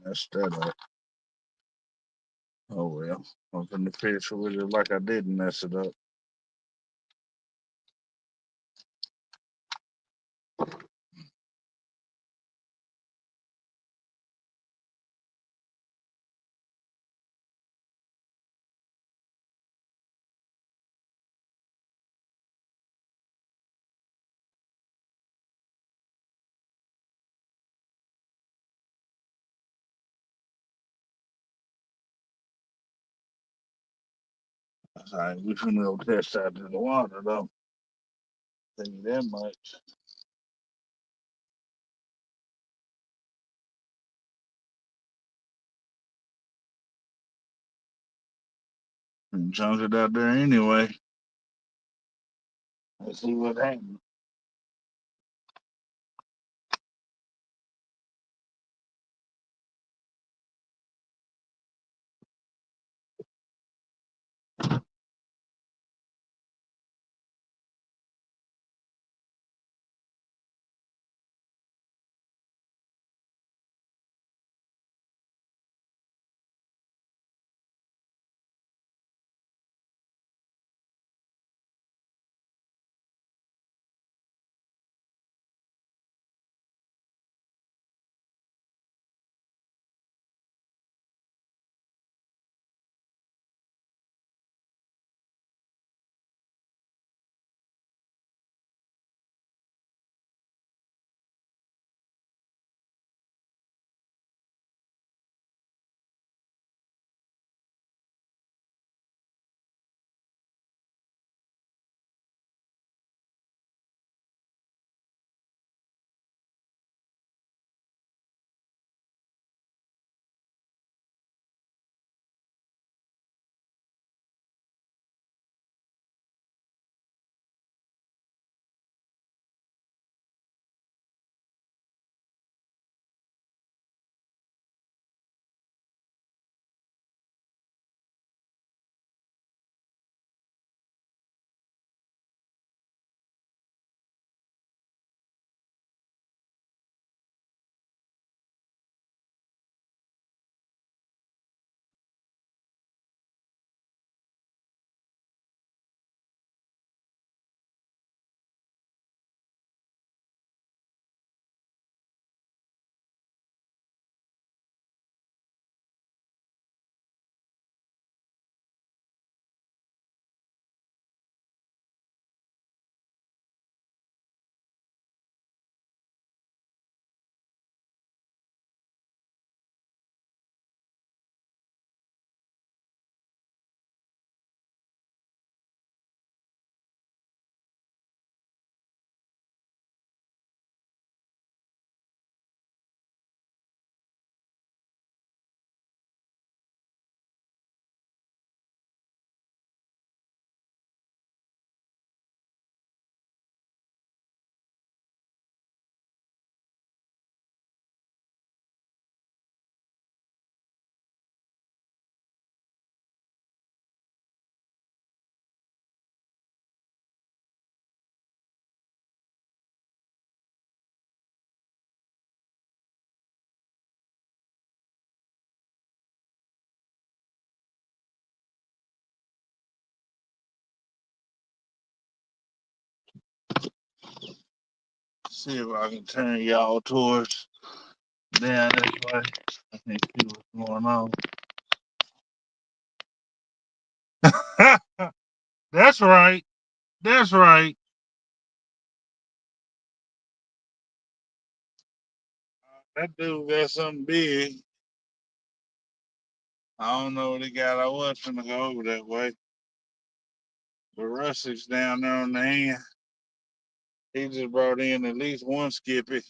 That's that up. Oh well. I'm finna fish with it like I didn't mess it up. All right, we finna go test out in the water though. Tell you that much. And chunk it out there anyway. Let's see what happens. see if I can turn y'all towards down this way. I can see what's going on. That's right. That's right. That dude got something big. I don't know what he got. I was gonna go over that way. But Russell's down there on the end. He just brought in at least one skippy.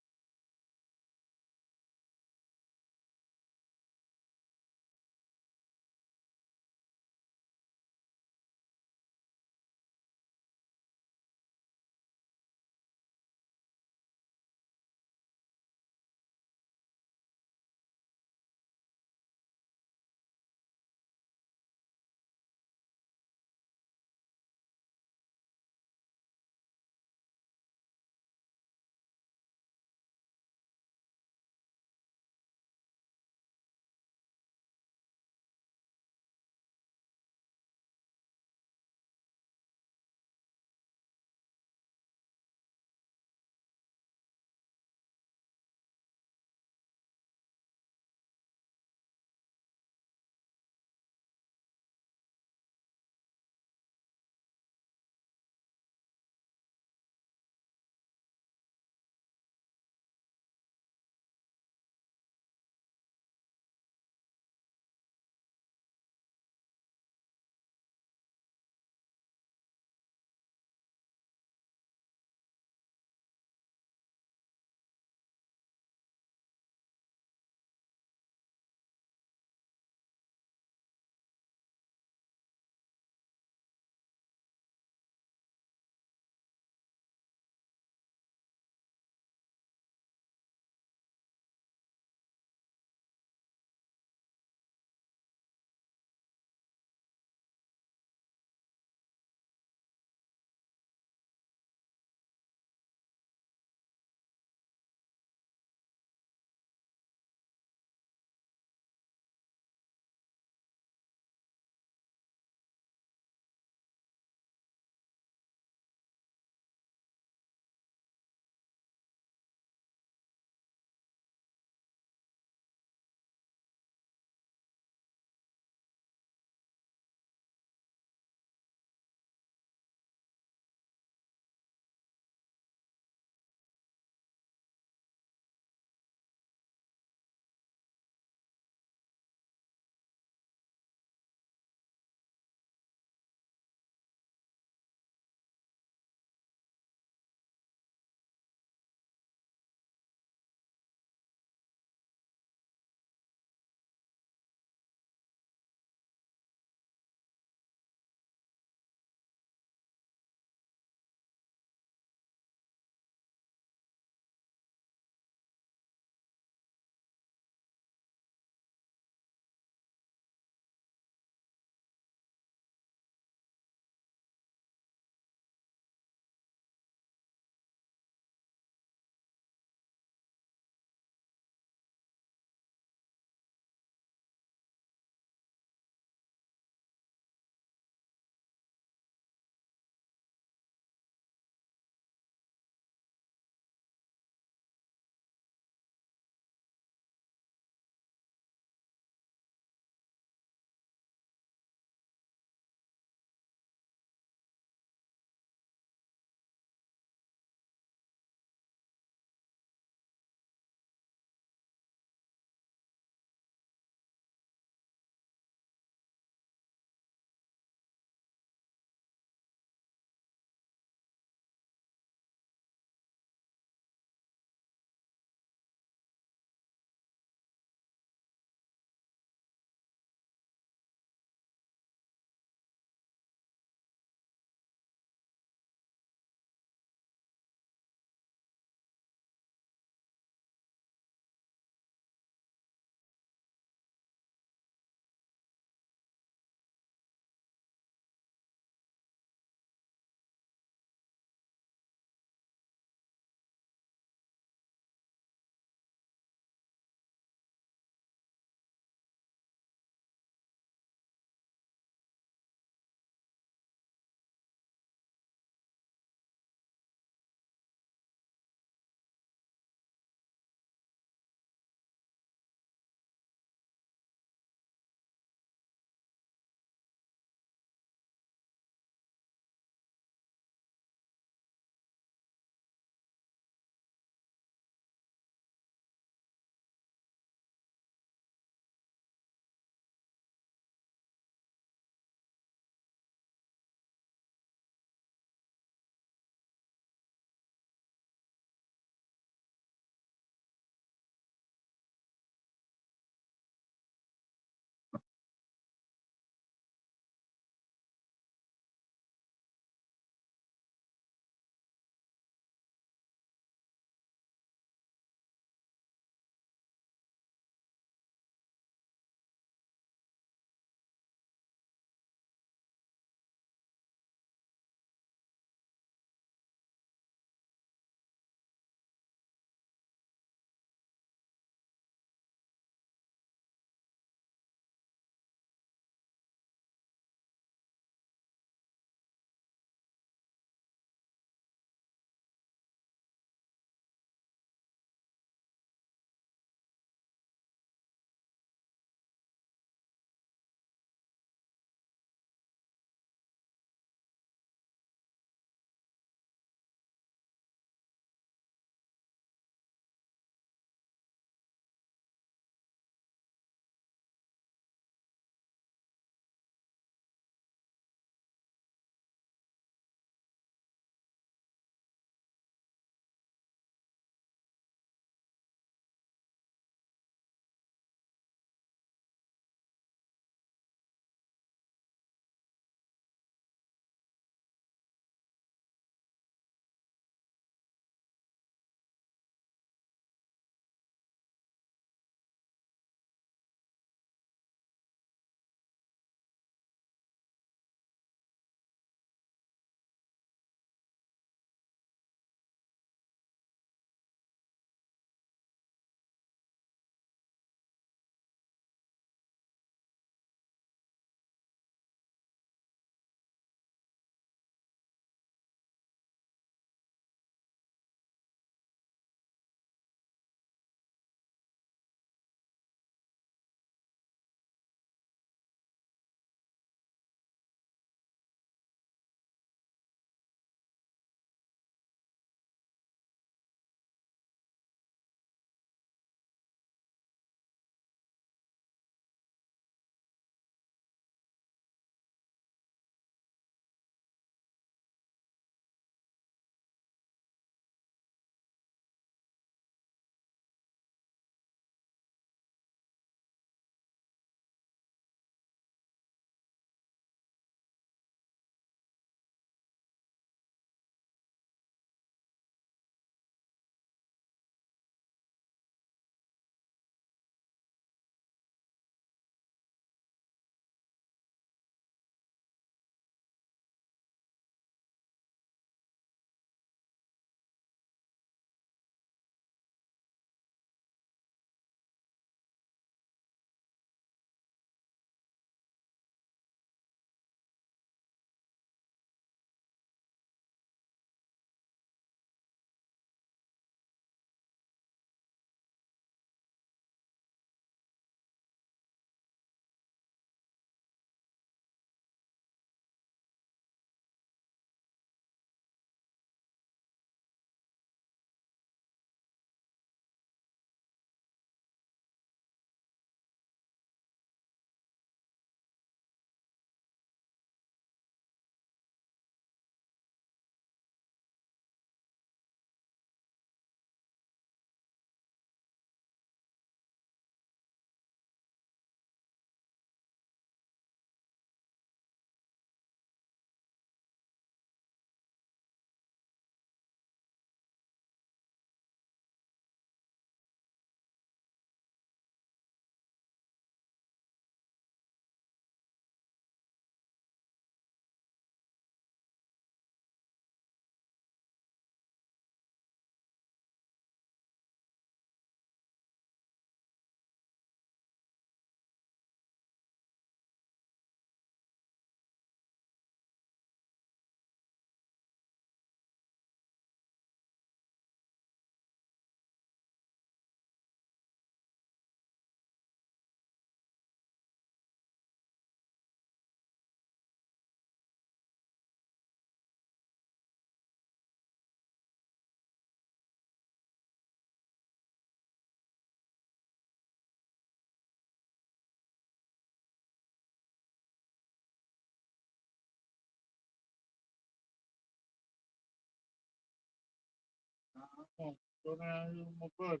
Go down here with my buddy.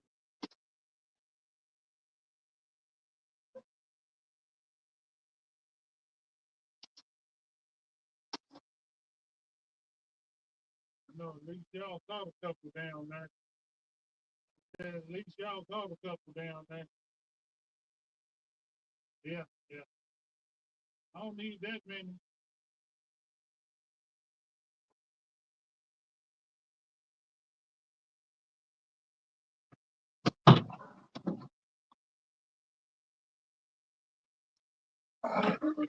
No, at least y'all caught a couple down there. Yeah, at least y'all caught a couple down there. Yeah, yeah. I don't need that many.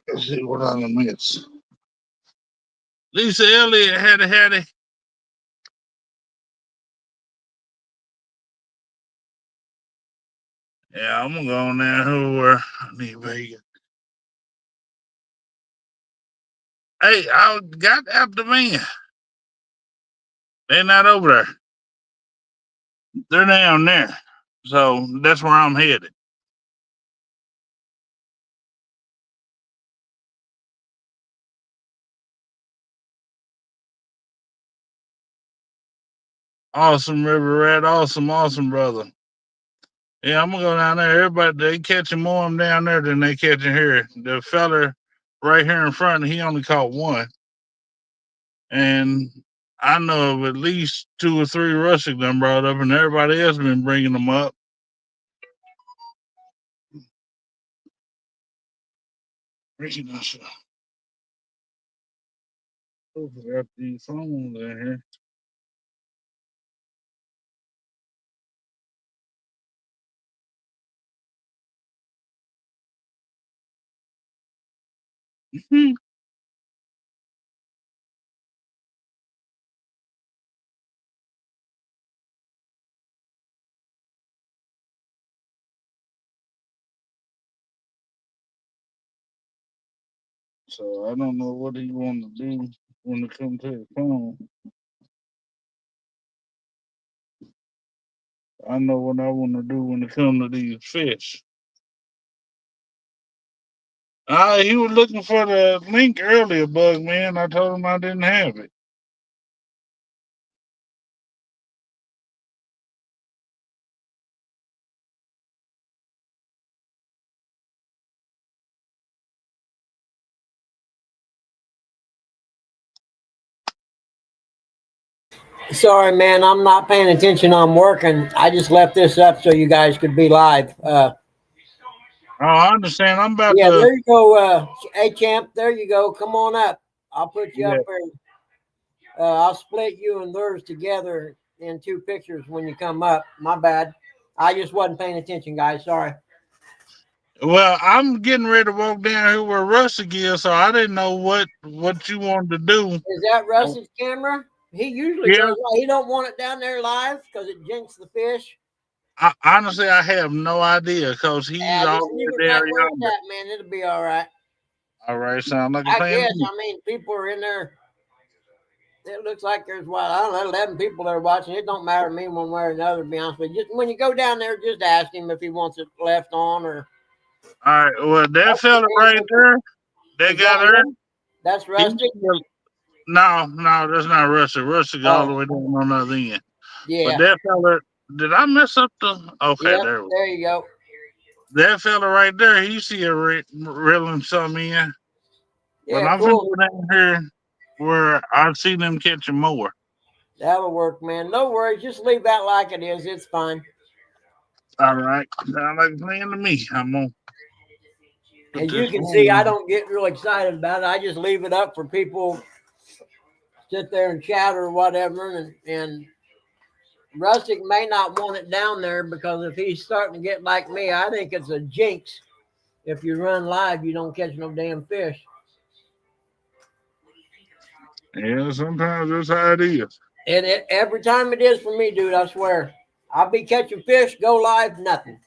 Let's see what I done miss. Lisa Elliott had it. Yeah, I'm gonna go on there where I need Vegas. Hey, I got after me. They're not over there. They're down there. So that's where I'm headed. Awesome, River Rat. Awesome, brother. Yeah, I'm gonna go down there. Everybody, they catching more of them down there than they catching here. The fella right here in front, he only caught one. And I know of at least 2 or 3 rustics done brought up, and everybody else been bringing them up. Oh, forgot these phones in here. So I don't know what he want to do when it comes to his phone. I know what I want to do when it comes to these fish. He was looking for the link earlier, Bug Man. I told him I didn't have it. Sorry, man. I'm not paying attention. I'm working. I just left this up so you guys could be live. Oh, I understand. I'm about Yeah, to. there you go. Hey, champ. There you go. Come on up. I'll put you Yeah. up there. I'll split you and theirs together in 2 pictures when you come up. My bad. I just wasn't paying attention, guys. Sorry. Well, I'm getting ready to walk down here where Rustic is, so I didn't know what you wanted to do. Is that Russ's camera? He usually Yeah. does. He don't want it down there live because it jinxes the fish. Honestly, I have no idea because he's Just all leave the it way down right where it's yonder. at, man. It'll be all right. All right, sound like a I plan. guess. I mean, people are in there. It looks like there's I don't know, 11 people there watching. It don't matter to me one way or another. To be honest with you, just when you go down there, just ask him if he wants it left on or. All right. Well, that fella right there, that guy there, That's Rustic. No, that's not Rustic. Rustic all the way down on the other end. Yeah. But that fella, did I mess up the? Okay, Yep, there we go. there you go. That fella right there, he see a reeling some in. But Yeah, I'm finna go down here where I see them catching more. That'll work, man. No worries. Just leave that like it is. It's fine. All right. Sound like a plan to me. I'm gonna. As you can see, I don't get real excited about it. I just leave it up for people sit there and chat or whatever. And Rustic may not want it down there because if he's starting to get like me, I think it's a jinx. If you run live, you don't catch no damn fish. Yeah, sometimes that's how it is. And every time it is for me, dude, I swear. I'll be catching fish, go live, nothing.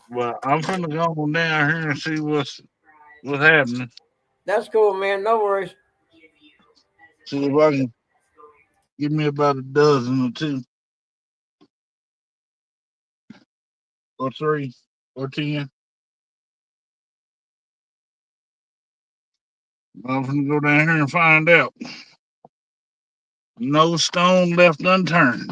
Well, I'm finna go on down here and see what's happening. That's cool, man. No worries. See if I can give me about a dozen or 2 or 3 or 10. I'm gonna go down here and find out. No stone left unturned.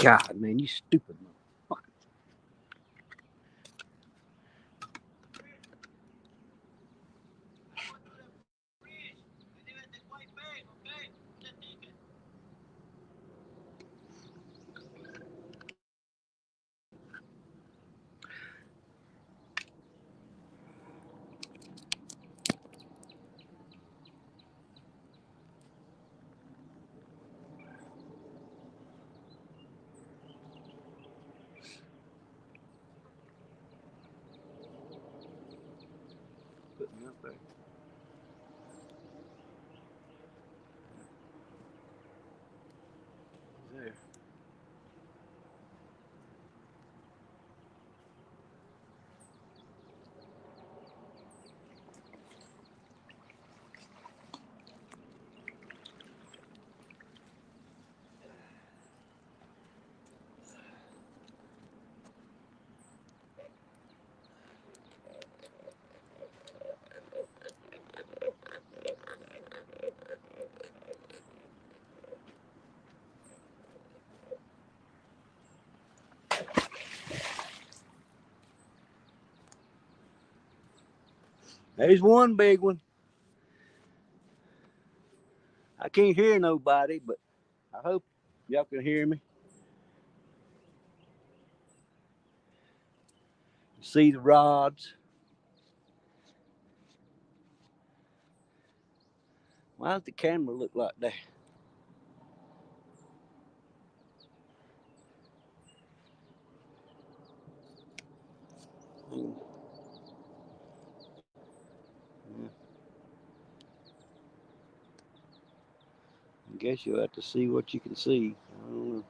God, man, you stupid motherfucker. Put me up there. There. There's one big one. I can't hear nobody, but I hope y'all can hear me. See the rods. Why does the camera look like that? Yeah. I guess you'll have to see what you can see. I don't know.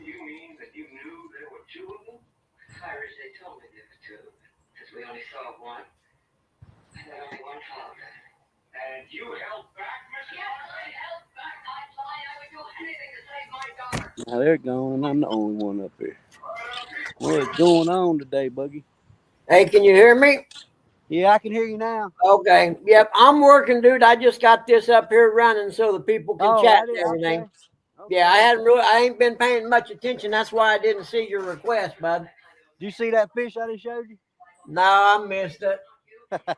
You mean that you knew there were two of them? Irish, they told me there were two, because we only saw one. And then only one followed us. And you held back, Mr. Yes, I held back. I'd lie. I would do anything to save my daughter. Now they're gone, and I'm the only one up here. What is going on today, Buggy? Hey, can you hear me? Yeah, I can hear you now. Okay. Yep, I'm working, dude. I just got this up here running so the people can chat and everything. Okay. Yeah, I ain't been paying much attention. That's why I didn't see your request, bud. Do you see that fish I just showed you? No, I missed it.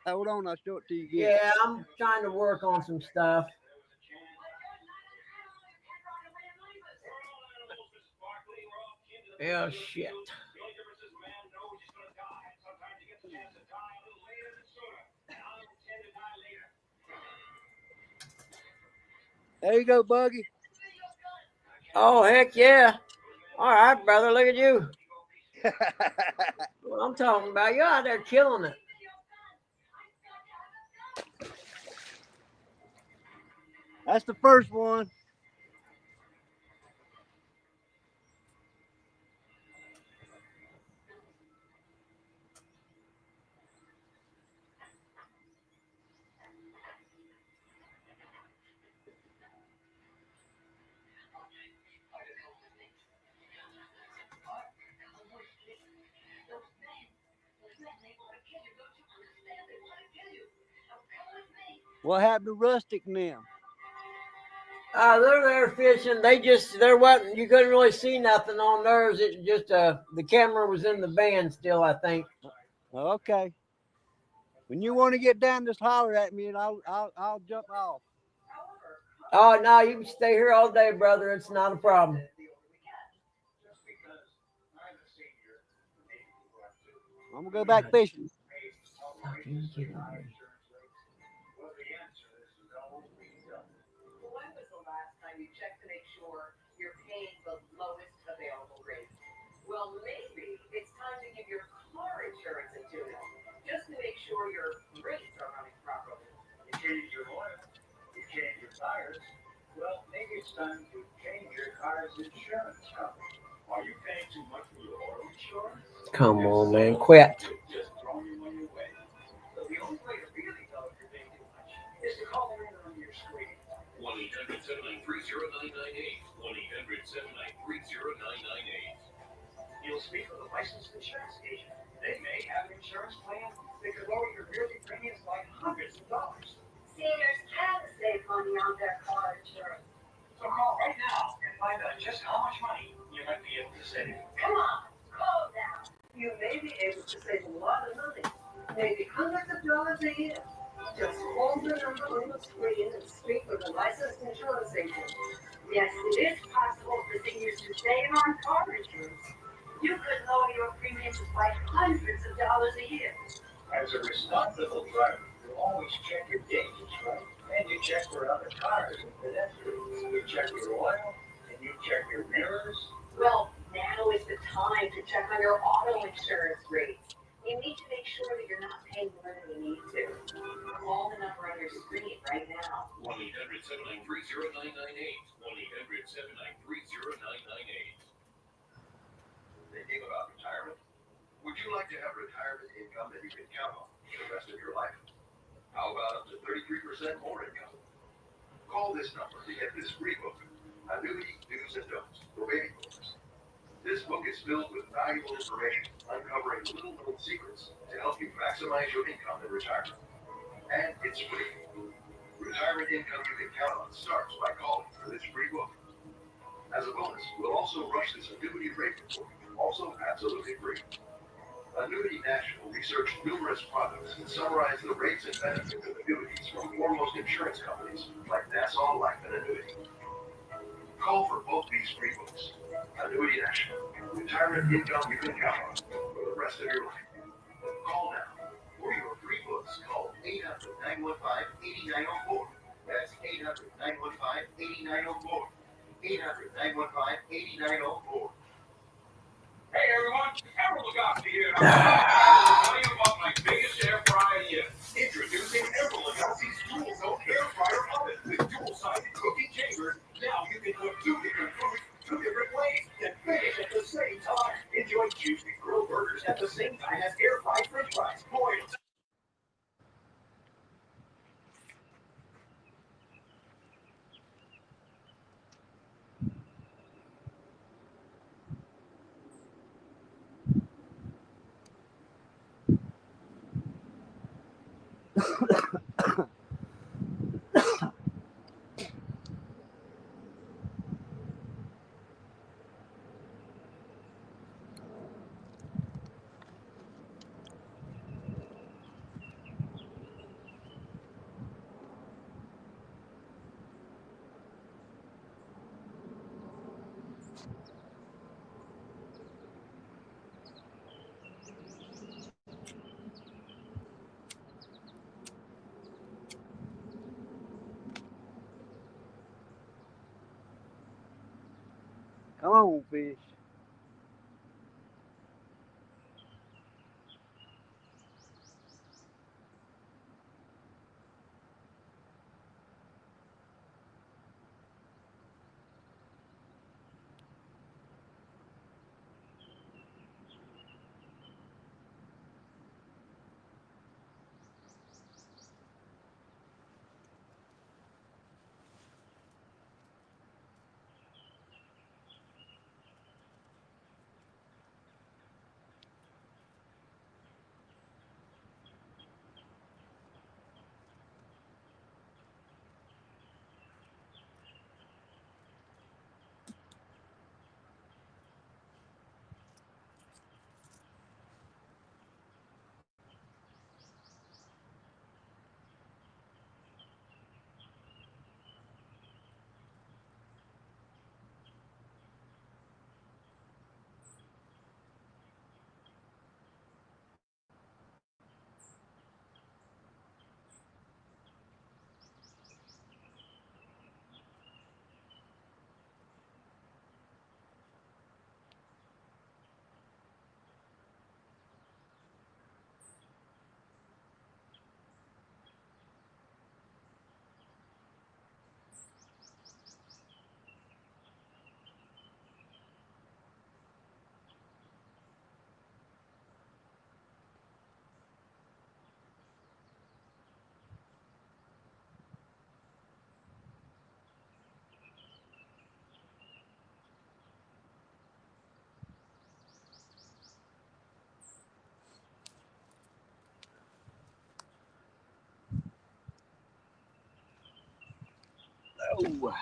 Hold on, I'll show it to you again. Yeah, I'm trying to work on some stuff. Oh, shit. There you go, Buggy. Oh, heck yeah. All right, brother. Look at you. What I'm talking about. You're out there killing it. That's the first one. What happened to Rustic and them? They're there fishing. There wasn't, you couldn't really see nothing on theirs. It just, the camera was in the van still, I think. Okay. When you want to get down, just holler at me and I'll jump off. Oh, no, you can stay here all day, brother. It's not a problem. I'm going to go back fishing. You check to make sure you're paying the lowest available rate. Well, maybe it's time to give your car insurance a tune-up, just to make sure your rates are running properly. tires, well, maybe it's time to change your car's insurance company. Are you paying too much for your auto insurance? Come on, man, quit. Just throw your money away. So the only way to really know if you're paying too much is to call the number on your screen. 1-800-793-0998. 1-800-793-0998. You'll speak with a licensed insurance agent. They may have an insurance plan that could lower your yearly premiums by hundreds of dollars. Seniors can save money on their car insurance. So call right now and find out just how much money you might be able to save. Come on, call now. You may be able to save a lot of money, maybe hundreds of dollars a year. Just call the number on the screen and speak with a licensed insurance agent. Yes, it is possible for seniors to save on car insurance. You could lower your premiums by hundreds of dollars a year. As a responsible driver, you always check your gauges, right? And you check for other cars and pedestrians. You check your oil, and you check your mirrors. Well, now is the time to check on your auto insurance rates. You need to make sure that you're not paying more than you need to. Call the number on your screen right now. 1-800-793-0998. 1-800-793-0998. Thinking about retirement? Would you like to have retirement income that you can count on for the rest of your life? How about up to 33% more income? Call this number to get this free book, Annuity Do's and Don'ts for Baby Boomers. This book is filled with valuable information, uncovering little known secrets to help you maximize your income in retirement. And it's free. Retirement income you can count on starts by calling for this free book. As a bonus, we'll also rush this annuity rate report, also absolutely free. Annuity National researched numerous products and summarized the rates and benefits of annuities from foremost insurance companies like Nassau Life and Annuity. Call for both these free books. Annuity National, retirement income you can count on for the rest of your life. Call now. For your free books, call 800-915-8904. That's 800-915-8904. 800-915-8904. Hey everyone, Emerald Lagasse here. And I'm tell you about my biggest air fryer yet. Introducing Emerald Lagasse's dual zone air fryer oven with dual-sided cooking chambers. Now you can cook 2 different foods 2 different ways and finish at the same time. Enjoy juicy grilled burgers at the same time as air fried French fries. Boy, Come on, fish. go.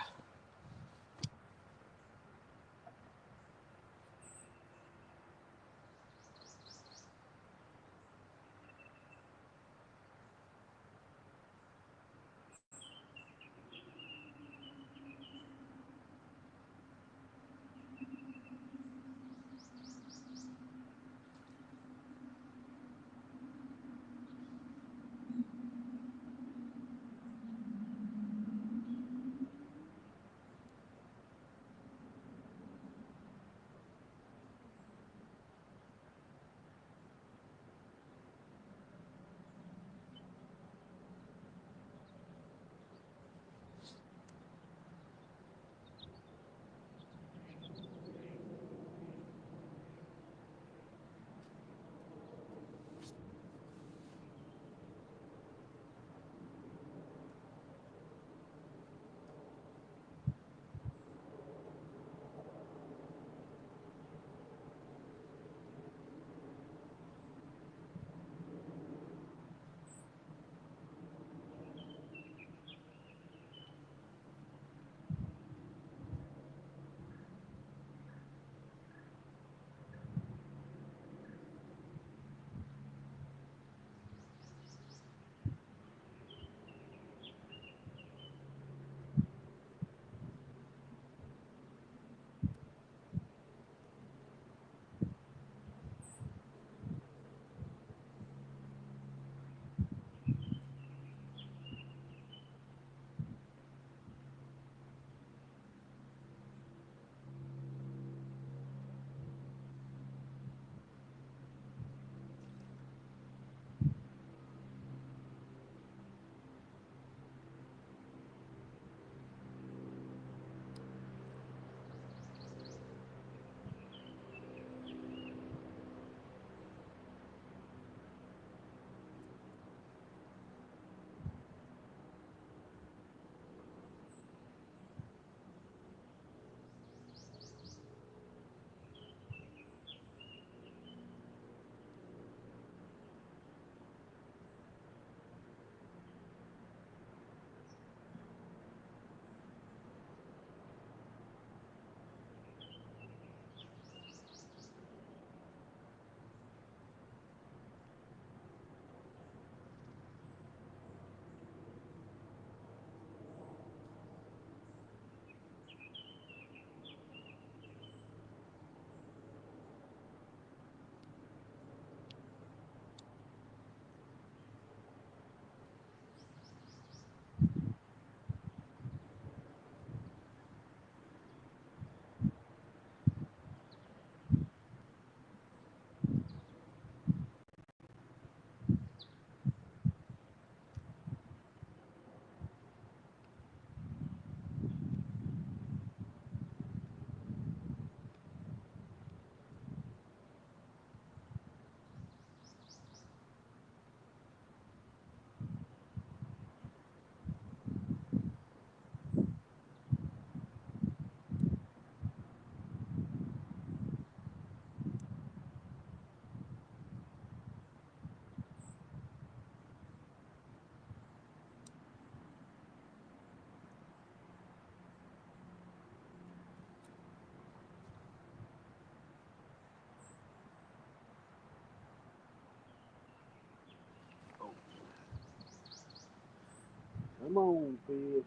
Come on, fish.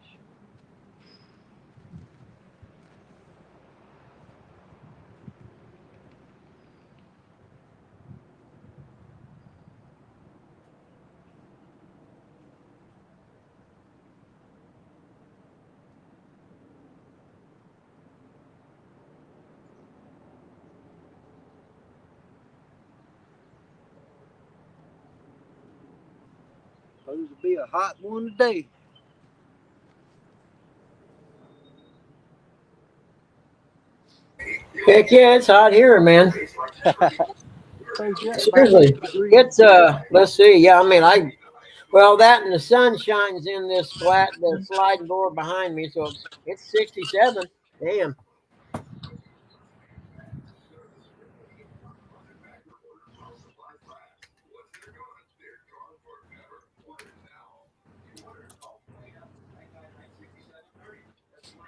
Supposed to be a hot one today. Heck yeah, it's hot here, man. Suppose you're at about Seriously, 80 degrees. it's let's see. Yeah, I mean, well, that and the sun shines in the sliding door behind me, so it's 67. Damn.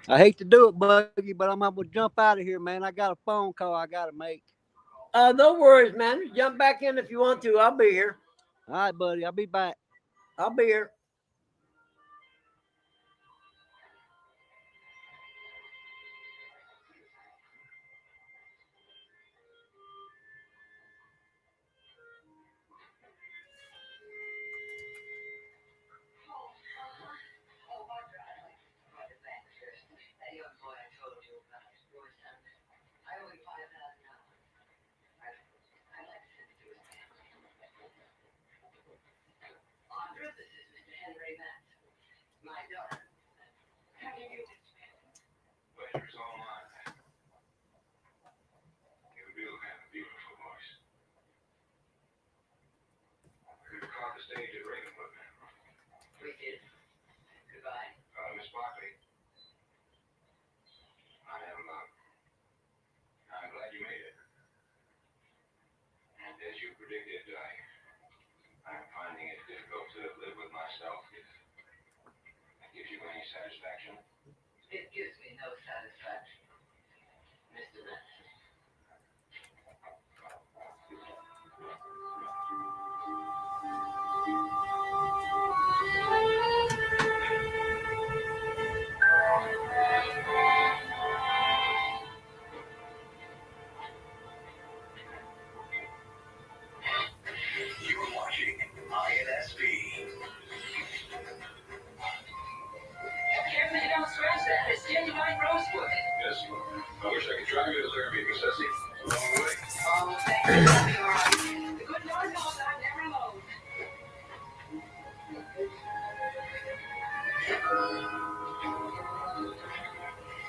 I hate to do it, Buggy, but I'm gonna jump out of here, man. I got a phone call I gotta make. No worries, man. Just jump back in if you want to. I'll be here. All right, buddy. I'll be back. I'll be here. Pleasure's all mine. You do have a beautiful voice. I could have caught the stage at Ravenwood. We did. Goodbye. Miss Barkley. I'm glad you made it. And as you predicted, I'm finding it difficult to live with myself. If that gives you any satisfaction. It gives me no satisfaction, Mr. Manson. You're watching INSP. Careful you don't scratch that. It's genuine rosewood. Yes, I wish I could drive you to therapy, Miss Essie. A long way. Oh, thank you. I'll be all right. The good Lord knows I'm never alone.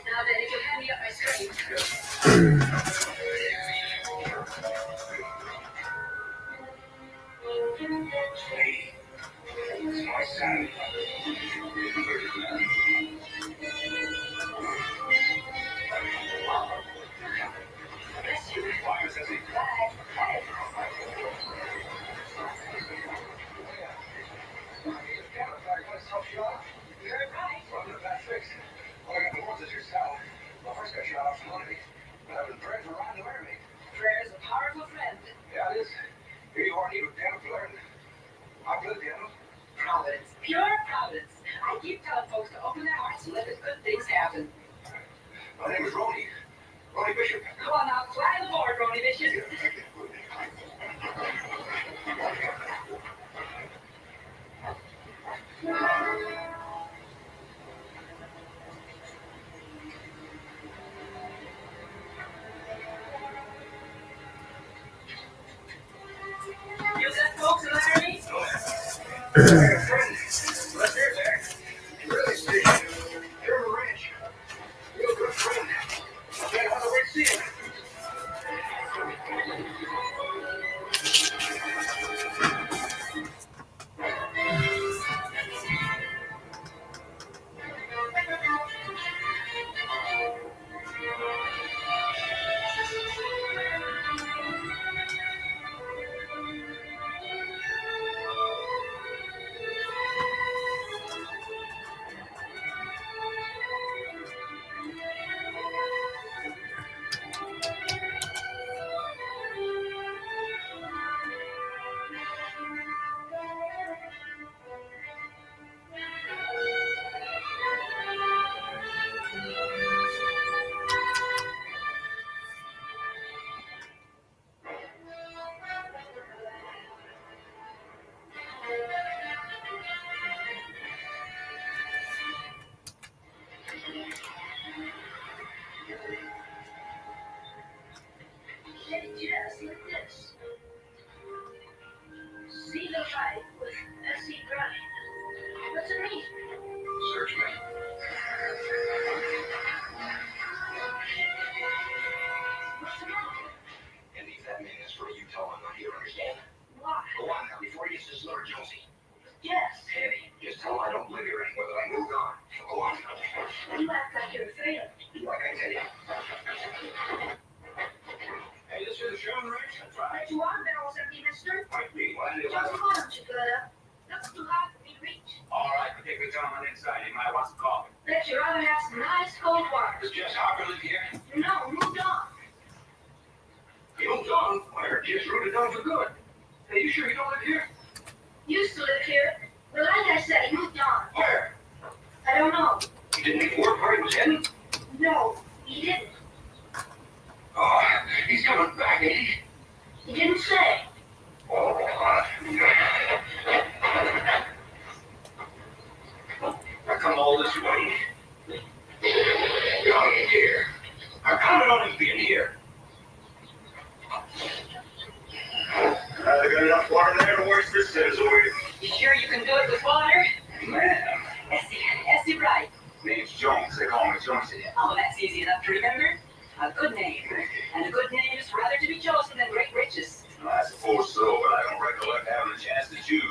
Now then, if you'll hand me up my screen. It's my son. Bless you. Bye, Miss Essie. Bye. You heard right. Well, I got the ones that you sell. Well, first got shot off from underneath. But I was praying for Ron to marry me. Prayer's a powerful friend. Yeah, it is. Here you are, need a piano to learn. I play the piano. Providence. Pure Providence. I keep telling folks to open their hearts and let the good things happen. My name is Ronnie. Ronnie Bishop. Come on now, fly the board, Ronnie Bishop. You got folks in Laramie? Let's hear that. Really, Steve. You're a ranch. You're a good friend. I can't have to wait to see you. Just like this. See the fight with S.E. Grind. What's it mean? Search me. What's the matter? And leave that man as for you tell him not here, understand? Why? Go on now, before he gets to slur Jonesy. Yes. Hey, just tell him I don't live here anymore, that I moved on. Go on. You act like you're afraid of me. Like I tell you. Hey, this is the Sean Ranch. That's right. You are barrels empty, mister. Might be. Why did it just why don't you get up? That's too hard for me to reach. All right, but take your time on inside. You might want some coffee. There bet you'd rather have some nice cold water. Does Jess Harper live here? No, moved on. He moved on. I heard Jess rooted down for good. Hey, you sure you don't live here? Used to live here, but like I said, he moved on. Where? I don't know. He didn't leave work where he was heading? No, he didn't. Oh, he's coming back, ain't he? He didn't say. Oh, I come all this way. Down here. I counted on him being here. I got enough water there to wash this sins away. You sure you can do it with water? Man, Essie Wright. name's Jones. They call me Jonesy. Oh, that's easy enough to remember. A good name. And a good name is rather to be chosen than great riches. I suppose so, but I don't recollect having a chance to choose.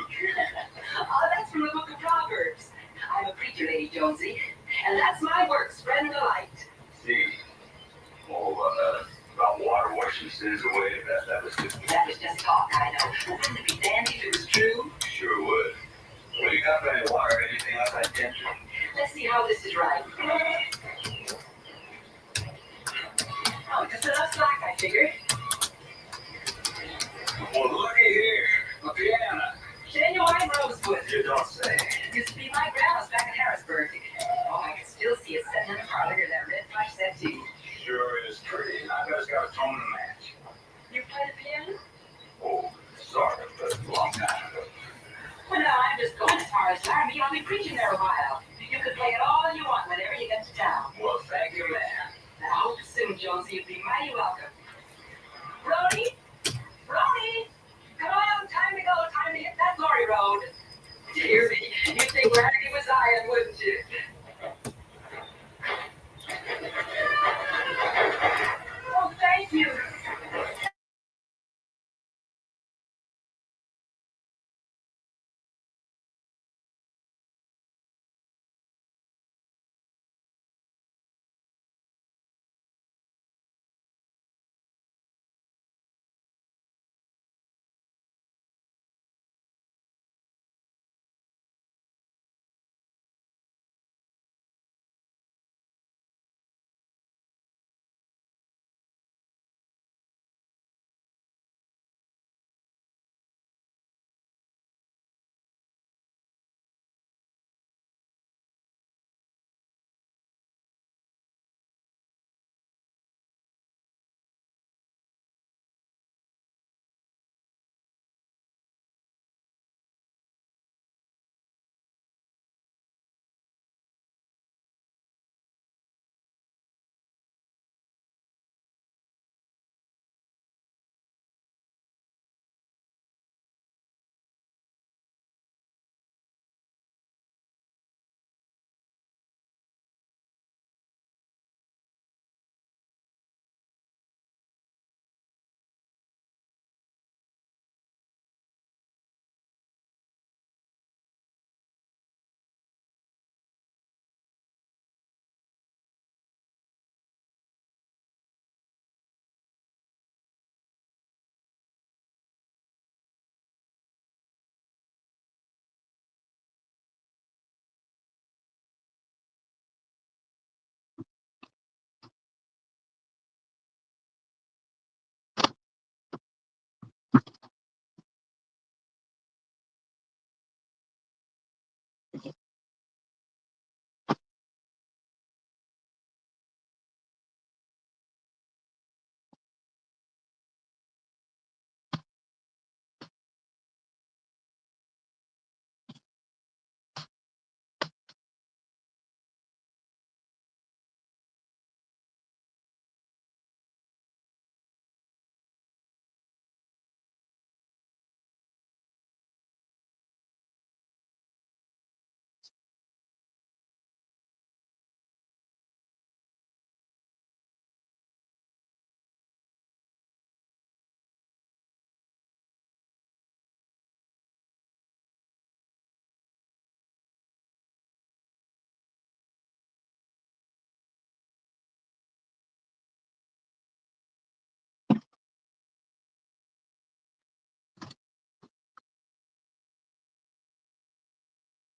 Oh, that's from the book of Proverbs. I'm a preacher, Lady Jonesy, and that's my work, spreading the light. See? Oh, about water washing sins away. That was just... That was just talk, I know. Wouldn't it be dandy if it was true? Sure would. Well, you got plenty of water. Anything else I can do? Let's see how this is right. Oh, just enough slack, I figured. Well, looky here. A piano. Genuine rosewood. You don't say. Used to be my grandma's back in Harrisburg. Oh, I can still see it sitting in the parlor in that red plush settee. Sure is pretty. I bet it's got a tone and match. You play the piano? Oh, sort of, but a long time ago. Well, no, I'm just going as far as Laramie. I'll be preaching there a while. You can play it all you want whenever you get to town. Well, thank you, ma'am. Now, I hope soon, Jonesy, you'll be mighty welcome. Rhodey? Rhodey! Come on, time to go, time to hit that glory road. Dear me, you'd think Rarity was iron, wouldn't you? Oh, thank you.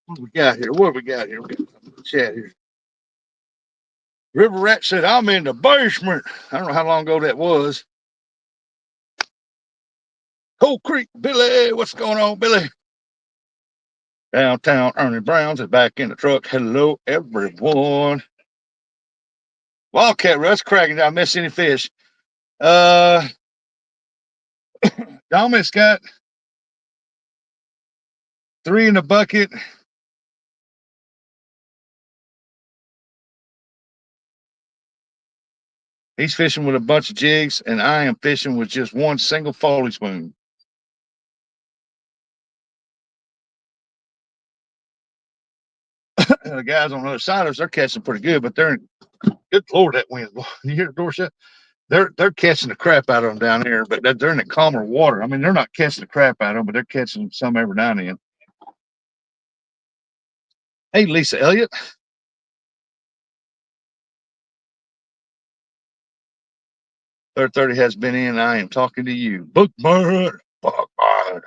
What we got here? What we got here? We got some chat here. River Rat said, I'm in the basement. I don't know how long ago that was. Cold Creek, Billy, what's going on, Billy? Downtown Ernie Brown's is back in the truck. Hello, everyone. Wildcat Russ cracking. Did I miss any fish? Dominic's got 3 in the bucket. He's fishing with a bunch of jigs, and I am fishing with just one single Foley spoon. The guys on the other side of us, they're catching pretty good, but they're in, good Lord, that wind. You hear the door shut? They're catching the crap out of them down there, but they're in the calmer water. I mean, they're not catching the crap out of them, but they're catching some every now and then. Hey, Lisa Elliott. Third 30 has been in. I am talking to you. Bookbird. Bookbird.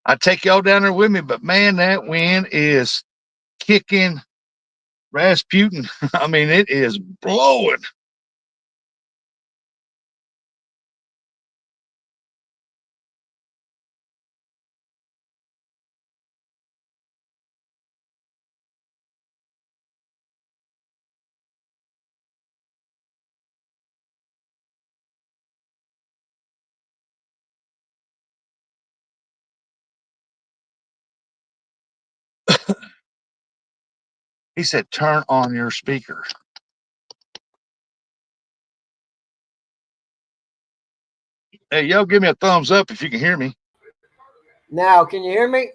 I take y'all down there with me, but man, that wind is kicking Rasputin. I mean, it is blowing. He said, turn on your speaker. Hey, y'all give me a thumbs up if you can hear me. Now, can you hear me?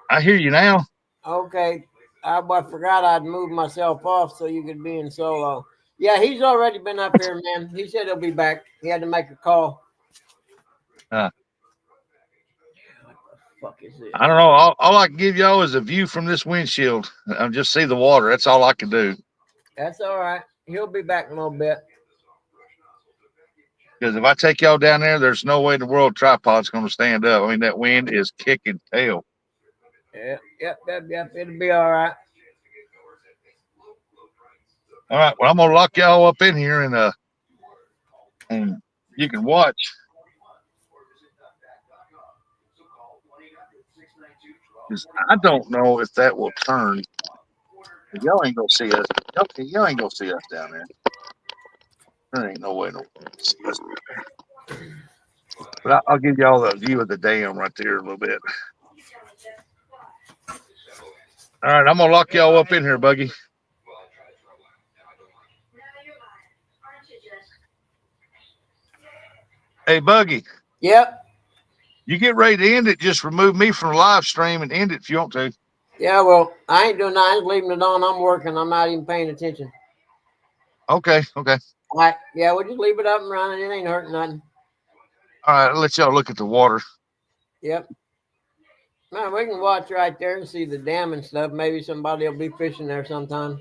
I hear you now. Okay. I forgot I'd moved myself off so you could be in solo. Yeah, he's already been up here, man. He said he'll be back. He had to make a call. What the fuck is it? I don't know. All I can give y'all is a view from this windshield. I just see the water. That's all I can do. That's all right. He'll be back in a little bit. Because if I take y'all down there, there's no way in the world tripod's going to stand up. I mean, that wind is kicking tail. Yep. It'll be all right. All right. Well, I'm going to lock y'all up in here and you can watch. Because I don't know if that will turn. Y'all ain't going to see us. Y'all ain't going to see us down there. There ain't no way to see us down there. But I'll give y'all a view of the dam right there a little bit. All right, I'm gonna lock y'all up in here, Buggy. Hey, Buggy. Yep. You get ready to end it, just remove me from the live stream and end it if you want to. Yeah, well, I ain't doing nothing. I'm leaving it on. I'm working. I'm not even paying attention. Okay. All right. Yeah, we'll just leave it up and running. It ain't hurting nothing. All right, I'll let y'all look at the water. Yep. Man, we can watch right there and see the dam and stuff. Maybe somebody will be fishing there sometime.